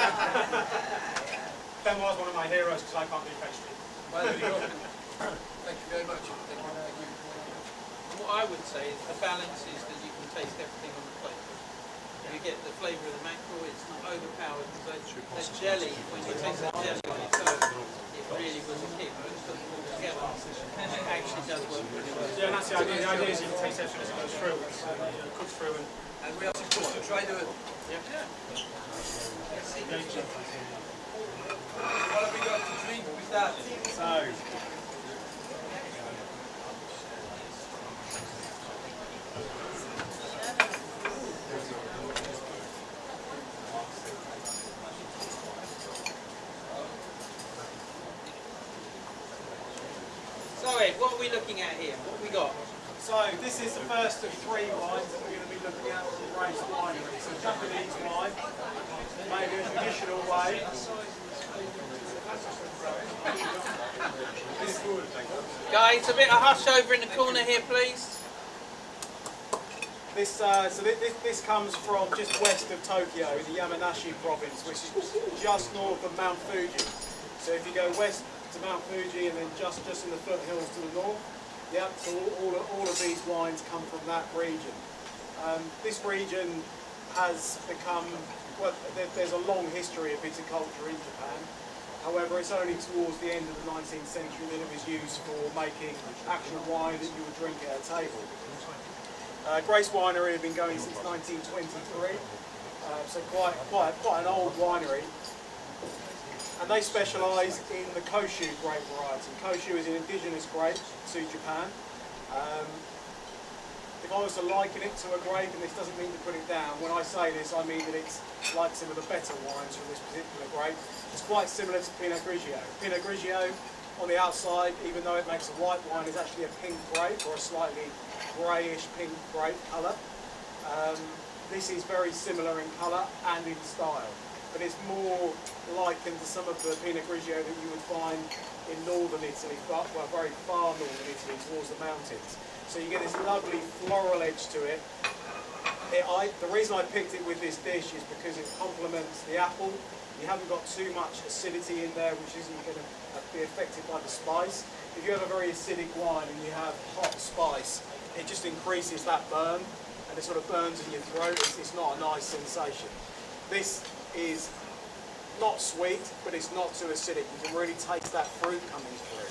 Benoit's one of my heroes because I can't do pastry. Well, there you go. Thank you very much. Thank you. Thank you. What I would say is the balance is that you can taste everything on the plate. You get the flavour of the mackerel, it's not overpowered. That jelly, when you taste that jelly on its own, it really was a kick. But it's put them all together, and it actually does work really well. Yeah, and that's the idea. The idea is you can taste everything as it goes through. It's, cooks through and... And we are supposed to try the... Yeah. What have we got to drink with that? So, So Ed, what are we looking at here? What have we got? So this is the first of 3 wines that we're going to be looking at from Grace Winery. So Japanese wine, made in a traditional way. This is good. Guys, a bit of hush over in the corner here, please. This comes from just west of Tokyo, in the Yamanashi province, which is just north of Mount Fuji. So if you go west to Mount Fuji and then just in the foothills to the north, yep, so all of these wines come from that region. This region has become, well, there's a long history of viticulture in Japan. However, it's only towards the end of the 19th century that it was used for making actual wine that you would drink at a table. Grace Winery have been going since 1923, so quite an old winery. And they specialise in the Koshu grape variety. Koshu is an indigenous grape to Japan. If I was to liken it to a grape, and this doesn't mean to put it down, when I say this I mean that it's like some of the better wines from this particular grape. It's quite similar to Pinot Grigio. Pinot Grigio on the outside, even though it makes a white wine, is actually a pink grape or a slightly greyish pink grape colour. This is very similar in colour and in style, but it's more likened to some of the Pinot Grigio that you would find in northern Italy, well, very far northern Italy towards the mountains. So you get this lovely floral edge to it. The reason I picked it with this dish is because it complements the apple. You haven't got too much acidity in there, which isn't going to be affected by the spice. If you have a very acidic wine and you have hot spice, it just increases that burn, and it sort of burns in your throat. It's not a nice sensation. This is not sweet, but it's not too acidic. You can really taste that fruit coming through.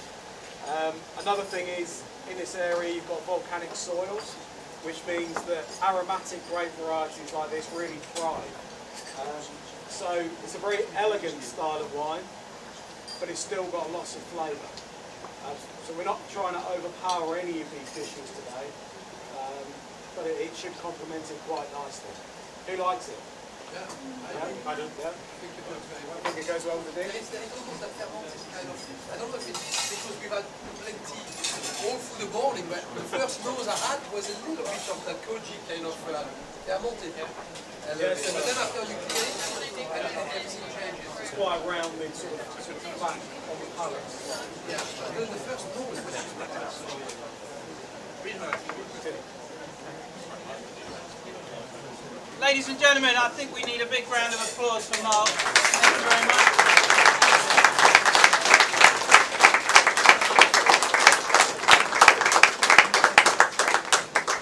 Another thing is, in this area you've got volcanic soils, which means that aromatic grape varieties like this really thrive. So it's a very elegant style of wine, but it's still got lots of flavour. So we're not trying to overpower any of these dishes today, but it should complement it quite nicely. Who likes it? Yeah, I do. Yeah? I think it works very well. I think it goes well with the dish. It's almost that fermented kind of, I don't know if it's because we've had plenty all through the morning, but the first nose I had was a little bit of that koji kind of fermented. And but then after you clear it, everything changes. It's quite rounded, sort of flat on the palate. Yeah, and then the first nose was just really nice. Ladies and gentlemen, I think we need a big round of applause for Mark. Thank you very much.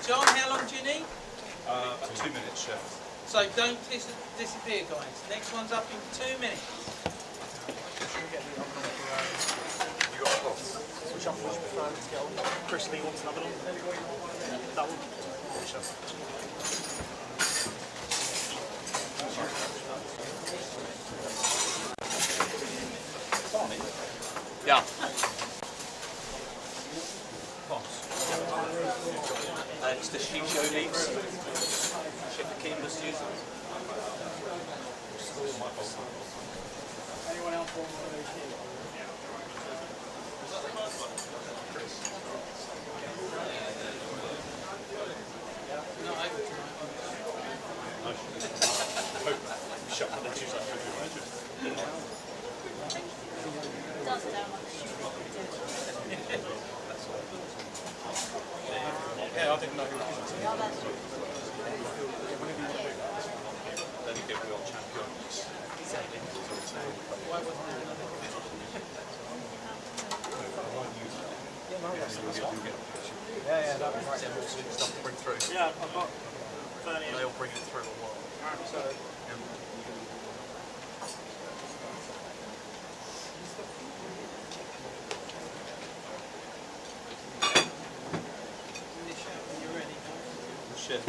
John, how long do you need? about 2 minutes, Chef. So don't disappear, guys. Next one's up in 2 minutes. Which one would you prefer to get on? Chris Lee wants another one. That one? Yeah. It's the shisho leaves. Chef Akeem must use it. Anyone else want one of those here? No, I would try. Shut up, that's usually good, imagine. Does it how much? Yeah, I didn't know who it was. Then again, we are champions. Yeah, that'd be right. Stuff to bring through. Yeah, I've got plenty of. They'll bring it through or what? Finish out when you're ready. Chef.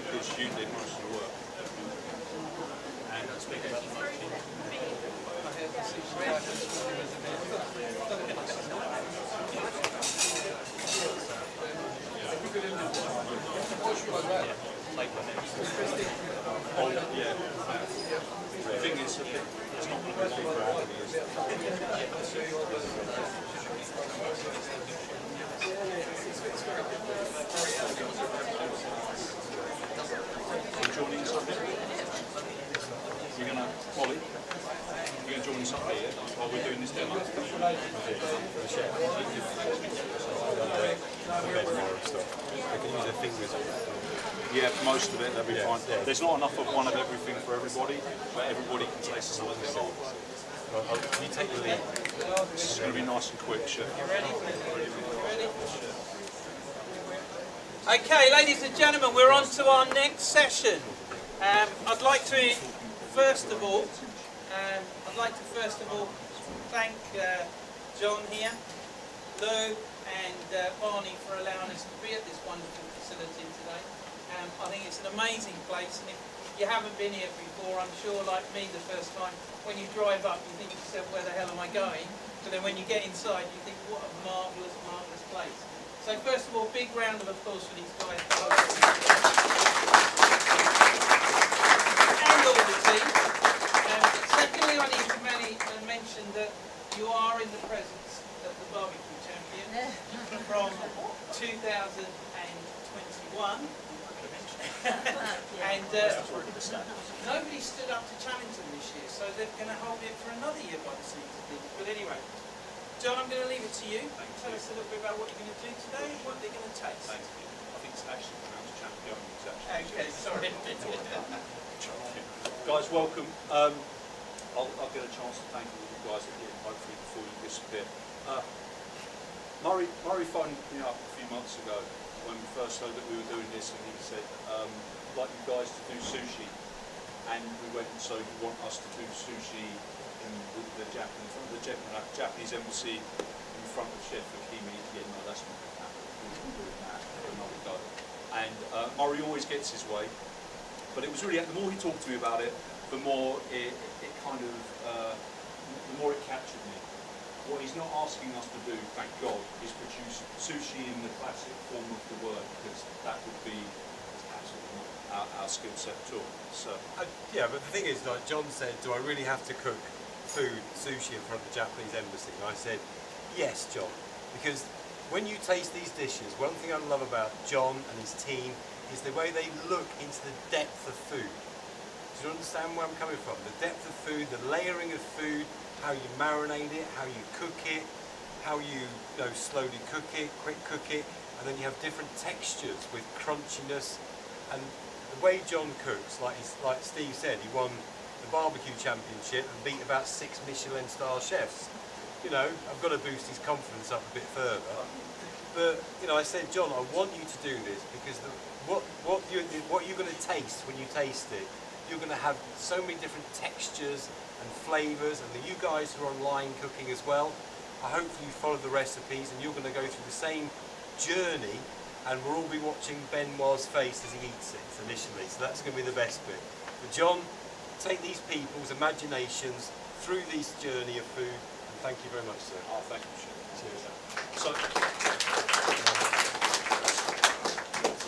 Because you did most of the work. And I speak about the motion. Oh, yeah. The thing is, it's not going to be long for everybody, is it? You joining us up here? You're going to, Molly, you're going to join us up here while we're doing this demo? Yeah, most of it, they'll be fine. There's not enough of one of everything for everybody, but everybody can taste some of it. You take the lead. This is going to be nice and quick, Chef. Okay, ladies and gentlemen, we're on to our next session. I'd like to first of all thank John here, Lou, and Barney for allowing us to be at this wonderful facility today. I think it's an amazing place, and if you haven't been here before, I'm sure, like me, the first time, when you drive up, you think to yourself, where the hell am I going? But then when you get inside, you think, what a marvellous, marvellous place. So first of all, big round of applause for these guys. And all the team. Secondly, I need to mention that you are in the presence of the barbecue champion from 2021. And nobody stood up to challenge them this year, so they're going to hold it for another year by the seams of things. But anyway, John, I'm going to leave it to you. Tell us a little bit about what you're going to do today and what they're going to taste. Thanks. I think it's actually pronounced champion. Okay, sorry. Guys, welcome. I'll get a chance to thank all you guys again, hopefully before you disappear. Murray phoned me up a few months ago when we first heard that we were doing this, and he said, I'd like you guys to do sushi. And we went, so you want us to do sushi in the Japanese embassy in front of Chef Akimi? Yeah, no, that's not going to happen. We're doing that for another go. And Murray always gets his way, but it was really, the more he talked to me about it, the more it kind of, the more it captured me. What he's not asking us to do, thank God, is produce sushi in the classic form of the word, because that would be absolutely not our skill set at all. So, Yeah, but the thing is, like John said, do I really have to cook food, sushi in front of the Japanese embassy? And I said, yes, John, because when you taste these dishes, one thing I love about John and his team is the way they look into the depth of food. Do you understand where I'm coming from? The depth of food, the layering of food, how you marinate it, how you cook it, how you slowly cook it, quick cook it, and then you have different textures with crunchiness. And the way John cooks, like Steve said, he won the barbecue championship and beat about 6 Michelin star chefs. You know, I've got to boost his confidence up a bit further. But I said, John, I want you to do this because what you're going to taste when you taste it, you're going to have so many different textures and flavours, and you guys who are online cooking as well, I hope you follow the recipes and you're going to go through the same journey, and we'll all be watching Benoit's face as he eats it initially, so that's going to be the best bit. But John, take these people's imaginations through this journey of food, and thank you very much, sir. oh, thank you, Chef. Cheers.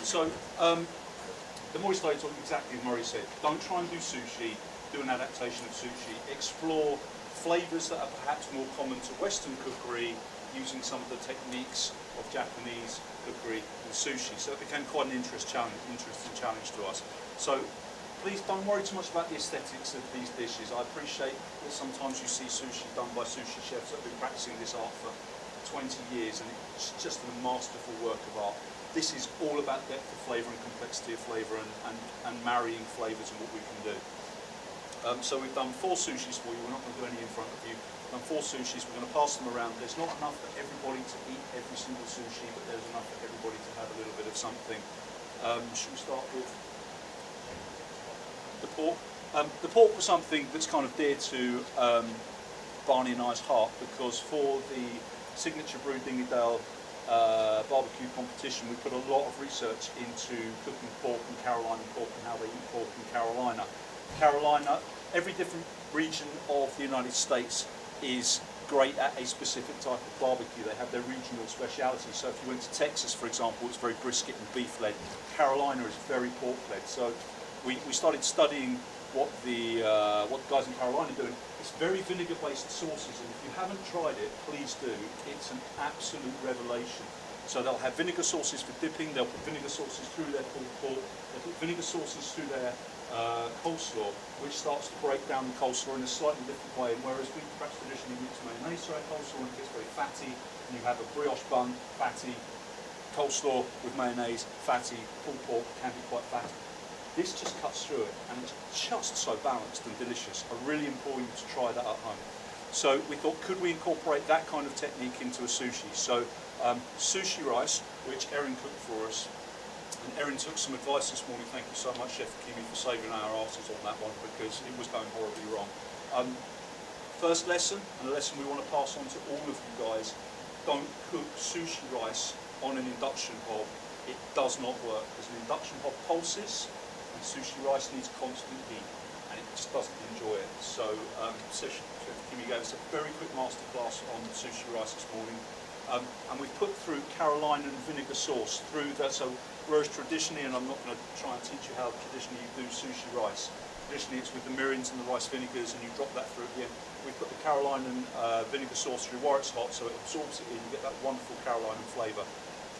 So, the more you exactly as Murray said, don't try and do sushi, do an adaptation of sushi, explore flavours that are perhaps more common to Western cookery, using some of the techniques of Japanese cookery and sushi. So it became quite an interesting challenge to us. So please don't worry too much about the aesthetics of these dishes. I appreciate that sometimes you see sushi done by sushi chefs that have been practicing this art for 20 years, and it's just a masterful work of art. This is all about depth of flavour and complexity of flavour and marrying flavours and what we can do. So we've done 4 sushis for you. We're not going to do any in front of you. We've done 4 sushis. We're going to pass them around. There's not enough for everybody to eat every single sushi, but there's enough for everybody to have a little bit of something. Should we start with the pork? The pork was something that's kind of dear to Barney and I's heart, because for the signature Brew Dingedale barbecue competition, we put a lot of research into cooking pork and Carolina pork and how they eat pork in Carolina. Carolina, every different region of the United States is great at a specific type of barbecue. They have their regional specialities. So if you went to Texas, for example, it's very brisket and beef led. Carolina is very pork led. So we started studying what the guys in Carolina are doing. It's very vinegar based sauces, and if you haven't tried it, please do. It's an absolute revelation. So they'll have vinegar sauces for dipping, they'll put vinegar sauces through their pulled pork, they'll put vinegar sauces through their coleslaw, which starts to break down the coleslaw in a slightly different way. And whereas we perhaps traditionally mix mayonnaise to our coleslaw and it gets very fatty, and you have a brioche bun, fatty, coleslaw with mayonnaise, fatty, pulled pork can be quite fatty. This just cuts through it, and it's just so balanced and delicious. I really implore you to try that at home. So we thought, could we incorporate that kind of technique into a sushi? So sushi rice, which Erin cooked for us. And Erin took some advice this morning. Thank you so much, Chef Kimi, for saving our asses on that one, because it was going horribly wrong. First lesson, and a lesson we want to pass on to all of you guys: don't cook sushi rice on an induction hob. It does not work, because an induction hob pulses, and sushi rice needs constant heat, and it just doesn't enjoy it. So Chef Kimi gave us a very quick masterclass on sushi rice this morning. And we've put through Carolina vinegar sauce through that. So whereas traditionally, and I'm not going to try and teach you how traditionally you do sushi rice, traditionally it's with the mirin and the rice vinegars, and you drop that through at the end. We've put the Carolina vinegar sauce through while it's hot, so it absorbs it in, you get that wonderful Carolina flavour.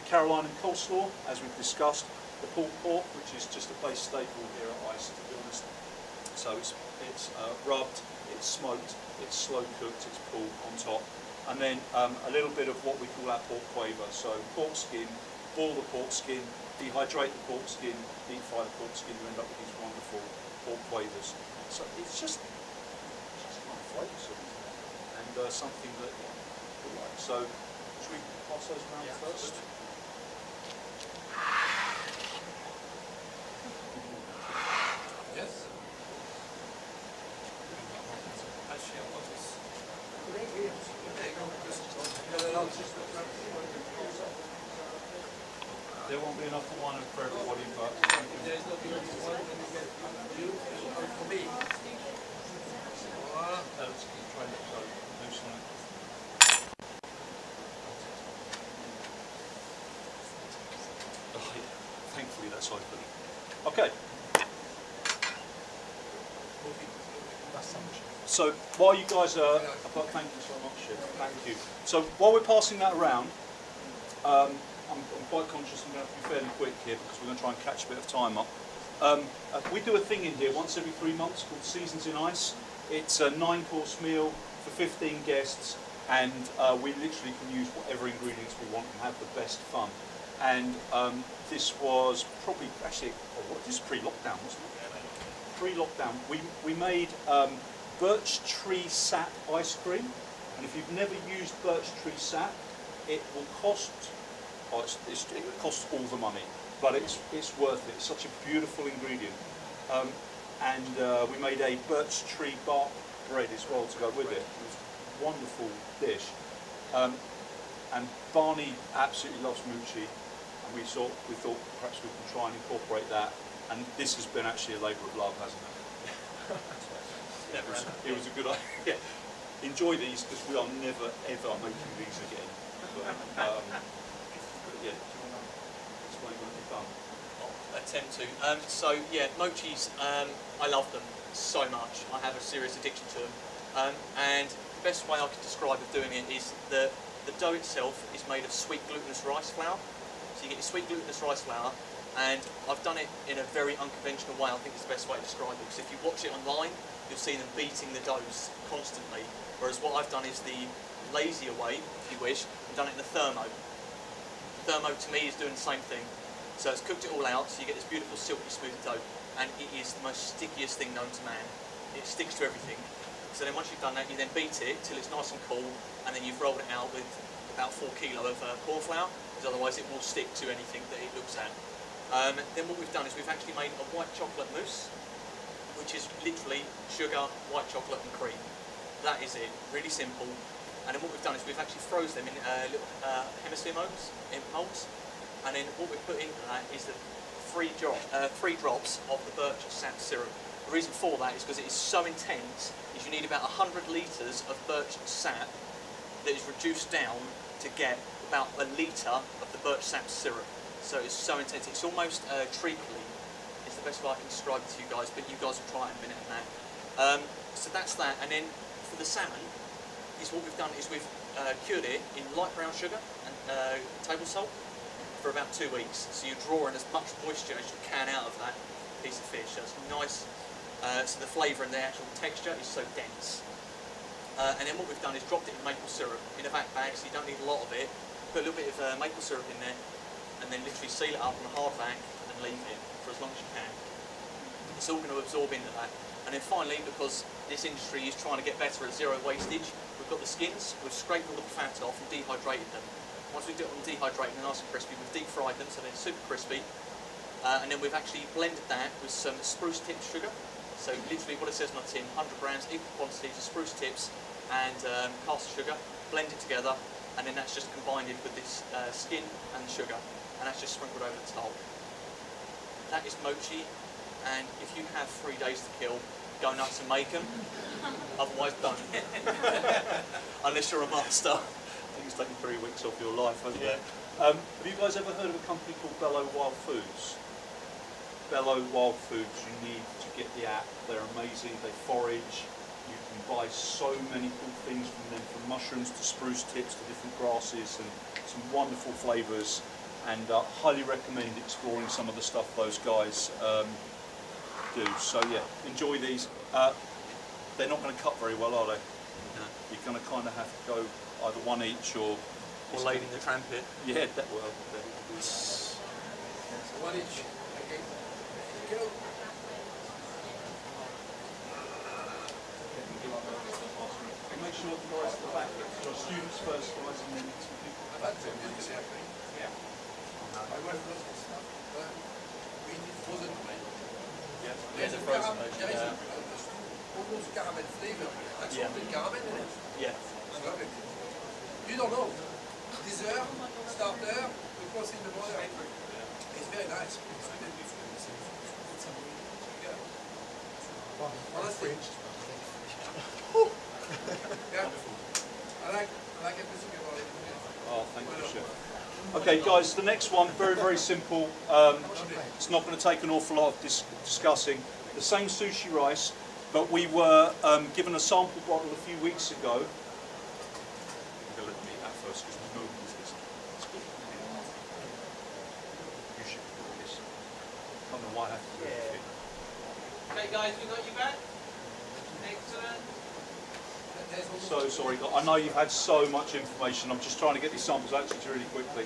The Carolina coleslaw, as we've discussed, the pulled pork, which is just a base staple here at Ice, to be honest. So it's rubbed, it's smoked, it's slow cooked, it's pulled on top. And then a little bit of what we call our pork quaver. So pork skin, boil the pork skin, dehydrate the pork skin, deep fry the pork skin, you end up with these wonderful pork quavers. So it's just kind of flavoursome, and something that we like. So should we pass those around first? Yes. Actually, I want this. There won't be enough for one for everybody, but There's not enough for one, then you get you and for me. let's try to loosen it. Oh, yeah. Thankfully that's open. Okay. So while you guys are, thank you so much, Chef. Thank you. So while we're passing that around, I'm quite conscious I'm going to have to be fairly quick here, because we're going to try and catch a bit of time up. We do a thing in here once every 3 months called Seasons in Ice. It's a 9-course meal for 15 guests, and we literally can use whatever ingredients we want and have the best fun. And this was probably, actually, this is pre-lockdown, wasn't it? Pre-lockdown. We made birch tree sap ice cream, and if you've never used birch tree sap, it will cost, it costs all the money, but it's worth it. It's such a beautiful ingredient. And we made a birch tree bark bread as well to go with it. It was a wonderful dish. And Barney absolutely loves mochi, and we thought perhaps we can try and incorporate that. And this has been actually a labour of love, hasn't it? It was a good idea. Enjoy these, because we are never ever making these again. But yeah, do you want to explain what you've done? I'll attempt to. So yeah, mochis, I love them so much. I have a serious addiction to them. And the best way I could describe of doing it is that the dough itself is made of sweet glutinous rice flour. So you get your sweet glutinous rice flour, and I've done it in a very unconventional way. I think it's the best way to describe it, because if you watch it online, you'll see them beating the doughs constantly. Whereas what I've done is the lazier way, if you wish, I've done it in the thermo. Thermo to me is doing the same thing. So it's cooked it all out, so you get this beautiful silky smooth dough, and it is the most stickiest thing known to man. It sticks to everything. So then once you've done that, you then beat it till it's nice and cool, and then you've rolled it out with about 4 kilo of corn flour, because otherwise it will stick to anything that it looks at. Then what we've done is we've actually made a white chocolate mousse, which is literally sugar, white chocolate and cream. That is it, really simple. And then what we've done is we've actually froze them in little hemisphere molds, and then what we've put into that is the 3 drops of the birch sap syrup. The reason for that is because it is so intense, is you need about 100 litres of birch sap that is reduced down to get about a litre of the birch sap syrup. So it's so intense, it's almost treacly. It's the best way I can describe it to you guys, but you guys will try it in a minute and that. So that's that, and then for the salmon, is what we've done is we've cured it in light brown sugar and table salt for about 2 weeks. So you're drawing as much moisture as you can out of that piece of fish. So it's nice. So the flavour and the actual texture is so dense. And then what we've done is dropped it in maple syrup in a vac bag, so you don't need a lot of it. Put a little bit of maple syrup in there, and then literally seal it up in a hard vac and leave it for as long as you can. It's all going to absorb into that. And then finally, because this industry is trying to get better at zero wastage, we've got the skins, we've scraped all the fat off and dehydrated them. Once we've got them dehydrated and nice and crispy, we've deep fried them so they're super crispy. And then we've actually blended that with some spruce tip sugar. So literally what it says on the tin, 100 grams, equal quantities of spruce tips and caster sugar, blended together, and then that's just combined in with this skin and sugar, and that's just sprinkled over the top. That is mochi, and if you have 3 days to kill, go nuts and make them, otherwise don't. Unless you're a master. I think it's taken 3 weeks off your life, hasn't it? Have you guys ever heard of a company called Bellow Wild Foods? Bellow Wild Foods, you need to get the app. They're amazing, they forage. You can buy so many cool things from them, from mushrooms to spruce tips to different grasses, and some wonderful flavours. And highly recommend exploring some of the stuff those guys do. So yeah, enjoy these. They're not going to cut very well, are they? No. You're going to kind of have to go either one each or Lady in the Trampet. yeah, that well. So 1 each. Okay. Go. Make sure the guys at the back, so students first, guys, and then some people. I've had some good happening. Yeah. My wife loves this stuff. We did frozen tomato. Yeah. Yeah, the frozen version, There is yeah. almost caramel flavor. That's Yeah. something caramel in it. Yeah. I love it. You don't know. Dessert, starter, we cross in the border. It's very nice. Honestly. Yeah. I like everything about it. Oh, thank you, Chef. Okay, guys, the next one, very, very simple. It's not going to take an awful lot of discussing. The same sushi rice, but we were given a sample bottle a few weeks ago. I'm going to let me eat that first because we've moved this. It's good. You should do this. I don't know why I have to do it. Okay guys, we got you back. Excellent. So sorry, I know you've had so much information. I'm just trying to get these samples out to you really quickly.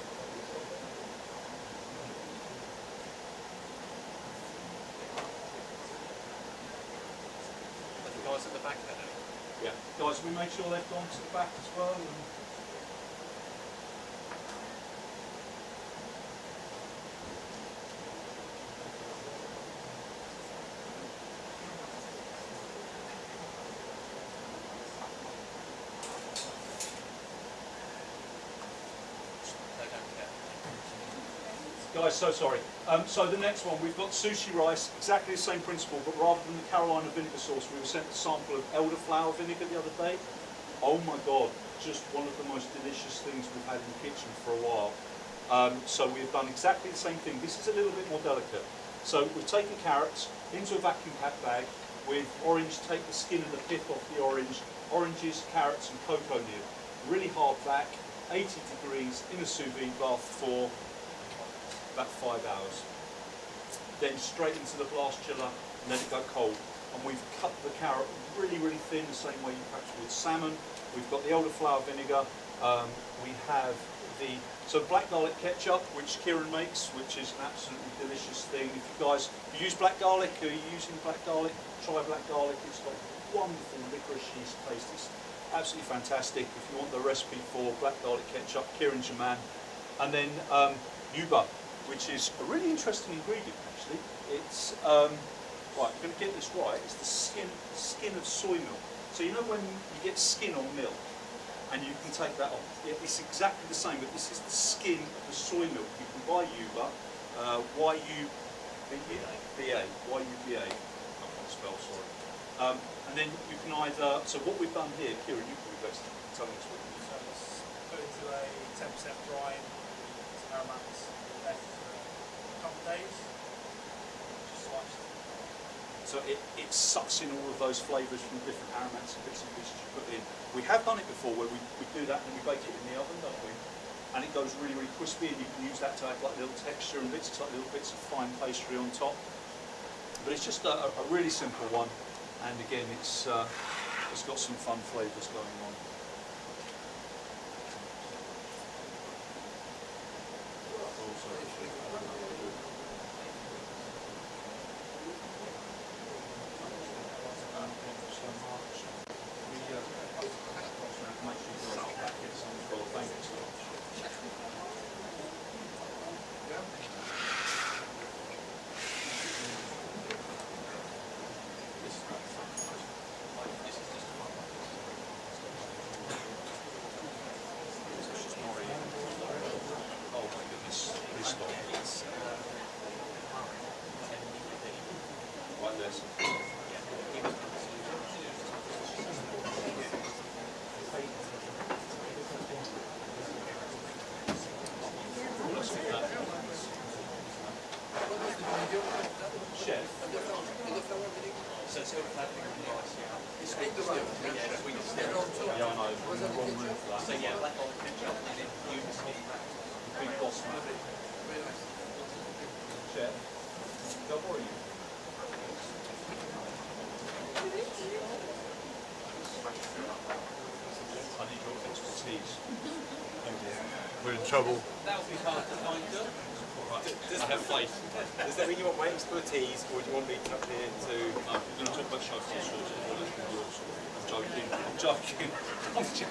Are the guys at the back there? Yeah. Guys, we make sure they've gone to the back as well. They don't care. Guys, so sorry. So the next one, we've got sushi rice, exactly the same principle, but rather than the Carolina vinegar sauce, we were sent a sample of elderflower vinegar the other day. Oh my God, just one of the most delicious things we've had in the kitchen for a while. So we've done exactly the same thing. This is a little bit more delicate. So we've taken carrots into a vacuum packed bag with orange, take the skin and the pith off the orange, oranges, carrots and cocoa nib. Really hard back, 80 degrees in a sous vide bath for about 5 hours. Then straight into the blast chiller and let it go cold. And we've cut the carrot really, really thin, the same way you perhaps would salmon. We've got the elderflower vinegar. We have the black garlic ketchup, which Kieran makes, which is an absolutely delicious thing. If you guys use black garlic, are you using black garlic? Try black garlic. It's got wonderful licorice yeast taste. It's absolutely fantastic. If you want the recipe for black garlic ketchup, Kieran's your man. And then yuba, which is a really interesting ingredient actually. It's right, I'm going to get this right. It's the skin of soy milk. So you know when you get skin on milk, and you can take that off. It's exactly the same, but this is the skin of the soy milk. You can buy yuba, Y-U-B-A, I can't spell, sorry. And then you can either, so what we've done here, Kieran, you probably best tell us what you've done. Put into a 10% brine, some aromatics left for a couple of days. Just sliced. So it sucks in all of those flavours from different aromatics and bits and pieces you put in. We have done it before where we do that and we bake it in the oven, don't we? And it goes really, really crispy and you can use that to add like little texture and bits, like little bits of fine pastry on top. But it's just a really simple one, and again it's got some fun flavours going on. We're in trouble. That would be hard to find, Bill. I have faith. Does that mean you want my expertise, or do you want me to come here to... No, we're going to talk about chauffeur sauce as well as yours. I'm joking. I'm joking. I'm joking.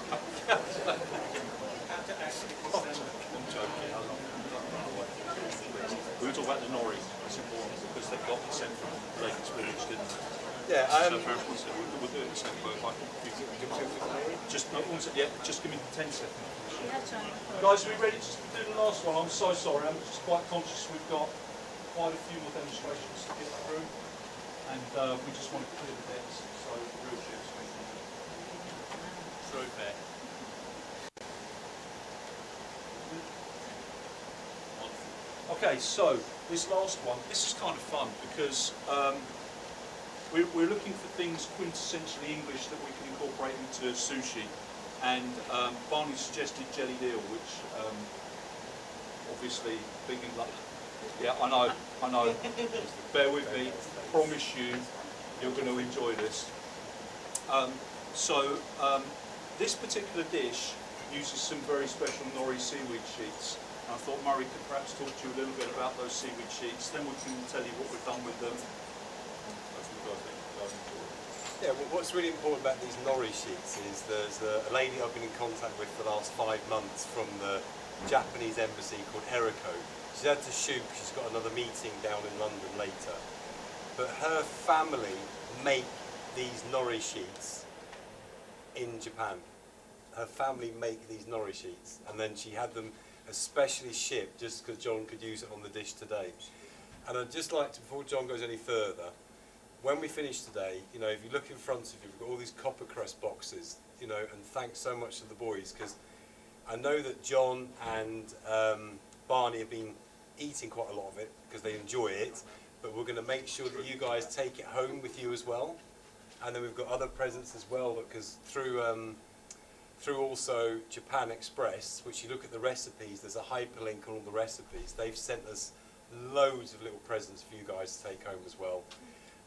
I'm joking. We were talking about the nori. It's important because they got the sent from Lake's Village, didn't they? Yeah, So apparently said we'll do it the same way. Just no, just give me 10 seconds. Guys, are we ready to do the last one? I'm so sorry. I'm just quite conscious we've got quite a few more demonstrations to get through, and we just want to clear the decks. So real cheers. Through there. Okay, so this last one, this is kind of fun because we're looking for things quintessentially English that we can incorporate into sushi, and Barney suggested jellied eel, which obviously big in London. Yeah, I know. Bear with me. Promise you, you're going to enjoy this. This particular dish uses some very special nori seaweed sheets. And I thought Murray could perhaps talk to you a little bit about those seaweed sheets. Then we can tell you what we've done with them. Yeah, well, what's really important about these nori sheets is there's a lady I've been in contact with for the last 5 months from the Japanese embassy called Eriko. She's had to shoot because she's got another meeting down in London later. But her family make these nori sheets in Japan. Her family make these nori sheets, and then she had them especially shipped just because John could use it on the dish today. And I'd just like to, before John goes any further, when we finish today, you know, if you look in front of you, we've got all these copper crest boxes, you know, and thanks so much to the boys, because I know that John and Barney have been eating quite a lot of it because they enjoy it, but we're going to make sure that you guys take it home with you as well. And then we've got other presents as well, because through also Japan Express, which you look at the recipes, there's a hyperlink on all the recipes. They've sent us loads of little presents for you guys to take home as well.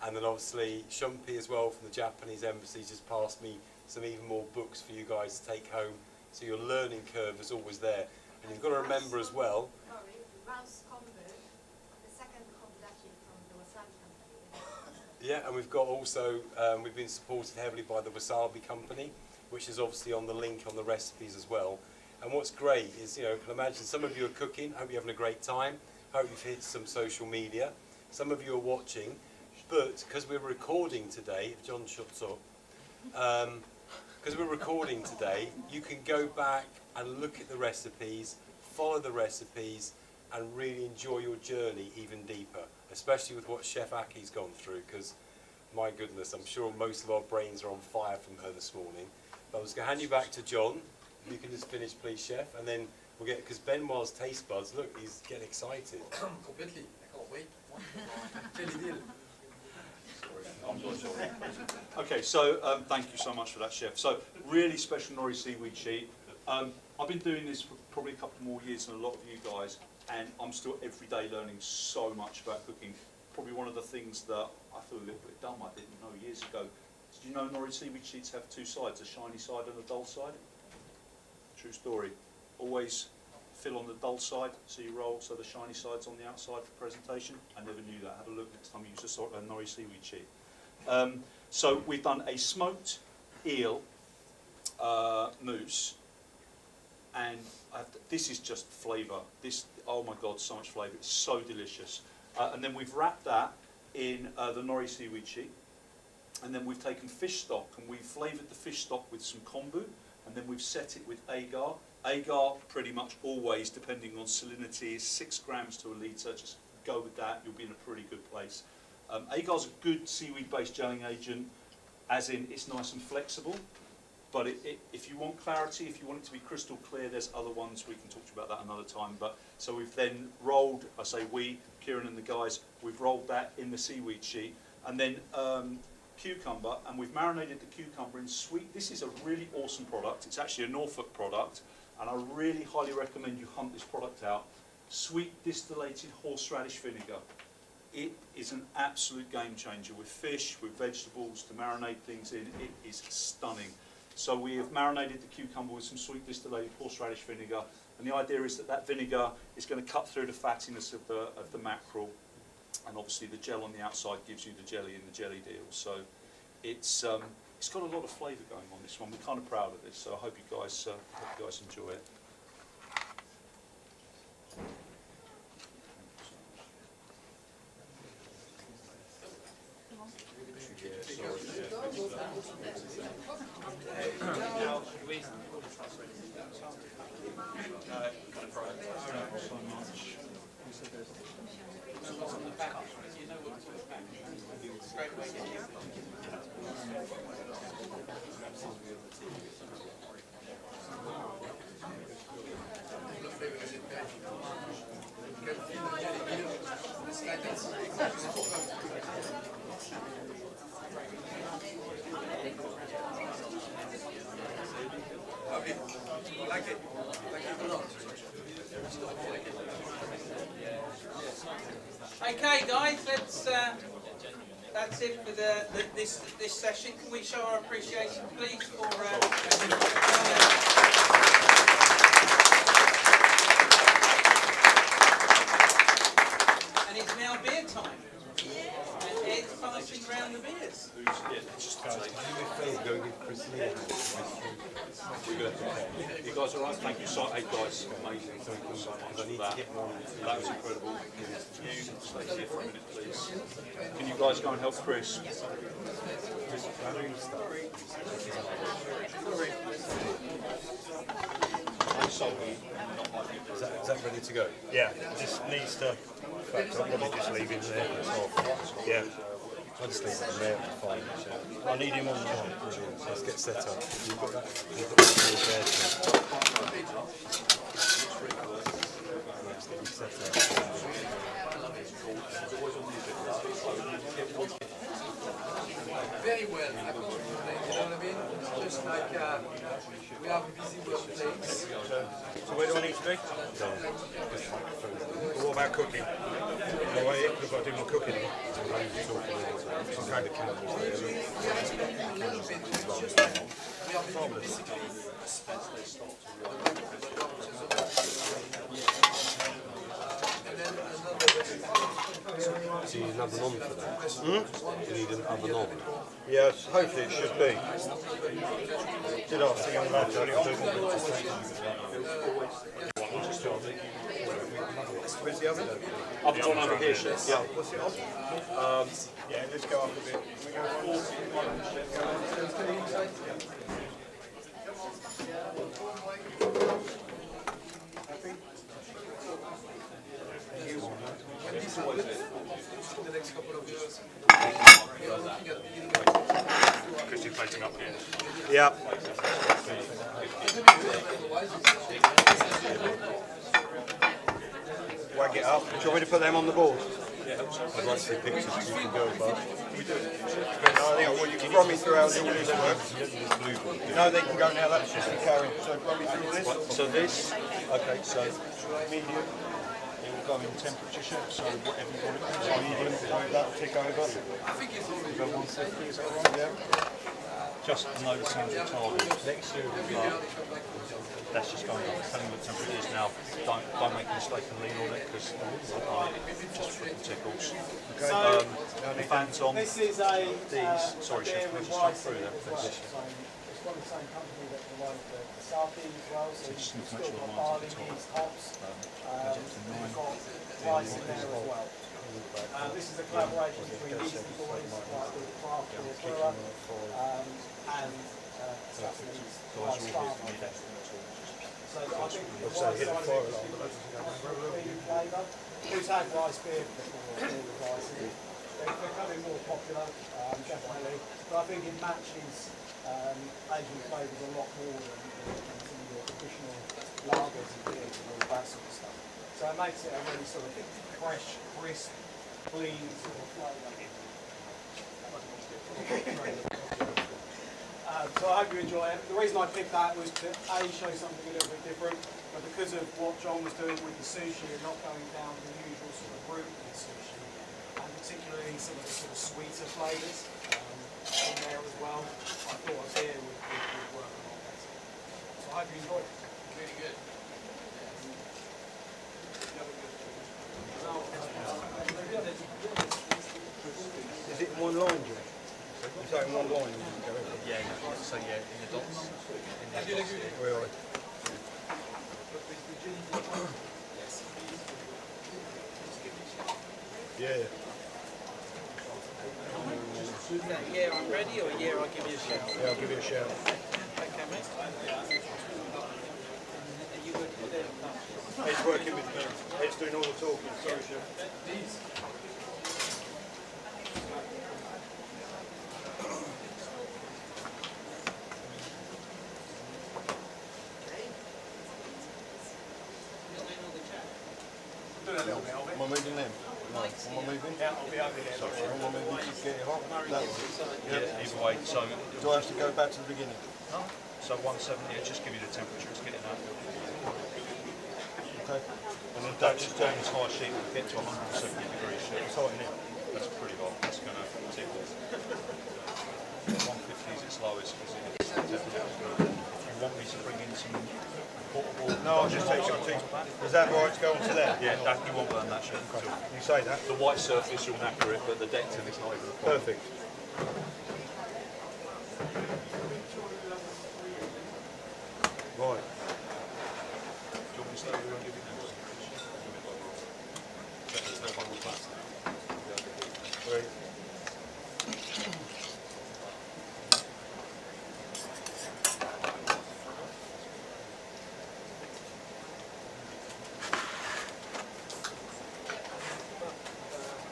And then obviously Shumpi as well from the Japanese embassy just passed me some even more books for you guys to take home. So your learning curve is always there. And you've got to remember as well. Sorry, Ralph's combo, the second kombucha from the wasabi company. Yeah, and we've got also, we've been supported heavily by the Wasabi company, which is obviously on the link on the recipes as well. And what's great is, you know, you can imagine some of you are cooking, hope you're having a great time, hope you've hit some social media. Some of you are watching, but because we're recording today, if John shuts up, because we're recording today, you can go back and look at the recipes, follow the recipes, and really enjoy your journey even deeper, especially with what Chef Aki's gone through, because my goodness, I'm sure most of our brains are on fire from her this morning. But I was going to hand you back to John. If you can just finish, please, Chef, and then we'll get, because Benoit's taste buds, look, he's getting excited. Completely. I can't wait. Jelly deal. Okay, so thank you so much for that, Chef. So really special nori seaweed sheet. I've been doing this for probably a couple more years than a lot of you guys, and I'm still every day learning so much about cooking. Probably one of the things that I feel a little bit dumb I didn't know years ago. Did you know nori seaweed sheets have two sides, a shiny side and a dull side? True story. Always fill on the dull side, so you roll, so the shiny side's on the outside for presentation. I never knew that. Have a look next time you use a nori seaweed sheet. So we've done a smoked eel mousse, and this is just flavour. This, oh my God, so much flavour. It's so delicious. And then we've wrapped that in the nori seaweed sheet, and then we've taken fish stock and we've flavoured the fish stock with some kombu, and then we've set it with agar. Agar, pretty much always, depending on salinity, is 6 grams to a litre. Just go with that, you'll be in a pretty good place. Agar's a good seaweed-based gelling agent, as in it's nice and flexible. But if you want clarity, if you want it to be crystal clear, there's other ones. We can talk to you about that another time. But so we've then rolled, I say we, Kieran and the guys, we've rolled that in the seaweed sheet, and then cucumber, and we've marinated the cucumber in sweet. This is a really awesome product. It's actually a Norfolk product, and I really highly recommend you hunt this product out. Sweet distillated horseradish vinegar. It is an absolute game changer with fish, with vegetables, to marinate things in. It is stunning. So we have marinated the cucumber with some sweet distillated horseradish vinegar, and the idea is that that vinegar is going to cut through the fattiness of the mackerel, and obviously the gel on the outside gives you the jelly in the jelly deal. So it's got a lot of flavour going on, this one. We're kind of proud of this, so I hope you guys enjoy it. Okay, guys, that's it for this session. Can we show our appreciation, please, for and it's now beer time. And Ed's passing round the beers. You guys all right? Thank you so much. Hey guys, amazing. Thank you so much for that. That was incredible. You stay here for a minute, please. Can you guys go and help Chris? Is that ready to go? Yeah, just needs to. I'll probably just leave him there. Yeah. I'll just leave it in there, fine. I need him on the top. Let's get set up. You've got that? You've got that Very well. Steve? What about cooking? All right, because I do my cooking. So you need another non for that? You need another non? Yes, hopefully it should be. Did ask the young lad to put it on. Where's the oven? Oven's on over here, chef. Yeah. What's it on? Yeah, let's go up a bit. We go 40. The next couple of years. Because you're plating up here. Yeah. Wag it up. Do you want me to put them on the board? I'd like to see pictures so you can go, bud. We do. Well, you can run me through how all this works. No, they can go now. That's just the carrying. So run me through this. So this, Okay, so medium. It will go in temperature shift, so whatever you want it to be. Medium, that'll tick over. Go 150, is that right? Yeah. just know the sounds retarded. Next year, That's just going on. Telling you what temperature it is now. Don't make a mistake and lean on it because it just freaking tickles. So, The fans on. this is a Sorry, beer chef. Can I with just rye jump through there, as well. please? So it's from the same company that provides the sake as well. So just you've need to make still sure the got mine's at barley, the top. yeast, hops. You've got rice in there as well. This is a collaboration between Yeasty Boys, like the craft beer brewer, and Japanese rice farmer. So I think the rice side of it is premium flavour. Who's had rice beer before, all the rice in it? They're becoming more popular, definitely. But I think it matches Asian flavours a lot more than some of your traditional lagers and beers and all that sort of stuff. So it makes it a really sort of fresh, crisp, clean sort of flavour. So I hope you enjoy it. The reason I picked that was to A, show something a little bit different, but because of what John was doing with the sushi and not going down the usual sort of route with sushi, and particularly some of the sort of sweeter flavours in there as well, I thought a beer would work a lot better. So I hope you enjoy it. Really good. is it in one line, John? Is that in one line? Yeah, so yeah, in the dots. Where are Yeah. Is that yeah, I'm ready, or yeah, I'll give you a shout? Yeah, I'll give it a shout. Okay, mate. Are you working with them? Ed's working with me. Ed's doing all the talking. Sorry, chef. Doing a little bit of it. Am I moving them? No. Am I moving? Yeah, I'll be over there. Sorry, am I moving to get it hot? That was it. Yeah, either way. So, Do I have to go back to the beginning? so 170. It just give you the temperature. It's getting that. Okay. And then that just the entire sheet will get to 170 degrees. Chef. It's hot, isn't it? That's pretty hot. That's going to tickle. 150 is its lowest because it is temperature. If you want me to bring in some portable... No, I'll just take something. Is that right to go onto there? Yeah, that, you won't burn that, chef. You say that? The white surface you'll knacker it, but the dectin is not even a problem. Perfect. Right. Do you want me to stay here and give you next? There's no bubble back. Great.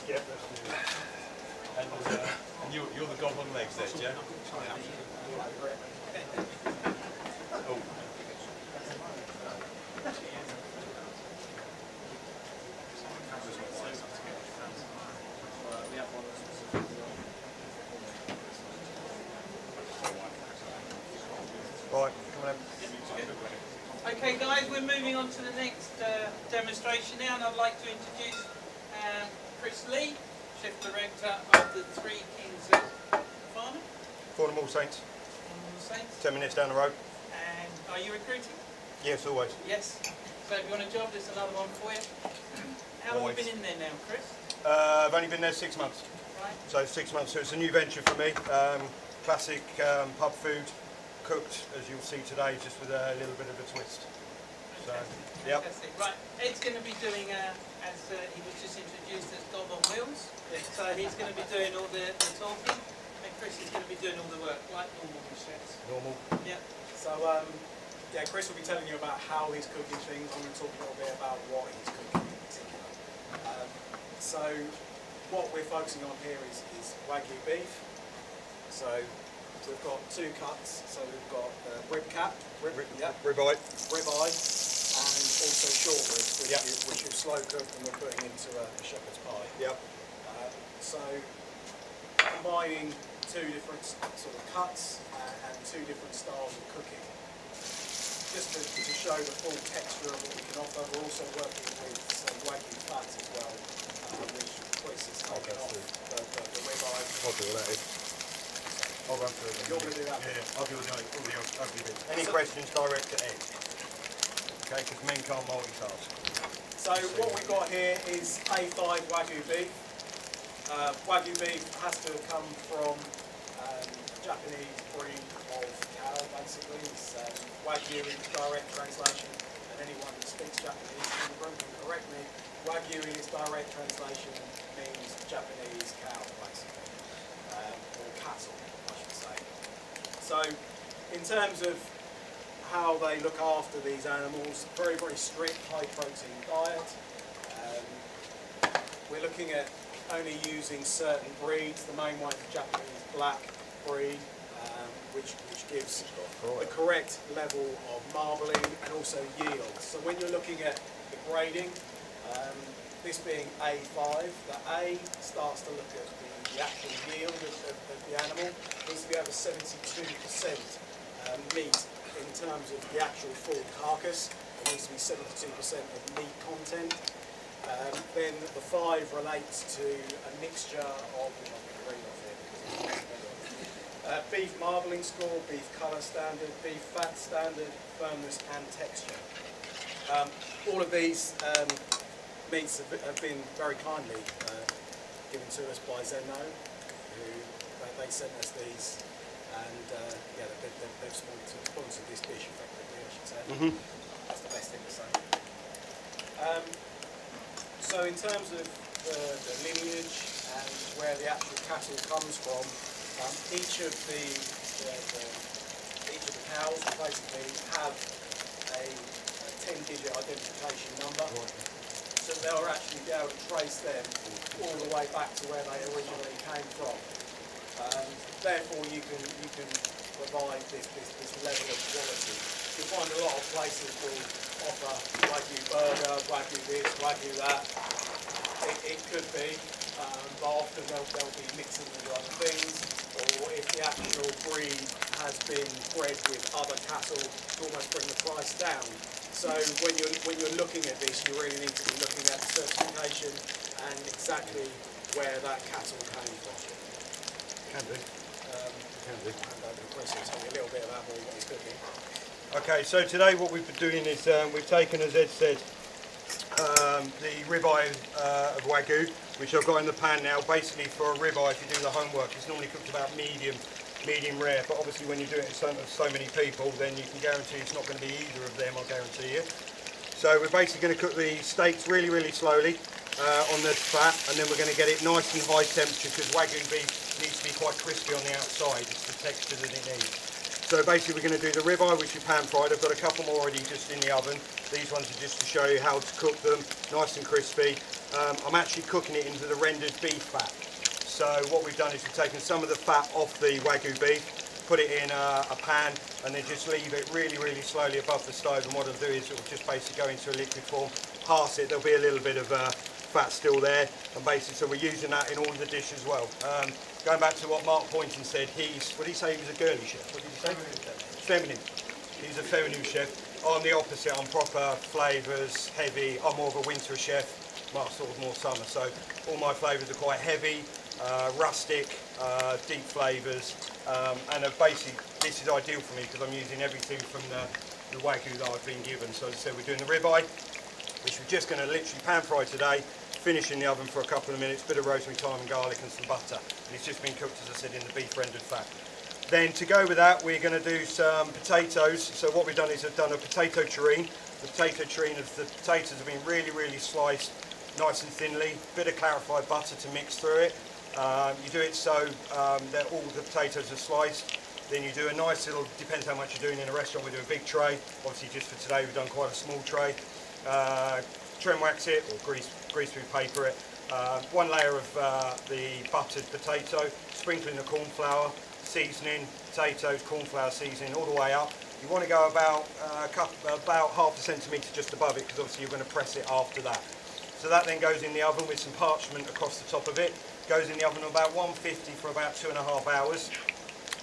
Yep, that's good. And you're the gob on legs there, yeah? Right, come on. Okay, Okay guys, we're moving on to the next demonstration now, and I'd like to introduce Chris Lee, Chef Director of the Three Kings Farm. Farnham All Saints, Saints. 10 minutes down the road. And are you recruiting? Yes, always. Yes. So if you want a job, there's another one for you. How long have you been in there now, Chris? I've only been there 6 months. Right. So 6 months, so it's a new venture for me. Classic pub food, cooked as you'll see today, just with a little bit of a twist. So, yep. Fantastic. Right, Ed's going to be doing, as he was just introduced as Dog on Wheels. So he's going to be doing all the talking, and Chris is going to be doing all the work, like normal chefs. Normal. Yeah. So, yeah, Chris will be telling you about how he's cooking things. I'm going to talk a little bit about what he's cooking in particular. So, what we're focusing on here is Wagyu beef. So, we've got 2 cuts. So, we've got ribeye, and also short rib, which is slow cooked and we're putting into a shepherd's pie. Yep. So, combining 2 different sort of cuts and 2 different styles of cooking. Just to show the full texture of what we can offer, we're also working with some Wagyu fats as well, which Chris has taken off the ribeye. I'll do all that. I'll run through it. You're going to do that? Yeah, I'll do all the ugly bits. Any questions, direct to Ed. Okay, because men can't multitask. So what we've got here is A5 Wagyu beef. Wagyu beef has to come from Japanese breed of cow, basically. It's Wagyu in its direct translation, and anyone that speaks Japanese in the room can correct me. Wagyu in its direct translation means Japanese cow, basically, or cattle, I should say. So, in terms of how they look after these animals, very, very strict, high-protein diet. We're looking at only using certain breeds. The main one is the Japanese black breed, which gives the correct level of marbling and also yield. So when you're looking at the grading, this being A5, the A starts to look at the actual yield of the animal. It needs to be over 72% meat in terms of the actual full carcass. It needs to be 72% of meat content. Then the 5 relates to a mixture of beef marbling score, beef colour standard, beef fat standard, firmness and texture. All of these meats have been very kindly given to us by Zeno, who they sent us these, and yeah, they've sponsored this dish effectively, I should say. That's the best thing to say. So in terms of the lineage and where the actual cattle comes from, each of the cows will basically have a 10-digit identification number. So they'll actually be able to trace them all the way back to where they originally came from. Therefore, you can provide this level of quality. You'll find a lot of places will offer Wagyu burger, Wagyu this, Wagyu that. It could be, but often they'll be mixing with other things, or if the actual breed has been bred with other cattle, to almost bring the price down. So when you're looking at this, you really need to be looking at certification and exactly where that cattle came from. Can do. Can do. And over to Chris will tell you a little bit about more what he's cooking. Okay, so today what we've been doing is we've taken, as Ed said, the ribeye of Wagyu, which I've got in the pan now. Basically, for a ribeye, if you do the homework, it's normally cooked about medium rare, but obviously when you do it in front of so many people, then you can guarantee it's not going to be either of them, I'll guarantee you. So we're basically going to cook the steaks really, really slowly on the fat, and then we're going to get it nice and high temperature, because Wagyu beef needs to be quite crispy on the outside. It's the texture that it needs. So basically we're going to do the ribeye, which we pan fried. I've got a couple more already just in the oven. These ones are just to show you how to cook them, nice and crispy. I'm actually cooking it into the rendered beef fat. So what we've done is we've taken some of the fat off the Wagyu beef, put it in a pan, and then just leave it really, really slowly above the stove. And what it'll do is it'll just basically go into a liquid form, pass it, there'll be a little bit of fat still there, and basically so we're using that in all the dish as well. Going back to what Mark Poynton said, what did he say, he was a girly chef? What did he say? Feminine. He's a feminine chef. I'm the opposite. I'm proper flavours, heavy. I'm more of a winter chef. Mark's sort of more summer. So all my flavours are quite heavy, rustic, deep flavours, and basically this is ideal for me because I'm using everything from the Wagyu that I've been given. So as I said, we're doing the ribeye, which we're just going to literally pan fry today, finish in the oven for a couple of minutes, bit of rosemary, thyme and garlic and some butter. And it's just been cooked, as I said, in the beef rendered fat. Then to go with that, we're going to do some potatoes. So what we've done is I've done a potato terrine. The potato terrine, the potatoes have been really, really sliced nice and thinly. Bit of clarified butter to mix through it. You do it so that all the potatoes are sliced. Then you do a nice little, depends how much you're doing in a restaurant, we do a big tray. Obviously just for today we've done quite a small tray. Trim wax it or grease through paper it. One layer of the buttered potato, sprinkling the corn flour, seasoning, potatoes, corn flour seasoning all the way up. You want to go about half a centimetre just above it because obviously you're going to press it after that. So that then goes in the oven with some parchment across the top of it. Goes in the oven about 150 for about 2.5 hours.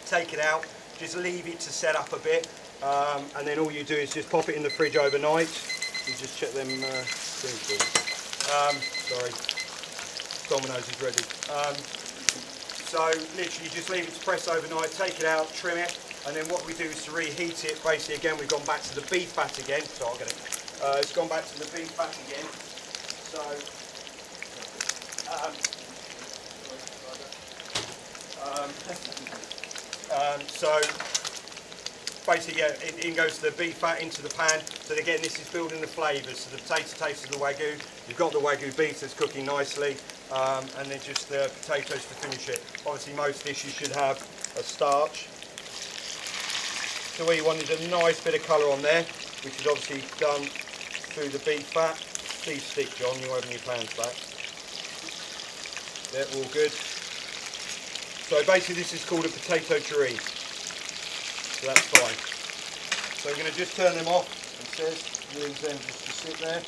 Take it out, just leave it to set up a bit, and then all you do is just pop it in the fridge overnight. You just check them things. Sorry, Domino's is ready. So literally just leave it to press overnight, take it out, trim it, and then what we do is to reheat it. Basically again we've gone back to the beef fat again, so I'll get it. It's gone back to the beef fat again. So so basically, yeah, in goes the beef fat into the pan. So again, this is building the flavours. So the potato tastes of the Wagyu. You've got the Wagyu beef that's cooking nicely, and then just the potatoes to finish it. Obviously, most dishes should have a starch. So what you want is a nice bit of colour on there, which is obviously done through the beef fat. Please stick, John. You're having your pans back. They're all good. So basically this is called a potato terrine, so that's fine. So we're going to just turn them off, it says, leave them just to sit there,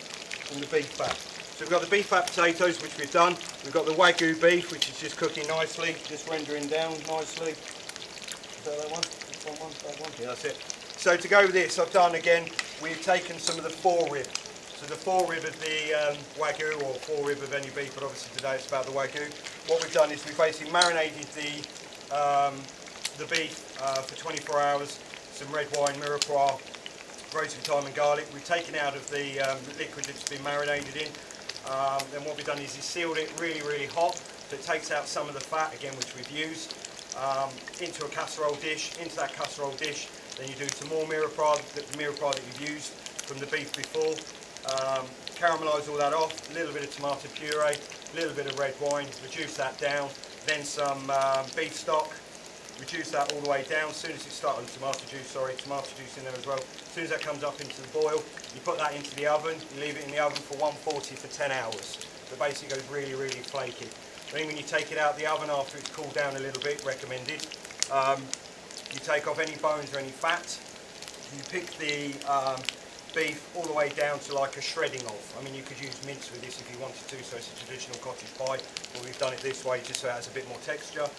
and the beef fat. So we've got the beef fat potatoes, which we've done. We've got the Wagyu beef, which is just cooking nicely, just rendering down nicely. Is that one? This one? That one? Yeah, that's it. So to go with this, I've done again, we've taken some of the forerib. So the forerib of the Wagyu, or forerib of any beef, but obviously today it's about the Wagyu. What we've done is we've basically marinated the beef for 24 hours, some red wine, mirepoix, roasted thyme and garlic. We've taken out of the liquid that's been marinated in. Then what we've done is sealed it really, really hot, so it takes out some of the fat, again, which we've used, into a casserole dish. Into that casserole dish, then you do some more mirepoix, that you've used from the beef before. Caramelise all that off, a little bit of tomato puree, a little bit of red wine, reduce that down, then some beef stock, reduce that all the way down. As soon as it starts, tomato juice in there as well. As soon as that comes up into the boil, you put that into the oven, you leave it in the oven for 140 for 10 hours. So basically it goes really, really flaky. Then when you take it out of the oven after it's cooled down a little bit, recommended, you take off any bones or any fat. You pick the beef all the way down to like a shredding of. I mean, you could use mince with this if you wanted to, so it's a traditional cottage pie, but we've done it this way just so it has a bit more texture.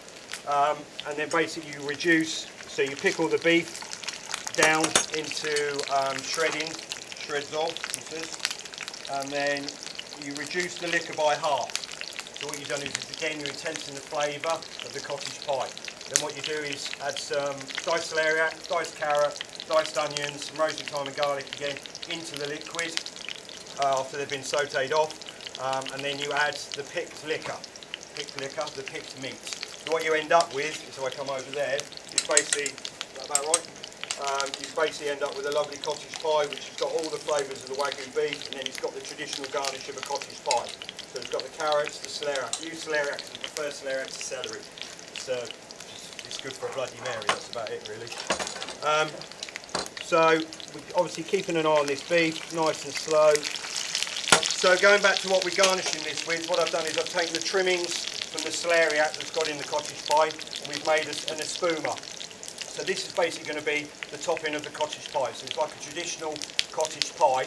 And then basically you reduce, so you pick all the beef down into shreds of, and then you reduce the liquor by half. So what you've done is again you're intensifying the flavour of the cottage pie. Then what you do is add some diced celeriac, diced carrot, diced onions, some roasted thyme and garlic again into the liquid after they've been sautéed off, and then you add the picked liquor, the picked meat. So what you end up with, so I come over there, is basically, is that about right? You basically end up with a lovely cottage pie which has got all the flavours of the Wagyu beef, and then it's got the traditional garnish of a cottage pie. So it's got the carrots, the celeriac. Use celeriac because I prefer celeriac to celery. It's good for a Bloody Mary, that's about it really. So we're obviously keeping an eye on this beef, nice and slow. So going back to what we're garnishing this with, what I've done is I've taken the trimmings from the celeriac that's got in the cottage pie, and we've made an espuma. So this is basically going to be the topping of the cottage pie. So it's like a traditional cottage pie,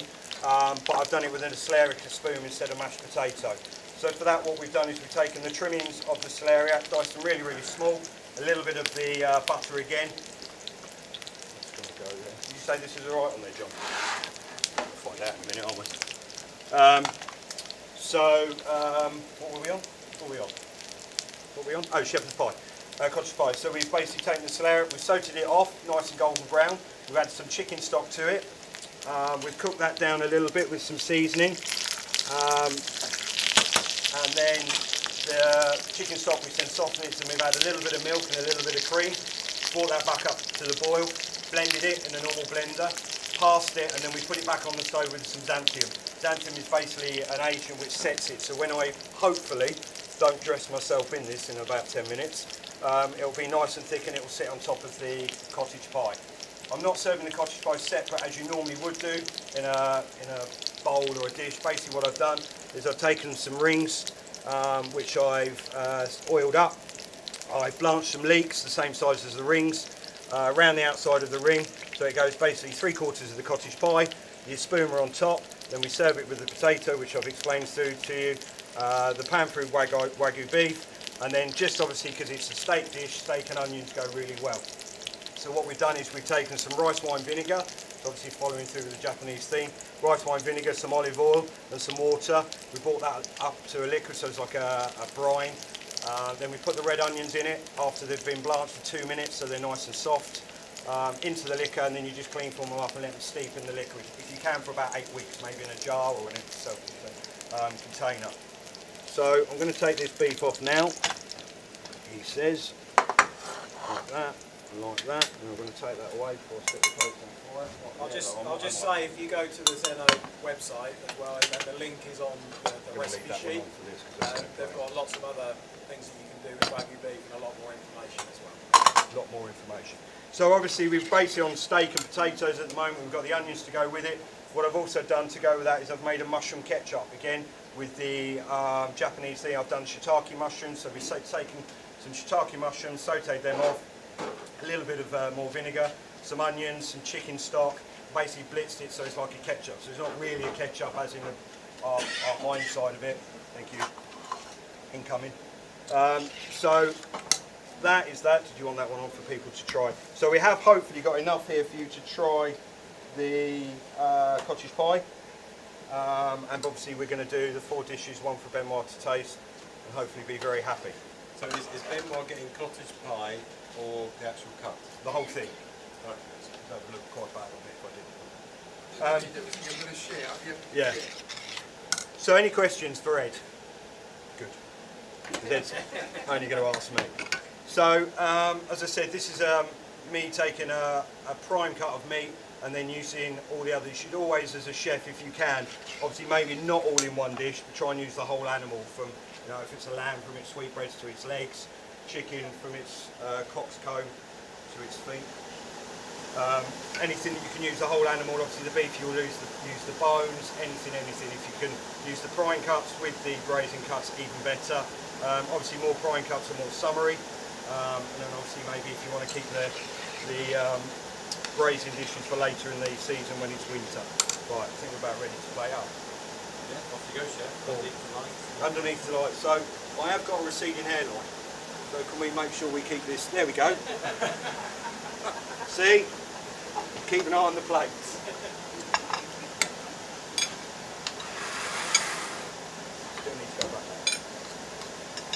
but I've done it with a celeriac espuma instead of mashed potato. So for that what we've done is we've taken the trimmings of the celeriac, diced them really, really small, a little bit of the butter again. It's going to go there. You say this is all right on there, John? We'll find out in a minute, aren't we? What were we on? What were we on? Oh, shepherd's pie. Cottage pie. So we've basically taken the celeriac, we've sauteed it off, nice and golden brown. We've added some chicken stock to it. We've cooked that down a little bit with some seasoning. And then the chicken stock, we then softened it, and we've added a little bit of milk and a little bit of cream. Brought that back up to the boil, blended it in a normal blender, passed it, and then we put it back on the stove with some xanthium. Xanthium is basically an agent which sets it, so when I hopefully don't dress myself in this in about 10 minutes, it'll be nice and thick and it'll sit on top of the cottage pie. I'm not serving the cottage pie separate as you normally would do in a bowl or a dish. Basically what I've done is I've taken some rings which I've oiled up. I've blanched some leeks the same size as the rings around the outside of the ring, so it goes basically 3/4 of the cottage pie. Your spearmer on top, then we serve it with the potato, which I've explained to you, the pan-fried wagyu beef, and then just obviously because it's a steak dish, steak and onions go really well. So what we've done is we've taken some rice wine vinegar, obviously following through with the Japanese theme, rice wine vinegar, some olive oil and some water. We brought that up to a liquid, so it's like a brine. Then we put the red onions in it after they've been blanched for 2 minutes, so they're nice and soft, into the liquor, and then you just clean form them up and let them steep in the liquid. If you can, for about 8 weeks, maybe in a jar or an empty container. So I'm going to take this beef off now, he says, like that. Like that, and I'm going to take that away before I set the plate on fire. I'll just say, if you go to the Zeno website as well, and the link is on the recipe sheet, they've got lots of other things that you can do with wagyu beef and a lot more information as well. A lot more information. So obviously we've basically on steak and potatoes at the moment, we've got the onions to go with it. What I've also done to go with that is I've made a mushroom ketchup, again with the Japanese thing. I've done shiitake mushrooms, so we've taken some shiitake mushrooms, sauteed them off, a little bit of more vinegar, some onions, some chicken stock, basically blitzed it so it's like a ketchup. So it's not really a ketchup as in our Heinz side of it. Thank you. Incoming. So that is that. Did you want that one on for people to try? So we have hopefully got enough here for you to try the cottage pie. And obviously we're going to do the 4 dishes, one for Benoit to taste and hopefully be very happy. So is Benoit getting cottage pie or the actual cut? The whole thing. Right. That would look quite bad on me if I didn't. You're going to share. Yeah. So any questions for Ed? Good. Ed's only going to ask me. So as I said, this is me taking a prime cut of meat and then using all the others. You should always, as a chef, if you can, obviously maybe not all in one dish, but try and use the whole animal from, you know, if it's a lamb from its sweetbreads to its legs, chicken from its cock's comb to its feet. Anything that you can use the whole animal. Obviously the beef you'll use the bones, anything. If you can use the prime cuts with the braising cuts, even better. Obviously more prime cuts are more summery, and then obviously maybe if you want to keep the braising dishes for later in the season when it's winter. Right, I think we're about ready to play up. Yeah, off you go, chef. Underneath the light. So I have got a receding hairline. So can we make sure we keep this? There we go. See? Keep an eye on the plates. Still need to go back.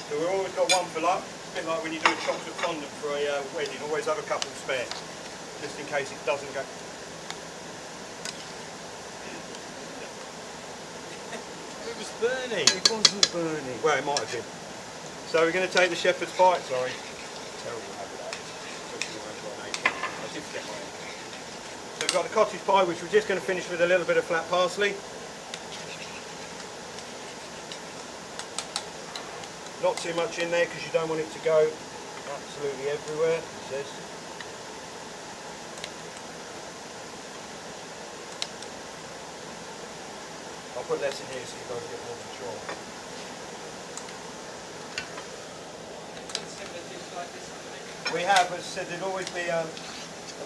So we've always got one for luck. It's a bit like when you do a chocolate fondant for a wedding. Always have a couple spare, just in case it doesn't go. It was burning. It wasn't burning. Well, it might have been. So we're going to take the shepherd's pie. Sorry. Terrible habit that is. I did forget mine. So we've got the cottage pie, which we're just going to finish with a little bit of flat parsley. Not too much in there because you don't want it to go absolutely everywhere, it says. I'll put less in here so you guys get more control. We have, as I said, there'd always be a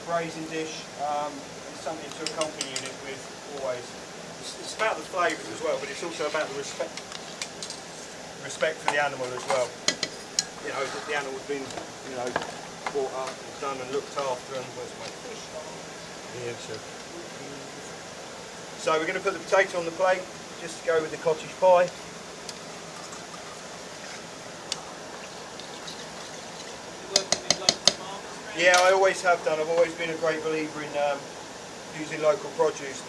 braising dish and something to accompany it with, always. It's about the flavours as well, but it's also about the respect for the animal as well. You know, the animal's been, you know, brought up and done and looked after, and where's my fish? Yeah, sure. So we're going to put the potato on the plate, just to go with the cottage pie. Yeah, I always have done. I've always been a great believer in using local produce.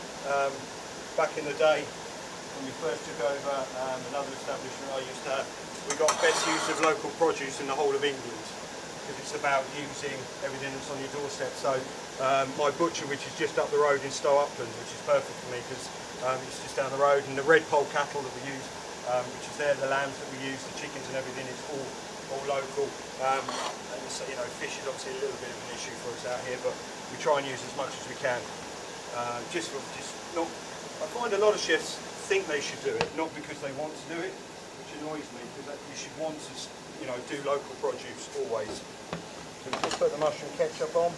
Back in the day, when we first took over another establishment I used to have, we got best use of local produce in the whole of England, because it's about using everything that's on your doorstep. So my butcher, which is just up the road in Stow Upland, which is perfect for me because it's just down the road, and the red pole cattle that we use, which is there, the lambs that we use, the chickens and everything, it's all local. And so, you know, fish is obviously a little bit of an issue for us out here, but we try and use as much as we can. I find a lot of chefs think they should do it, not because they want to do it, which annoys me, because you should want to, you know, do local produce always. So we just put the mushroom ketchup on. Do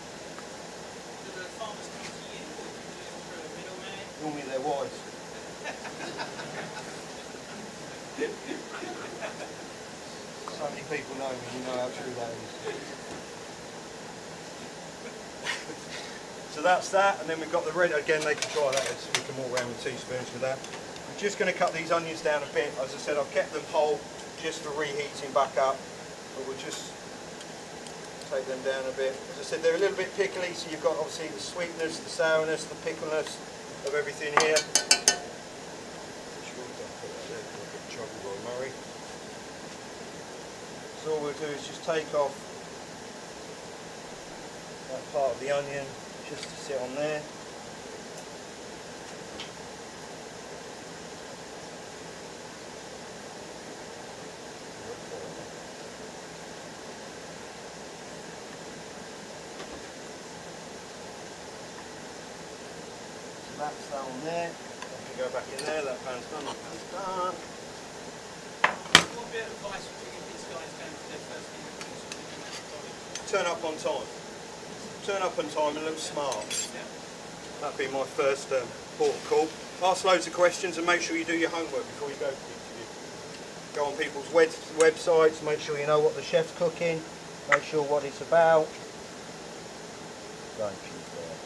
the farmers come to you, or do you do it through a middleman? Normally they're wise. So many people know me, you know how true that is. So that's that, and then we've got the red, again they can try that, so we can walk around with teaspoons with that. I'm just going to cut these onions down a bit. As I said, I've kept them whole just for reheating back up, but we'll just take them down a bit. As I said, they're a little bit pickly, so you've got obviously the sweetness, the sourness, the pickleness of everything here. Murray. So all we'll do is just take off that part of the onion just to sit on there. So that's that on there. I can go back in there, that pan's done, that pan's done. What bit of advice would you give these guys going for their first interviews? Turn up on time. Turn up on time and look smart. That'd be my first port of call. Ask loads of questions and make sure you do your homework before you go for the interview. Go on people's websites, make sure you know what the chef's cooking, make sure what it's about. Don't you dare.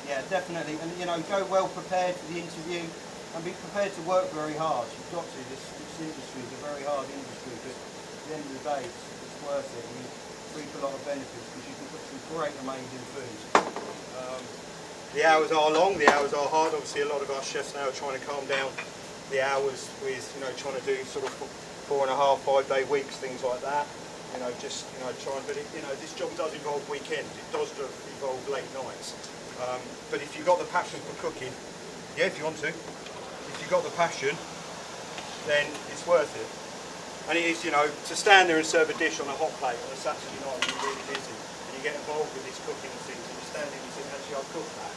Yeah, definitely, and you know, go well prepared for the interview and be prepared to work very hard. You've got to. This industry is a very hard industry, but at the end of the day, it's worth it. And you reap a lot of benefits because you can cook some great, amazing food. The hours are long, the hours are hard. Obviously, a lot of our chefs now are trying to calm down the hours with, you know, trying to do sort of 4.5, 5-day weeks, things like that. You know, just, you know, trying. But it, you know, this job does involve weekends. It does involve late nights. But if you've got the passion for cooking, yeah, if you want to, if you've got the passion, then it's worth it. And it is, you know, to stand there and serve a dish on a hot plate on a Saturday night when you're really busy, and you get involved with this cooking and things, and you stand there and you think, actually, I've cooked that.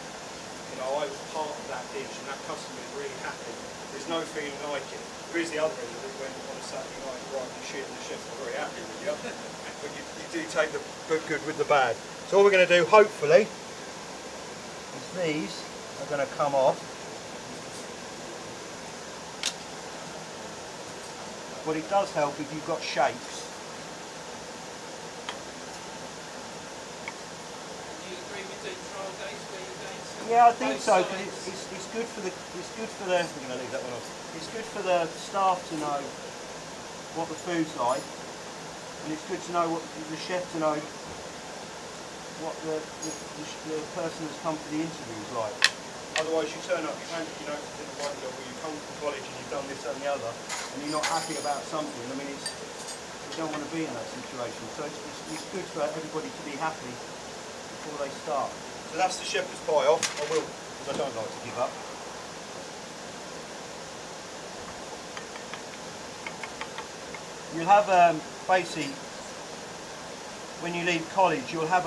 You know, I was part of that dish, and that customer is really happy. There's no feeling like it. There is the other end of it when on a Saturday night you're writing shit and the chef's not very happy with you. But you do take the good with the bad. So all we're going to do, hopefully, is these are going to come off. But it does help if you've got shapes. Do you agree with doing trial days where you're going to? Yeah, I think so. Cause it's good for the. We're going to leave that one off. It's good for the staff to know what the food's like, and it's good to know what the chef to know what the person that's come for the interview is like. Otherwise, you turn up, you know, to the right job, where you come from college and you've done this and the other, and you're not happy about something. I mean, you don't want to be in that situation. So it's good for everybody to be happy before they start. So that's the shepherd's pie off. I will, because I don't like to give up. You'll have basically, when you leave college, you'll have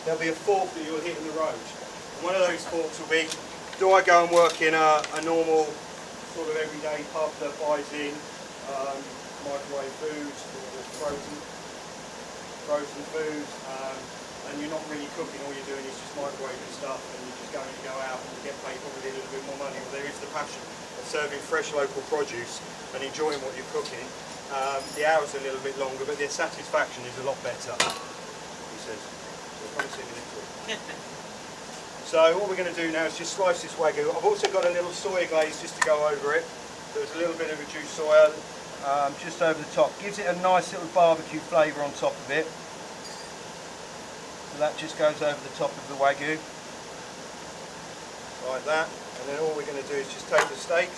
there'll be a fork that you'll hit in the road. One of those forks will be, do I go and work in a normal sort of everyday pub that buys in microwave foods or frozen foods, and you're not really cooking, all you're doing is just microwaving stuff and you're just going to go out and get paid probably a little bit more money. Well, there is the passion of serving fresh local produce and enjoying what you're cooking, The hours are a little bit longer, but their satisfaction is a lot better, he says. So come and see me next week. So what we're going to do now is just slice this Wagyu. I've also got a little soy glaze just to go over it. There's a little bit of reduced soy just over the top. Gives it a nice little barbecue flavour on top of it. So that just goes over the top of the Wagyu. Like that. And then all we're going to do is just take the steak.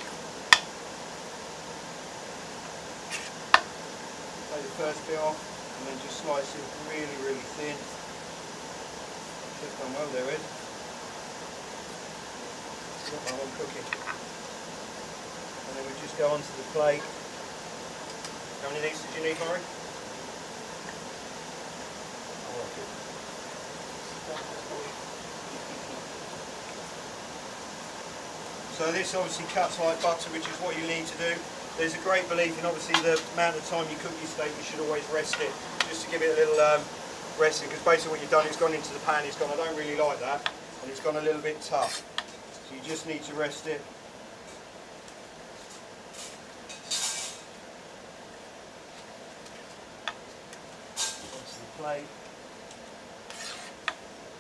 Take the first bit off and then just slice it really, really thin. Just done well there, Ed. Got my one cooking. And then we just go onto the plate. How many of these did you need, Murray? So this obviously cuts like butter, which is what you need to do. There's a great belief in obviously the amount of time you cook your steak, you should always rest it, just to give it a little resting, because basically what you've done is gone into the pan, it's gone, I don't really like that, and it's gone a little bit tough. So you just need to rest it. Onto the plate.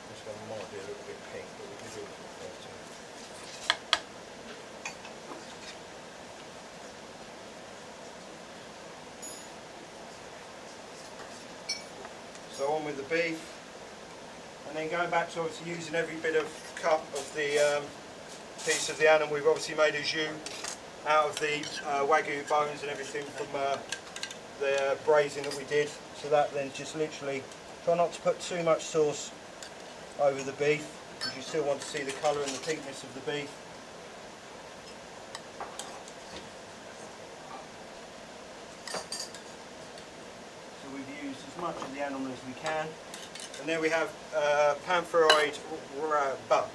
This one might be a little bit pink, but we can do it for the first time. So on with the beef, and then going back to obviously using every bit of cut of the piece of the animal. We've obviously made a jus out of the Wagyu bones and everything from the braising that we did. So that then just literally, try not to put too much sauce over the beef, because you still want to see the colour and the pinkness of the beef. We've used as much of the animal as we can, and there we have pan-fried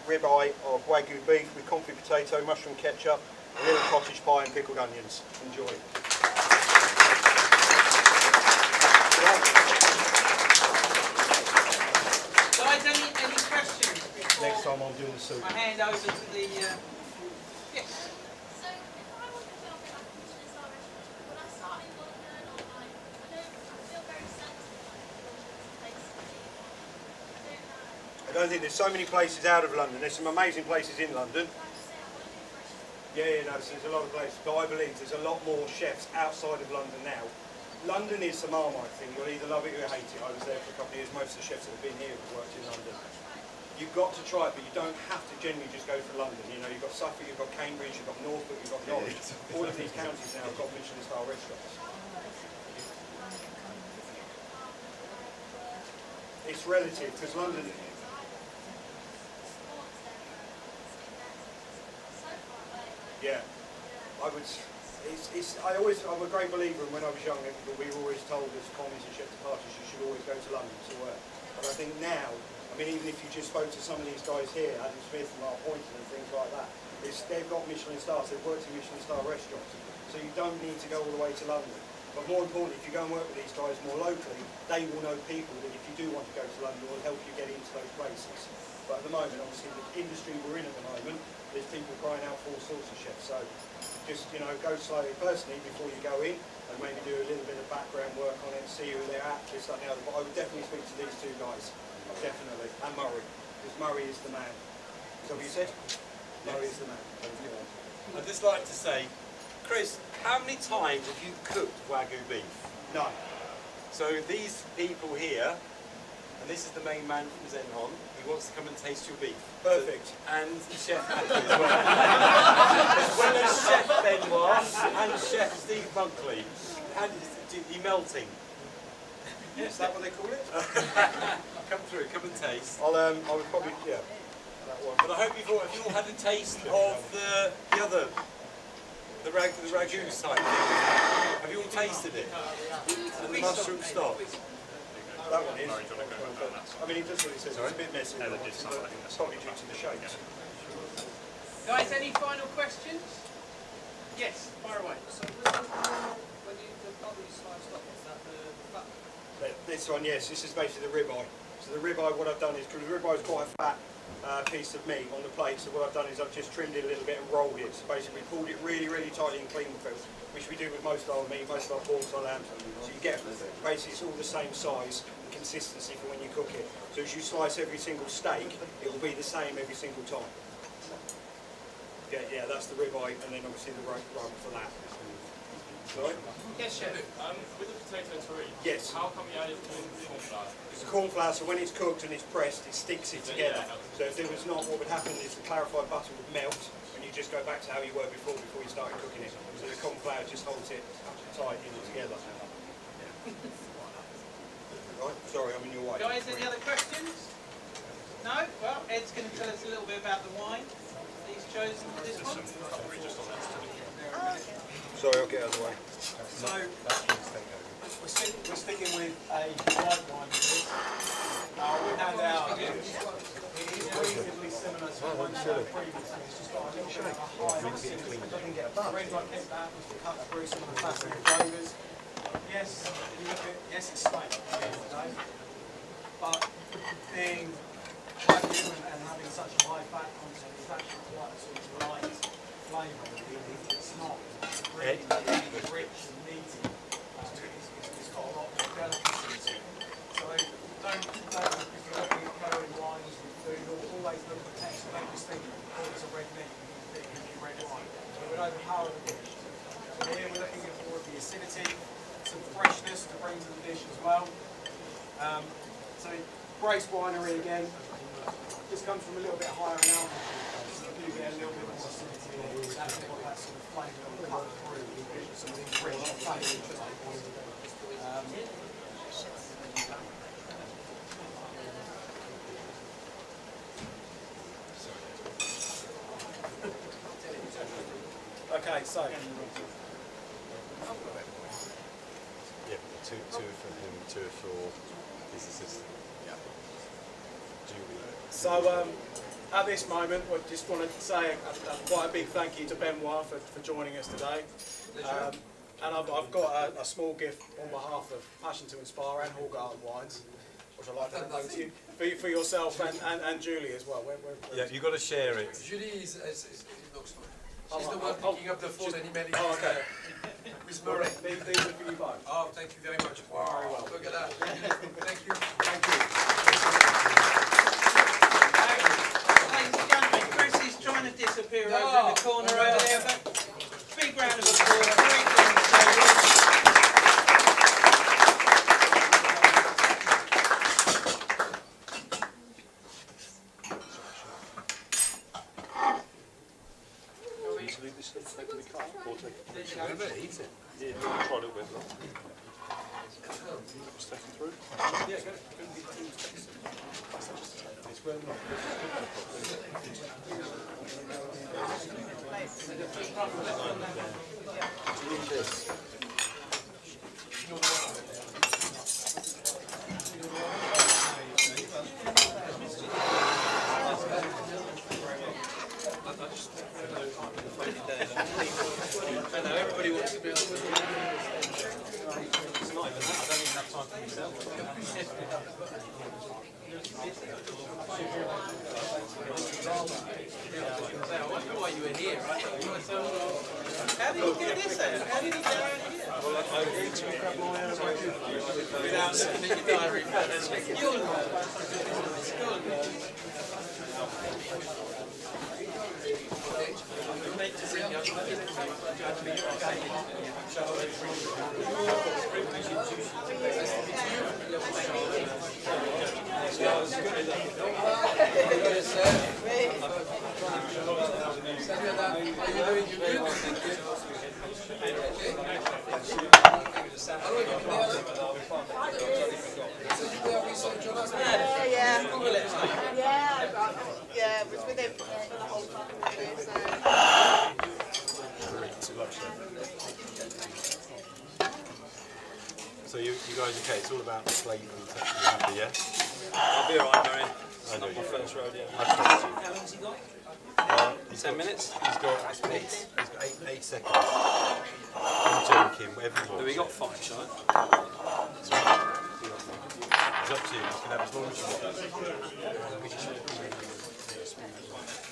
ribeye of Wagyu beef with confit potato, mushroom ketchup, a little cottage pie and pickled onions. Enjoy. Guys, any questions before Next time I'm doing the soup. I hand over to the yes. So, if I want to do like a Michelin star restaurant, would I start in London or like, I feel very sensitive like place to be. I don't know. I don't think there's so many places out of London. There's some amazing places in London. Like I say, I want to do restaurants. Yeah, no, so there's a lot of places, but I believe there's a lot more chefs outside of London now. London is the Marmite thing. You'll either love it or hate it. I was there for a couple of years. Most of the chefs that have been here have worked in London. You've got to try it, but you don't have to generally just go for London. You know, you've got Suffolk, you've got Cambridge, you've got Norfolk, you've got Norwich. All of these counties now have got Michelin star restaurants. It's relative, because London... Yeah, I would. I'm a great believer, and when I was young, we were always told as commies and chefs parties, you should always go to London to work. But I think now, I mean, even if you just spoke to some of these guys here, Adam Smith and Mark Poynton and things like that, they've got Michelin stars, they've worked in Michelin star restaurants, so you don't need to go all the way to London. But more importantly, if you go and work with these guys more locally, they will know people that if you do want to go to London, will help you get into those places. But at the moment, obviously, the industry we're in at the moment, there's people crying out for all sorts of chefs. So just, you know, go slowly personally before you go in, and maybe do a little bit of background work on it, see who they're at, this, that, and the other. But I would definitely speak to these two guys, definitely, and Murray, because Murray is the man. Is that what you said? Murray is the man. I'd just like to say, Chris, how many times have you cooked Wagyu beef? No. So these people here, and this is the main man from Zenhon, he wants to come and taste your beef. Perfect. And Chef Matthew as well. As well as Chef Benoit and Chef Steve Bunkley. And he melting. Is that what they call it? Come through, come and taste. I would probably, yeah, that one. But I hope you've all had a taste of the other, the ragu type thing. Have you all tasted it? And the mushroom stock. That one is. I mean, it does what it says. It's a bit messy, but it's probably due to the shapes. Guys, any final questions? Yes, fire away. So when you, the part that you sliced up, is that the fat? This one, yes, this is basically the ribeye. So the ribeye, what I've done is, because the ribeye is quite a fat piece of meat on the plate, so what I've done is I've just trimmed it a little bit and rolled it. So basically pulled it really, really tightly and clean with it, which we do with most of our meat, most of our pork, our lambs. So you get, basically it's all the same size and consistency for when you cook it. So as you slice every single steak, it will be the same every single time. Yeah, that's the ribeye, and then obviously the rub for that. Sorry? Yes, chef. With the potato terrine, Yes. how come you added corn flour? It's corn flour, so when it's cooked and it's pressed, it sticks it together. So if there was not, what would happen is the clarified butter would melt, and you just go back to how you were before you started cooking it. So the corn flour just holds it tight in together. Right, sorry, I'm in your way. Guys, any other questions? No? Well, Ed's going to tell us a little bit about the wine that he's chosen for this one. Sorry, I'll get out of the way. So, we're sticking with a white wine with this. We hand out, it is reasonably similar to the one we had previously. It's just got a little bit of a higher acidity. The reason I picked that was to cut through some of the classic flavours. Yes, if you look at, yes, it's slight at the end of the day, but being Wagyu and having such a high fat content is actually quite a sort of light flavour. It's not really rich and meaty. It's got a lot more delicacy to it. So don't if you're looking at pairing wines with food, always look at the text. Don't just think, oh, it's a red meat, you think it's a red wine. So it would overpower the dish. So here we're looking at more of the acidity, some freshness to bring to the dish as well. So Brace Winery again. This comes from a little bit higher in altitude, so you do get a little bit more acidity in it. That's what that sort of flavour will cut through some of these rich flavours. Okay, so. Yeah, two for him, two for his assistant. Yeah. Julie. So at this moment, I just want to say quite a big thank you to Benoit for joining us today. And I've got a small gift on behalf of Passion to Inspire and Hall Garden Wines, which I'd like to propose to you, for yourself and Julie as well. Yeah, you've got to share it. Julie is in Oxford. She's the one picking up the phone and emailing okay. with Murray. These are for you both. Oh, thank you very much. Wow, Very well. look at that. Thank you. Thank you. Ladies and gentlemen, Chris is trying to disappear over in the corner over there, but big round of applause. Great demonstration. Whoever eats it. Yeah, try a little bit. Just take it through. Yeah, go. It's well not. I know everybody wants to be able to. It's not even that. I don't even have time for myself. I wonder why you were here, right? How did you do this then? How did you get around here? Well, I agreed to grab my Without looking at your diary. Yeah, it was with him for the whole time. So you guys okay? It's all about the flavour and texture. You happy, yeah? I'll be alright, Marion. I know My you. first rodeo. I trust you. How long's he got? He's 10 got- minutes? He's got eight seconds. I'm joking. Whatever you want. Have we got 5, shall I? It's up to you. You can have as long as you want.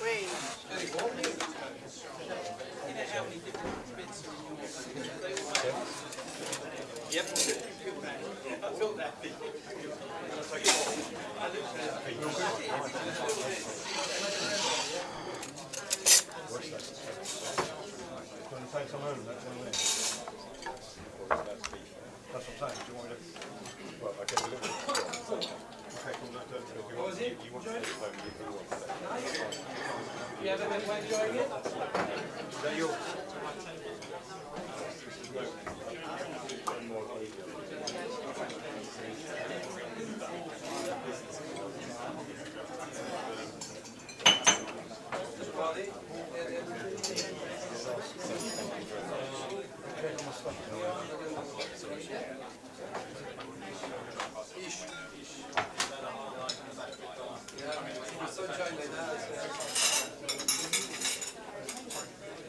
Wait. You know how many different bits are in your they all Yep. I thought that. Want to take some home, that one there? That's what I'm saying, do you want me to... Well, I guess a little bit. Okay, cool, no, don't do it. You want to take it home, you can want it. You ever been enjoying it? Is that yours?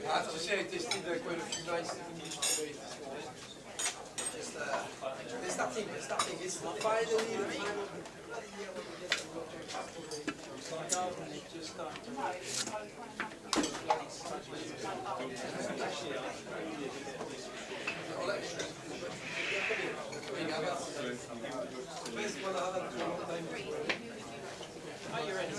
I have to say, I tasted quite a few nice English today this morning. Just, they're starting. It's finally the final. Are you ready?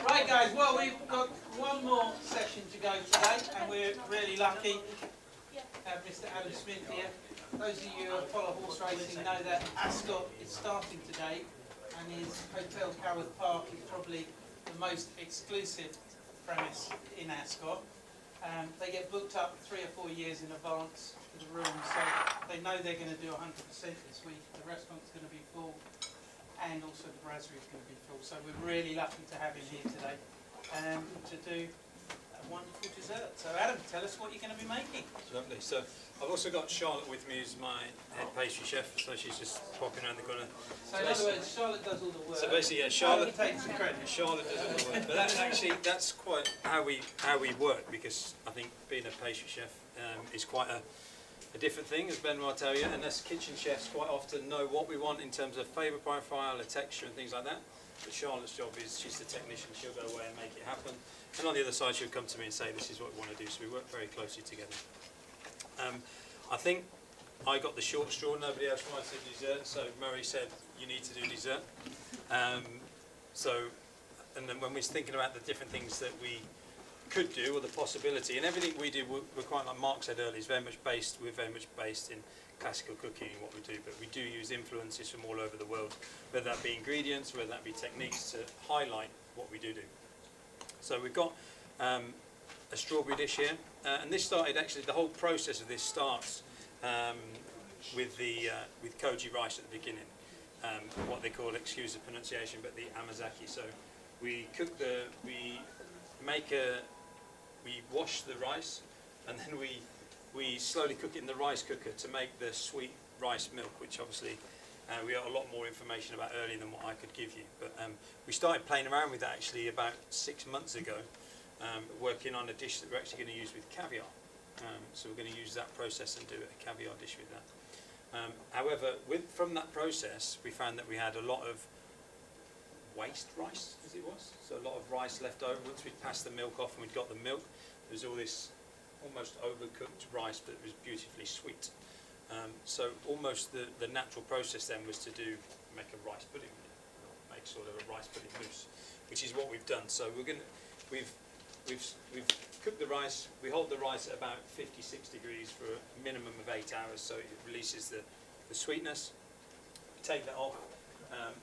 Right guys, well we've got one more session to go today and we're really lucky to have Mr. Adam Smith here. Those of you who follow horse racing know that Ascot is starting today and his Hotel Coworth Park is probably the most exclusive premise in Ascot. They get booked up 3 or 4 years in advance for the room, so they know they're going to do 100% this week. The restaurant's going to be full and also the brasserie is going to be full. So we're really lucky to have him here today to do a wonderful dessert. So Adam, tell us what you're going to be making. Lovely. So I've also got Charlotte with me as my head pastry chef, so she's just popping around the corner. So in other words, Charlotte does all the work. So basically, yeah, Charlotte takes the credit. Charlotte does all the work, but that's quite how we work, because I think being a pastry chef is quite a different thing, as Ben will tell you, and us kitchen chefs quite often know what we want in terms of flavour profile, the texture and things like that. But Charlotte's job is she's the technician, she'll go away and make it happen. And on the other side, she'll come to me and say, this is what we want to do, so we work very closely together. I think I got the short straw, nobody else wanted dessert, so Murray said, you need to do dessert. And then when we're thinking about the different things that we could do, or the possibility, and everything we do, we're quite, like Mark said earlier, we're very much based in classical cooking and what we do, but we do use influences from all over the world, whether that be ingredients, whether that be techniques, to highlight what we do. So we've got a strawberry dish here, and this started, actually the whole process of this starts with koji rice at the beginning, what they call, excuse the pronunciation, but the amazaki. So we wash the rice, and then we slowly cook it in the rice cooker to make the sweet rice milk, which obviously we got a lot more information about earlier than what I could give you. But we started playing around with that actually about 6 months ago, working on a dish that we're actually going to use with caviar. So we're going to use that process and do a caviar dish with that. However, from that process, we found that we had a lot of waste rice, as it was. So a lot of rice left over. Once we'd passed the milk off and we'd got the milk, there was all this almost overcooked rice, but it was beautifully sweet. So almost the natural process then was to make a rice pudding, or make sort of a rice pudding mousse, which is what we've done. So we've cooked the rice. We hold the rice at about 56 degrees for a minimum of 8 hours, so it releases the sweetness. We take that off.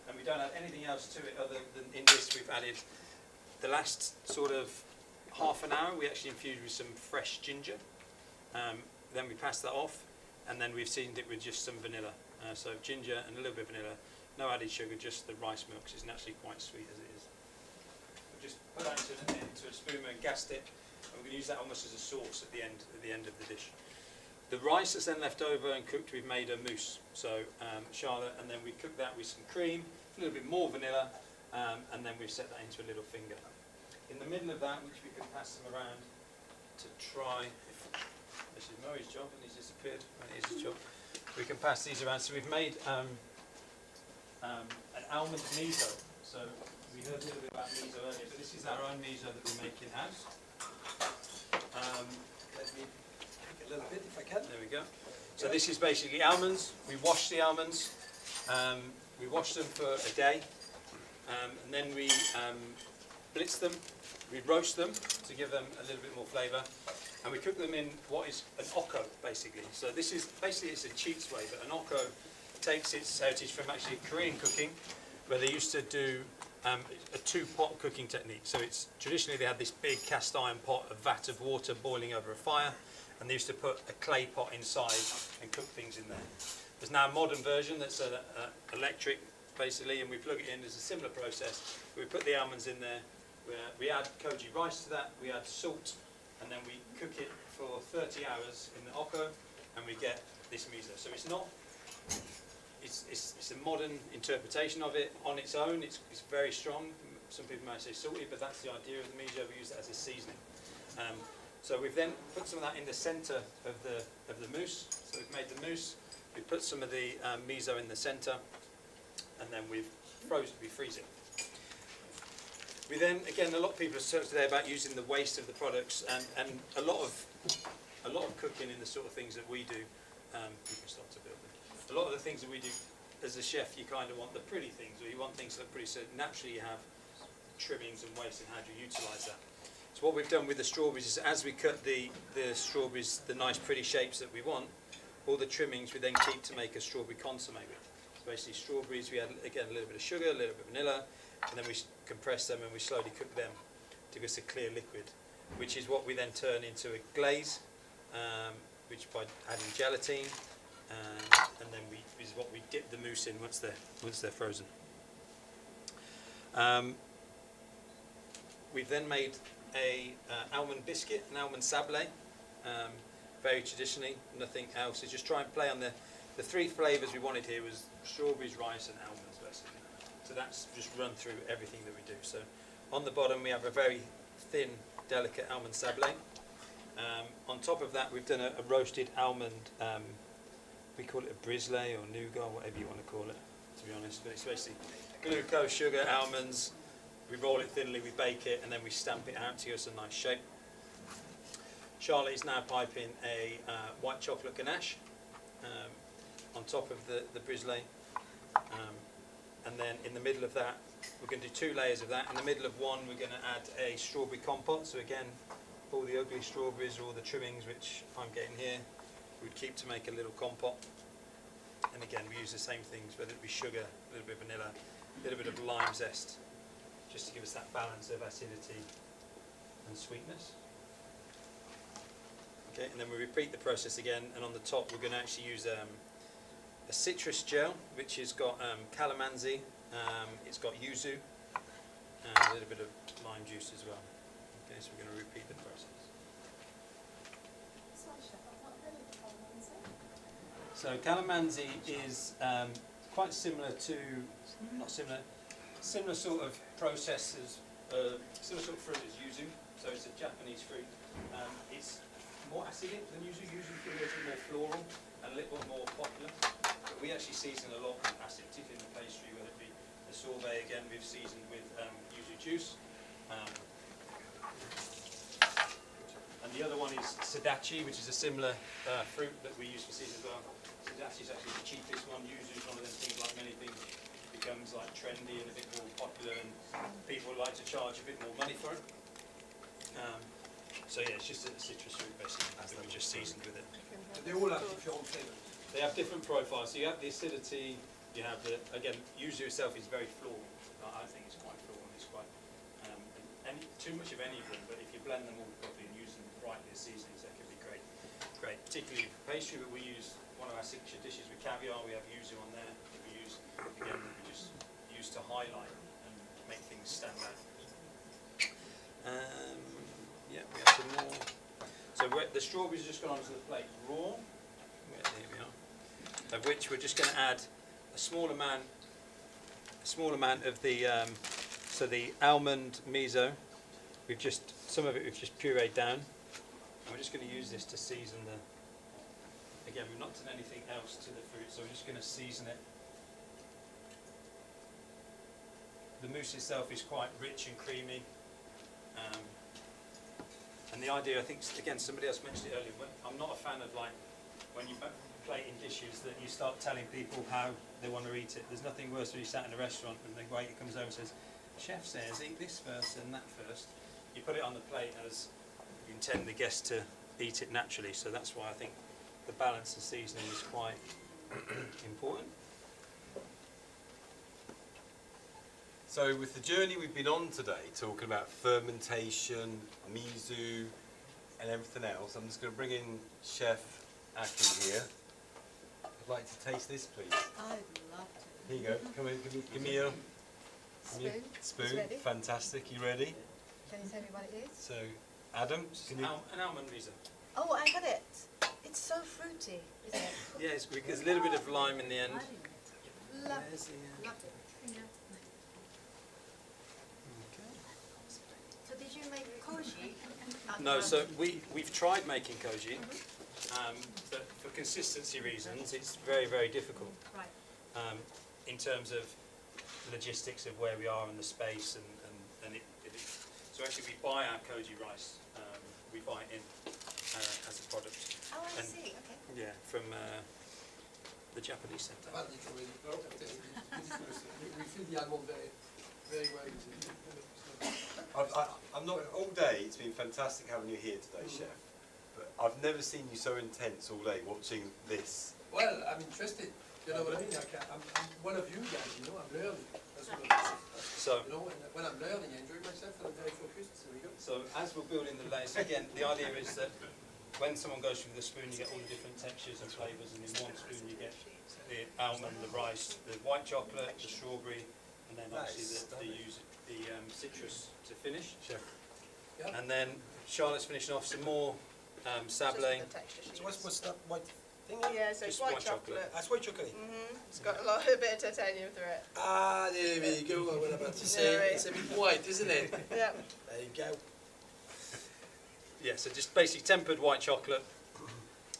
And we don't add anything else to it other than in this we've added the last sort of half an hour we actually infused with some fresh ginger. Then we pass that off, and then we've seasoned it with just some vanilla. So ginger and a little bit of vanilla, no added sugar, just the rice milk, 'cause it's naturally quite sweet as it is. We've just put that into a spoon and gassed it, and we're going to use that almost as a sauce at the end of the dish. The rice that's then left over and cooked, we've made a mousse. So Charlotte, and then we cook that with some cream, a little bit more vanilla, and then we've set that into a little finger. In the middle of that, which we can pass them around to try, if This is Murray's job, and he's disappeared. It is his job. We can pass these around. So we've made an almond miso. So we heard a little bit about miso earlier, but this is our own miso that we make in-house. Let me pick a little bit if I can. There we go. So this is basically almonds. We wash the almonds. We wash them for a day, and then we blitz them. We roast them to give them a little bit more flavour, and we cook them in what is an oko, basically. So this is basically, it's a cheats way, but an oko takes its heritage from actually Korean cooking, where they used to do a two-pot cooking technique. So it's traditionally they had this big cast iron pot, a vat of water boiling over a fire, and they used to put a clay pot inside and cook things in there. There's now a modern version that's electric, basically, and we plug it in. There's a similar process. We put the almonds in there. We add koji rice to that, we add salt, and then we cook it for 30 hours in the oko, and we get this miso. So it's not, it's a modern interpretation of it on its own. It's very strong. Some people might say salty, but that's the idea of the miso. We use it as a seasoning. So we've then put some of that in the centre of the mousse. So we've made the mousse. We put some of the miso in the centre, and then we freeze it. We then, again, a lot of people have talked today about using the waste of the products, and a lot of cooking in the sort of things that we do. You can start to build them. A lot of the things that we do as a chef, you kind of want the pretty things, or you want things that look pretty. So naturally, you have trimmings and waste, and how do you utilise that? So what we've done with the strawberries is, as we cut the strawberries, the nice pretty shapes that we want, all the trimmings we then keep to make a strawberry consomme with. So basically, strawberries, we add again a little bit of sugar, a little bit of vanilla, and then we compress them and we slowly cook them to give us a clear liquid, which is what we then turn into a glaze, which by adding gelatine, and then this is what we dip the mousse in once they're frozen. We've then made a almond biscuit, an almond sablé, very traditionally, nothing else. So just try and play on the three flavours we wanted here was strawberries, rice, and almonds, basically. So that's just run through everything that we do. So on the bottom we have a very thin, delicate almond sablé. On top of that we've done a roasted almond, we call it a brislet or nougat, whatever you want to call it, to be honest. But it's basically glucose, sugar, almonds. We roll it thinly, we bake it, and then we stamp it out to give us a nice shape. Charlotte is now piping a white chocolate ganache on top of the brislet. And then in the middle of that, we're going to do 2 layers of that. In the middle of one, we're going to add a strawberry compote. So again, all the ugly strawberries or all the trimmings, which I'm getting here, we'd keep to make a little compote. And again, we use the same things, whether it be sugar, a little bit of vanilla, a little bit of lime zest, just to give us that balance of acidity and sweetness. Okay, and then we repeat the process again, and on the top we're going to actually use a citrus gel, which has got calamansi, it's got yuzu, and a little bit of lime juice as well. Okay, so we're going to repeat the process. So calamansi is quite similar to, not similar, similar sort of process as, similar sort of fruit as yuzu. So it's a Japanese fruit. It's more acidic than yuzu. Yuzu is a little more floral and a little more popular. But we actually season a lot with acid, particularly in the pastry, whether it be the sorbet. Again, we've seasoned with yuzu juice. And the other one is sadachi, which is a similar fruit that we use for season as well. Sadachi is actually the cheapest one. Yuzu is one of those things, like many things, becomes like trendy and a bit more popular, and people like to charge a bit more money for it. So yeah, it's just a citrus fruit basically that we just seasoned with it. They all have different flavours. They have different profiles. So you have the acidity, you have the, again, yuzu itself is very floral. I think it's quite floral. It's quite, too much of any of them, but if you blend them all properly and use them rightly as seasonings, that could be great. Great, particularly for pastry, but we use one of our signature dishes with caviar. We have yuzu on there that we use, again, that we just use to highlight and make things stand out. Yeah, we have some more. So the strawberries are just gone onto the plate raw. There we are. Of which we're just going to add a small amount of the so the almond miso. Some of it we've just pureed down, and we're just going to use this to season the. Again, we've not done anything else to the fruit, so we're just going to season it. The mousse itself is quite rich and creamy. And the idea, I think, again, somebody else mentioned it earlier, I'm not a fan of like, when you plate in dishes, that you start telling people how they want to eat it. There's nothing worse when you sat in a restaurant and the waiter comes over and says, chef says, eat this first and that first. You put it on the plate as you intend the guest to eat it naturally, so that's why I think the balance of seasoning is quite important. So with the journey we've been on today, talking about fermentation, miso, and everything else, I'm just going to bring in Chef Aki here. I'd like to taste this, please. I'd love to. Here you go. Come in, give me your Spoon. spoon. It's ready. Fantastic. You ready? Can you tell me what it is? So, Adam, can you? An almond miso. Oh, I got it. It's so fruity, isn't it? Yes, because a little bit of lime in the end. Love There's it. the, Love it. So did you make koji? No, so we've tried making koji, but for consistency reasons, it's very, very difficult. Right. In terms of logistics of where we are in the space, and so actually we buy our koji rice, we buy it in as a product. Oh, I And- see. Okay. Yeah, from the Japanese centre. We feel the almond very well. I'm not all day. It's been fantastic having you here today, Chef. But I've never seen you so intense all day watching this. Well, I'm interested. You know what I mean? I'm one of you guys, you know, I'm learning. That's what I'm saying. So, You know, and when I'm learning, I enjoy myself and I'm very focused. So we go. so as we're building the layers, again, the idea is that when someone goes through the spoon, you get all the different textures and flavours, and in one spoon you get the almond, the rice, the white chocolate, the strawberry, and then obviously the citrus to finish. Chef. Yeah. And then Charlotte's finishing off some more sablé. So what's that white thing? Yeah, so it's Just white white chocolate. chocolate. That's white chocolate. It's got a bit of titanium through it. Ah, there we go. What I'm about to say. Yeah, right. It's a bit white, isn't it? Yeah. There you go. Yeah, so just basically tempered white chocolate,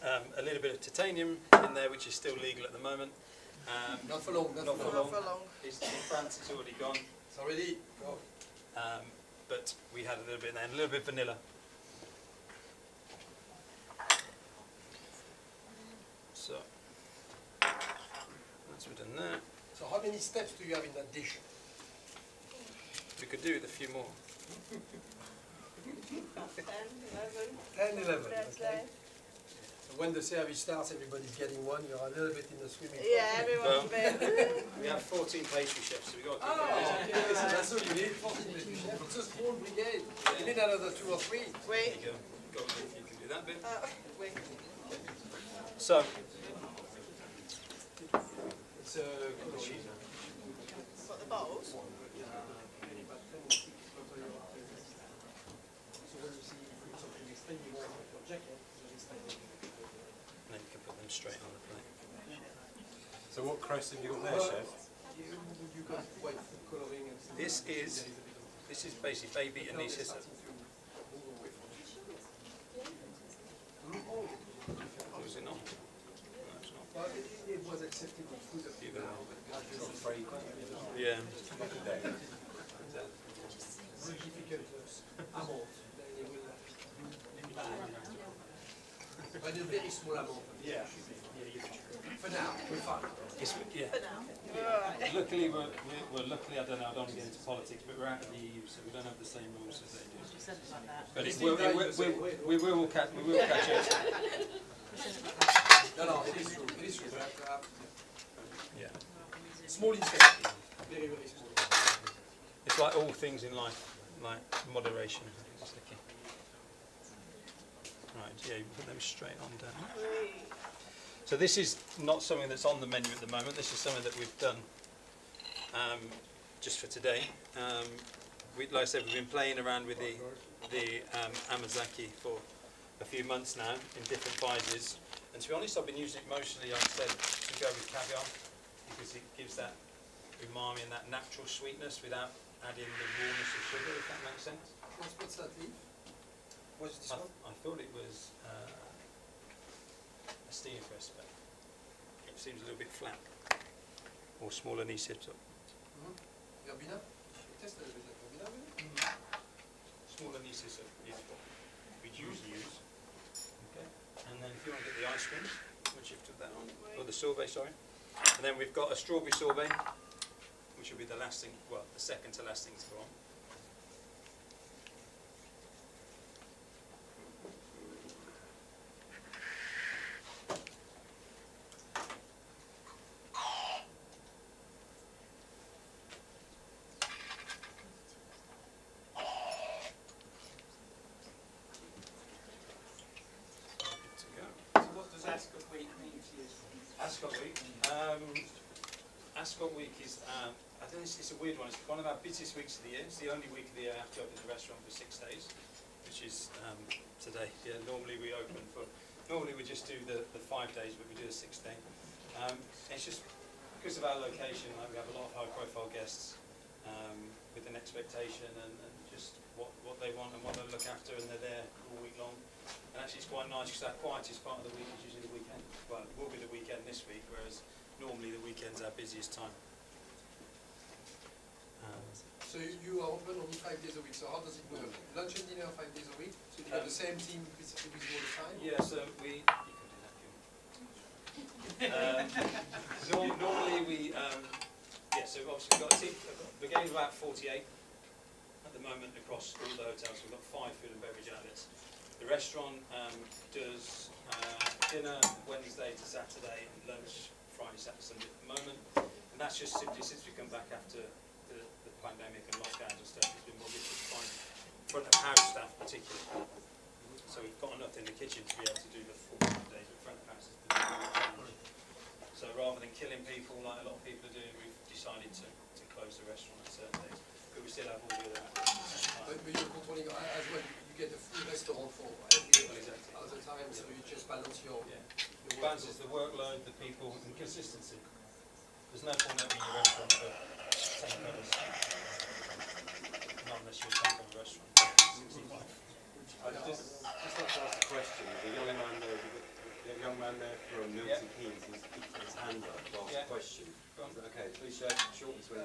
a little bit of titanium in there, which is still legal at the moment. Not for long. Not for Not long. for long. In France, it's already gone. It's already. Oh. But we had a little bit in there, and a little bit of vanilla. So, that's we've done there. So how many steps do you have in that dish? We could do with a few more. 10, 11. That's Okay. right. So when the service starts, everybody's getting one. You're a little bit in the swimming pool. Yeah, everyone's been. We have 14 pastry chefs, so we've got to keep Oh, it busy. okay, so that's all you need. 14 pastry chefs. It's a small brigade. You need another 2 or 3. Wait. There you go. Go on, if you can do that bit. Wait. So, It's What, the bowls? and then you can put them straight on the plate. So what crust have you got there, Chef? You got white food coloring and This is basically baby anisha. Oh, is it not? No, it's not. well, it was accepted with food up to Even now, but Yeah. difficult amount, then they will but a very small amount. Yeah. For now, we're fine. Yeah. For now. Alright. Luckily, we're luckily, I don't want to get into politics, but we're out of the EU, so we don't have the same rules as they do. But we will catch up. No, it is true. It is true. Yeah. Small in scale. Very, very small. It's like all things in life, like moderation. It's the key. Right, yeah, you put them straight on down. So this is not something that's on the menu at the moment. This is something that we've done just for today. Like I said, we've been playing around with the amazaki for a few months now in different sizes. And to be honest, I've been using it mostly, like I said, to go with caviar because it gives that umami and that natural sweetness without adding the rawness of sugar, if that makes sense. What's that leaf? What's this one? I thought it was a steam press, but it seems a little bit flat. Or smaller knee sit up. Verbena? Test a little bit like Verbena, maybe? Smaller knee sit up is what we'd usually use. Okay. And then if you want to get the ice cream, we'll shift that on. Or the sorbet, sorry. And then we've got a strawberry sorbet, which will be the last thing, well, the second to last thing to go on. So what does Ascot Week mean to you? Ascot Week. Ascot Week is, I don't know, it's a weird one. It's one of our busiest weeks of the year. It's the only week of the year I have to open the restaurant for 6 days, which is today. Yeah, normally we just do the 5 days, but we do the 6th day. It's just because of our location, like we have a lot of high profile guests with an expectation and just what they want and what they look after, and they're there all week long. And actually it's quite nice because our quietest part of the week is usually the weekend. Well, it will be the weekend this week, whereas normally the weekend's our busiest time. So you are open only 5 days a week, so how does it work? Lunch and dinner 5 days a week? So you have the same team basically with you all the time? Yeah, so you can do that if you want. Normally we, so obviously we've got a team, we're getting about 48 at the moment across all the hotels. We've got 5 food and beverage outlets. The restaurant does dinner Wednesday to Saturday and lunch Friday, Saturday, Sunday at the moment. And that's just simply since we come back after the pandemic and lockdowns and stuff, it's been more difficult to find front of house staff particularly. So we've got enough in the kitchen to be able to do the full 5 days, but front of house has been a challenge. So rather than killing people like a lot of people are doing, we've decided to close the restaurant on certain days. But we still have all the other activities. But you're controlling as well, you get a full restaurant for every other time, so you just balance your... Yeah. It balances the workload, the people, and consistency. There's no point opening a restaurant for 10 covers. Not unless you're a 10 cover restaurant. 65. I'd just like to ask a question. The young man there from Milton Keynes, he's picked his hand up to ask a question. Is that okay? Please share, short and sweet.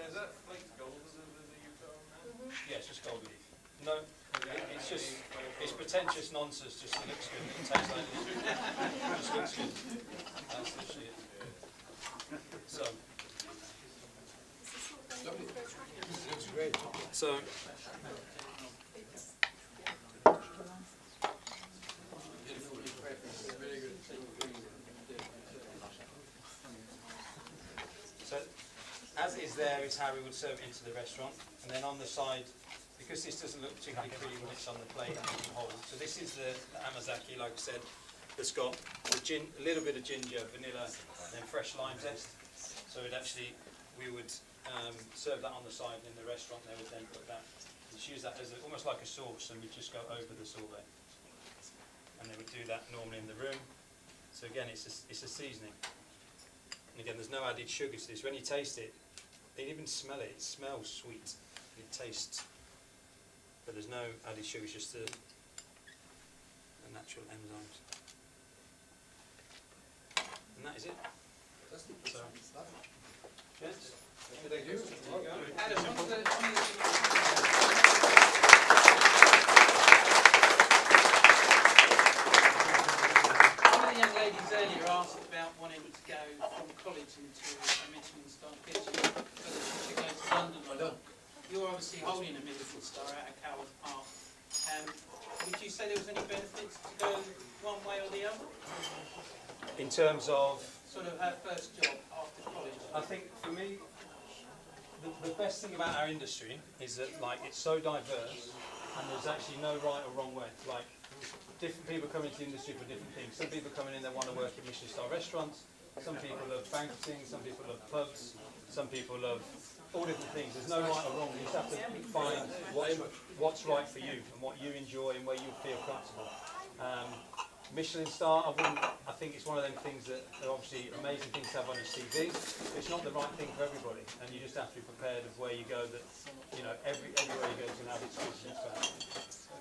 Is that flaked gold that you've got on there? Yeah, it's just gold leaf. No, it's just, it's pretentious nonsense, just it looks good, it tastes like it. It just looks good. That's literally it. So. Looks great. So. Very good. So, as is there is how we would serve it into the restaurant, and then on the side, because this doesn't look particularly pretty when it's on the plate and you hold. So this is the amazaki, like I said, that's got a little bit of ginger, vanilla, and then fresh lime zest. So we would serve that on the side in the restaurant. They would then put that, just use that as almost like a sauce, and we just go over the sorbet. And they would do that normally in the room. So again, it's a seasoning. And again, there's no added sugar to this. When you taste it, you can even smell it. It smells sweet. It tastes, but there's no added sugar. It's just the natural enzymes. And that is it. So, yes. Thank you. Adam, one of the young ladies earlier asked about wanting to go from college into a Michelin-star kitchen, whether she should go to London or not. You're obviously holding a Michelin star out of Coward Park. Would you say there was any benefits to go one way or the other? In terms of? Sort of her first job after college. I think for me, the best thing about our industry is that it's so diverse, and there's actually no right or wrong way. Different people come into the industry for different things. Some people come in, they want to work in Michelin-star restaurants. Some people love banqueting. Some people love pubs. Some people love all different things. There's no right or wrong. You just have to find what's right for you and what you enjoy and where you feel comfortable. Michelin star, I think it's one of them things that are obviously amazing things to have on your CV. It's not the right thing for everybody, and you just have to be prepared of where you go. That everywhere you go is going to have its good and its bad. On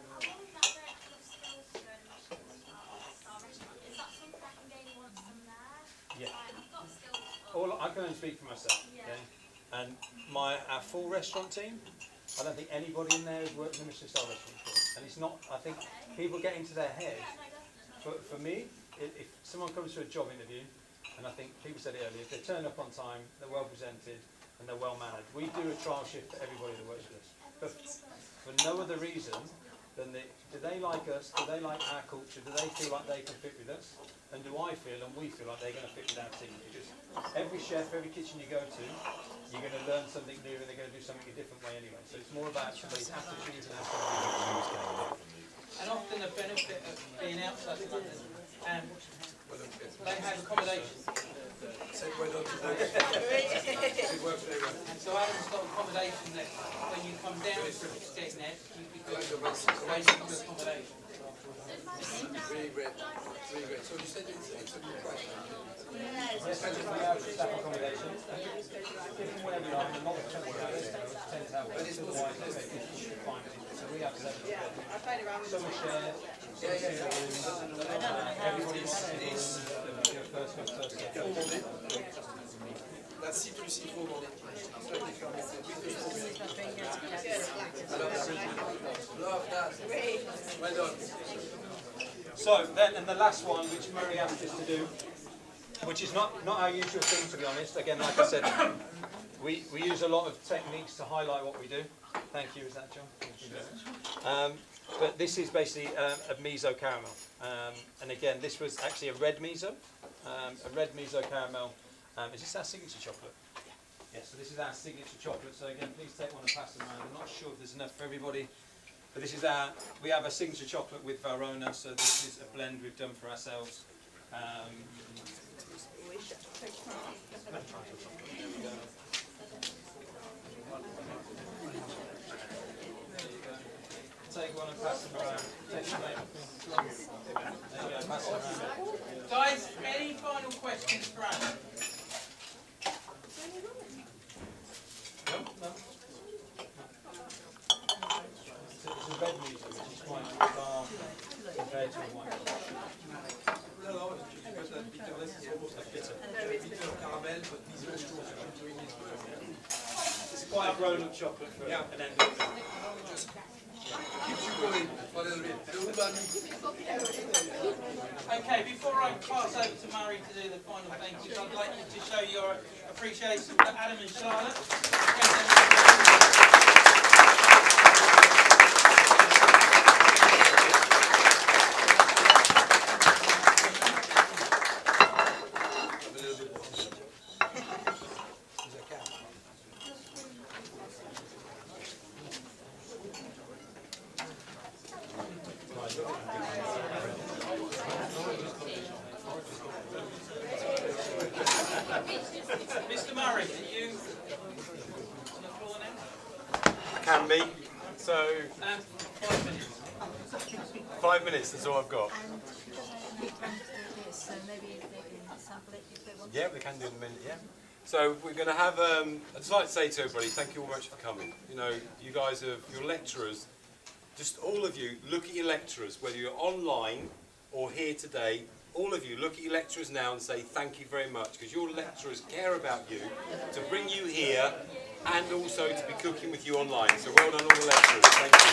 that Yeah. I've got skills. All I can only speak for myself. Okay? And our full restaurant team, I don't think anybody in there has worked in a Michelin star restaurant before. And it's not. I think people get into their head. For me, if someone comes to a job interview, and I think people said it earlier, if they turn up on time, they're well presented, and they're well mannered. We do a trial shift for everybody that works with us. But for no other reason than do they like us? Do they like our culture? Do they feel like they can fit with us? And do I feel and we feel like they're going to fit with our team? Because every chef, every kitchen you go to, you're going to learn something new and they're going to do something a different way anyway. So it's more about somebody's attitude and how somebody. And often a benefit of being outside of London, and they have accommodation. Say well done to them. Good work today, man. And so Adam's got accommodation that when you come down to Stegnet, you can go to basic accommodation. Really great. Really great. So you said it's a good price. Yes, we have staff accommodation. Given where we are, not the country tend to have otherwise you should find it. So we have summer share, everybody wants to do first come, first served. That's C plus C4 morning. Love that. Well done. So then, and the last one, which Murray asked us to do, which is not our usual thing, to be honest. Again, like I said, we use a lot of techniques to highlight what we do. Thank you, is that John? Thank you very much. But this is basically a miso caramel. And again, this was actually a red miso. A red miso caramel. Is this our signature chocolate? Yeah, so this is our signature chocolate. So again, please take one and pass them around. I'm not sure if there's enough for everybody. But this is we have a signature chocolate with Verona, so this is a blend we've done for ourselves. Take one and pass them around. Take them out. There you go, pass them around. Guys, any final questions for Adam? No? It's a red music, which is quite bizarre compared to a white. It's quite a grown-up chocolate for an end. Keeps you going a little bit. Okay, before I pass over to Murray to do the final thank yous, I'd like you to show your appreciation to Adam and Charlotte. Mr. Murray, are you on the floor now? Can be. So 5 minutes. 5 minutes, that's all I've got. So maybe they can sample it if they want. Yeah, we can do in a minute, yeah. So we're going to have, I'd just like to say to everybody, thank you all much for coming. You know, you guys are, your lecturers, just all of you, look at your lecturers, whether you're online or here today, all of you, look at your lecturers now and say thank you very much, because your lecturers care about you to bring you here and also to be cooking with you online. So well done all the lecturers, thank you.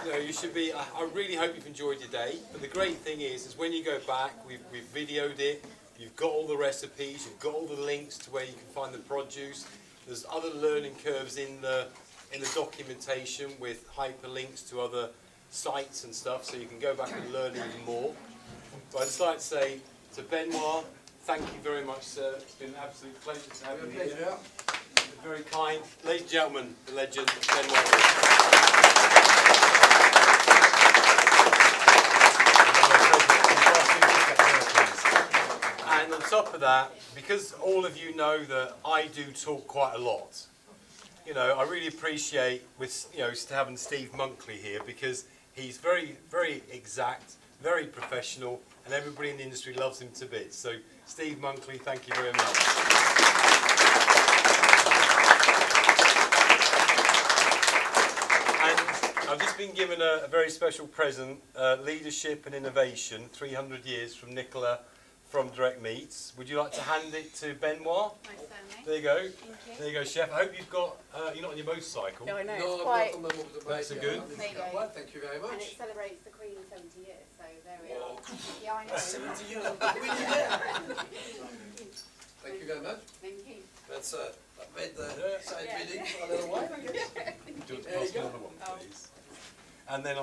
You know, you should be, I really hope you've enjoyed your day, but the great thing is when you go back, we've videoed it, you've got all the recipes, you've got all the links to where you can find the produce, there's other learning curves in the documentation with hyperlinks to other sites and stuff, so you can go back and learn even more. But I'd just like to say to Benoit, thank you very much, sir. It's been an absolute pleasure to have you here. You're very kind. Ladies and gentlemen, the legend, Benoit. And on top of that, because all of you know that I do talk quite a lot, you know, I really appreciate having Steve Monkley here, because he's very, very exact, very professional, and everybody in the industry loves him to bits. So, Steve Monkley, thank you very much. And I've just been given a very special present, Leadership and Innovation, 300 years from Nicola from Direct Meats. Would you like to hand it to Benoit? There you go. There you go, Chef. I hope you've got, you're not on your motorcycle. No, I know, No, it's I'm quite... not on my motorbike. That's a good. There you go. Well, thank you very And it much. celebrates the Queen 70 years, so there we Whoa. are. Yeah, I know. 70 years of the Queen there. Thank you very much. Thank you. That's that made the side reading for a little while, I guess. Do you want to There pass you me go. another one, please? And then you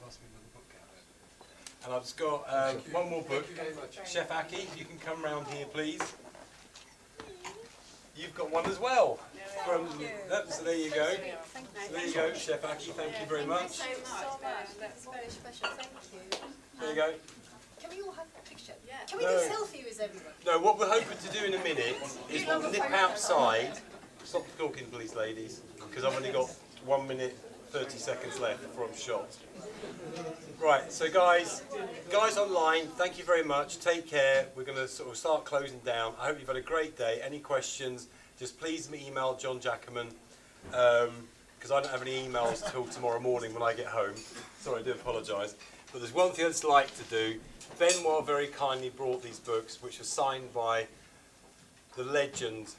asked me another book out there. And I've just got one more book. Thank you very much. Chef Aki, you can come round here, please. You've got one as well. So there you go. So there you go, Chef Aki. Thank you very much. Thank you so much. That's very special. Thank you. There you go. Can we all have a picture? Yeah. Can we do selfie with everyone? No, what we're hoping to do in a minute is we'll nip outside. Stop talking, please, ladies, because I've only got 1 minute 30 seconds left before I'm shot. Right, so guys online, thank you very much. Take care. We're going to sort of start closing down. I hope you've had a great day. Any questions, just please email John Jackerman, because I don't have any emails till tomorrow morning when I get home. Sorry, I do apologise. But there's one thing I'd like to do. Benoit very kindly brought these books, which are signed by the legend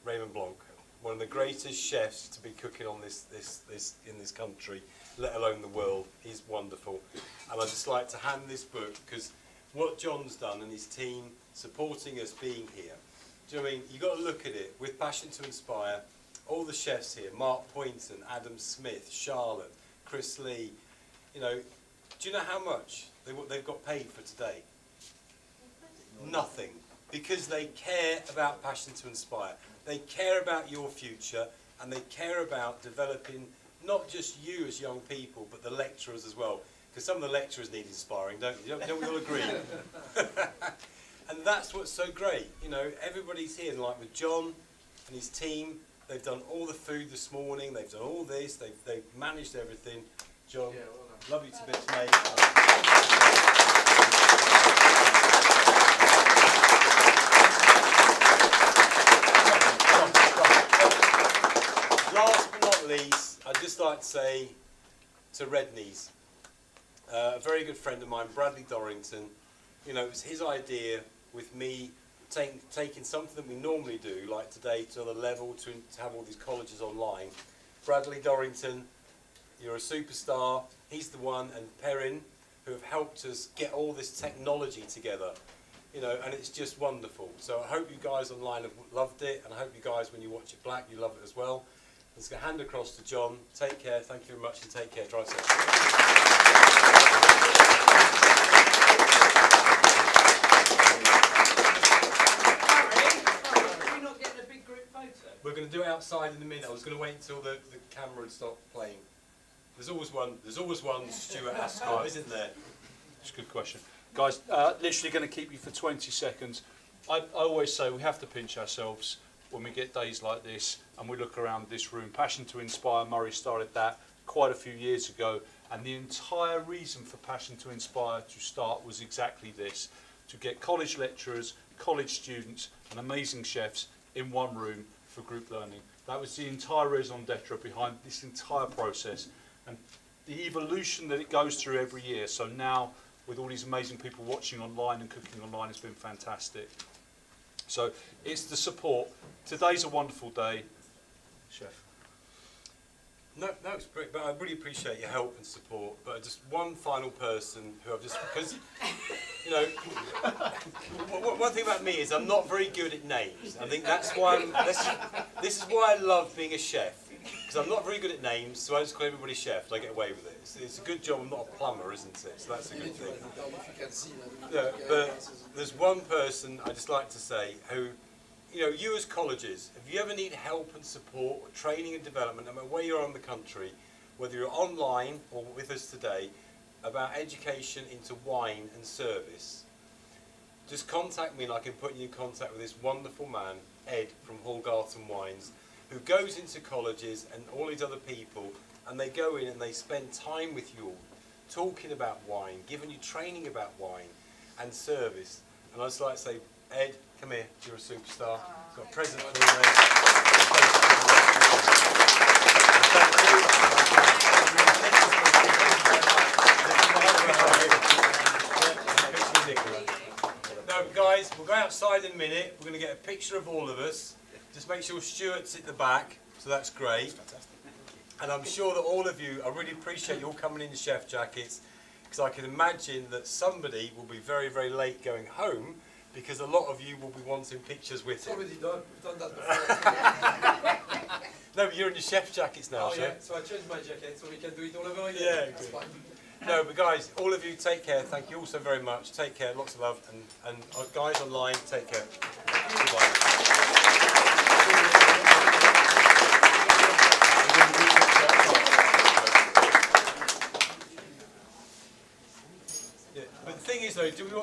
Raymond Blanc, one of the greatest chefs to be cooking on this in this country, let alone the world. He's wonderful. And I'd just like to hand this book, because what John's done and his team supporting us being here, do you know what I mean? You've got to look at it with Passion to Inspire. All the chefs here, Mark Poynton, Adam Smith, Charlotte, Chris Lee, you know, do you know how much they've got paid for today? Nothing. Because they care about Passion to Inspire. They care about your future, and they care about developing not just you as young people, but the lecturers as well. Because some of the lecturers need inspiring, don't you? Don't we all agree? And that's what's so great. You know, everybody's here, and like with John and his team, they've done all the food this morning, they've done all this, they've managed everything. John, Yeah, well done. love you to bits, mate. Last but not least, I'd just like to say to Redknees, a very good friend of mine, Bradley Dorrington, you know, it was his idea with me taking something that we normally do, like today, to another level, to have all these colleges online. Bradley Dorrington, you're a superstar. He's the one, and Perrin, who have helped us get all this technology together. You know, and it's just wonderful. So I hope you guys online have loved it, and I hope you guys, when you watch it back, you love it as well. Let's go hand across to John. Take care. Thank you very much, and take care. Drive safe. We're not getting a big group photo. We're going to do it outside in a minute. I was going to wait until the camera had stopped playing. There's always one Stuart Ascot, isn't there? It's a good question. Guys, literally going to keep you for 20 seconds. I always say we have to pinch ourselves when we get days like this and we look around this room. Passion to Inspire, Murray started that quite a few years ago, and the entire reason for Passion to Inspire to start was exactly this: to get college lecturers, college students and amazing chefs in one room for group learning. That was the entire raison d'etre behind this entire process, and the evolution that it goes through every year. So now, with all these amazing people watching online and cooking online, has been fantastic. So it's the support. Today's a wonderful day, Chef. No, it's great, but I really appreciate your help and support. But just one final person who I've just, because, you know, one thing about me is I'm not very good at names. I think that's why this is why I love being a chef, because I'm not very good at names, so I just call everybody chef and I get away with it. It's a good job I'm not a plumber, isn't it? So that's a good thing. If you can see that. Yeah, but there's one person I just like to say who, you know, you as colleges, if you ever need help and support, or training and development, no matter where you are in the country, whether you're online or with us today, about education into wine and service, just contact me and I can put you in contact with this wonderful man, Ed from Hallgarton Wines, who goes into colleges and all these other people, and they go in and they spend time with you all, talking about wine, giving you training about wine and service. And I'd just like to say, Ed, come here, you're a superstar. Got a present for you, mate. Thank you. outside in a minute. We're going to get a picture of all of us. Just make sure Stuart's at the back, so that's great. And I'm sure that all of you, I really appreciate you all coming in chef jackets, because I can imagine that somebody will be very, very late going home, because a lot of you will be wanting pictures with It's him. already done. We've done that before. No, but you're in your chef jackets now, Oh chef. yeah, so I changed my jacket so we can do it all over again. Yeah, That's good. fine. No, but guys, all of you take care. Thank you all so very much. Take care, lots of love, and guys online, take care. Yeah, but the thing is though, do we want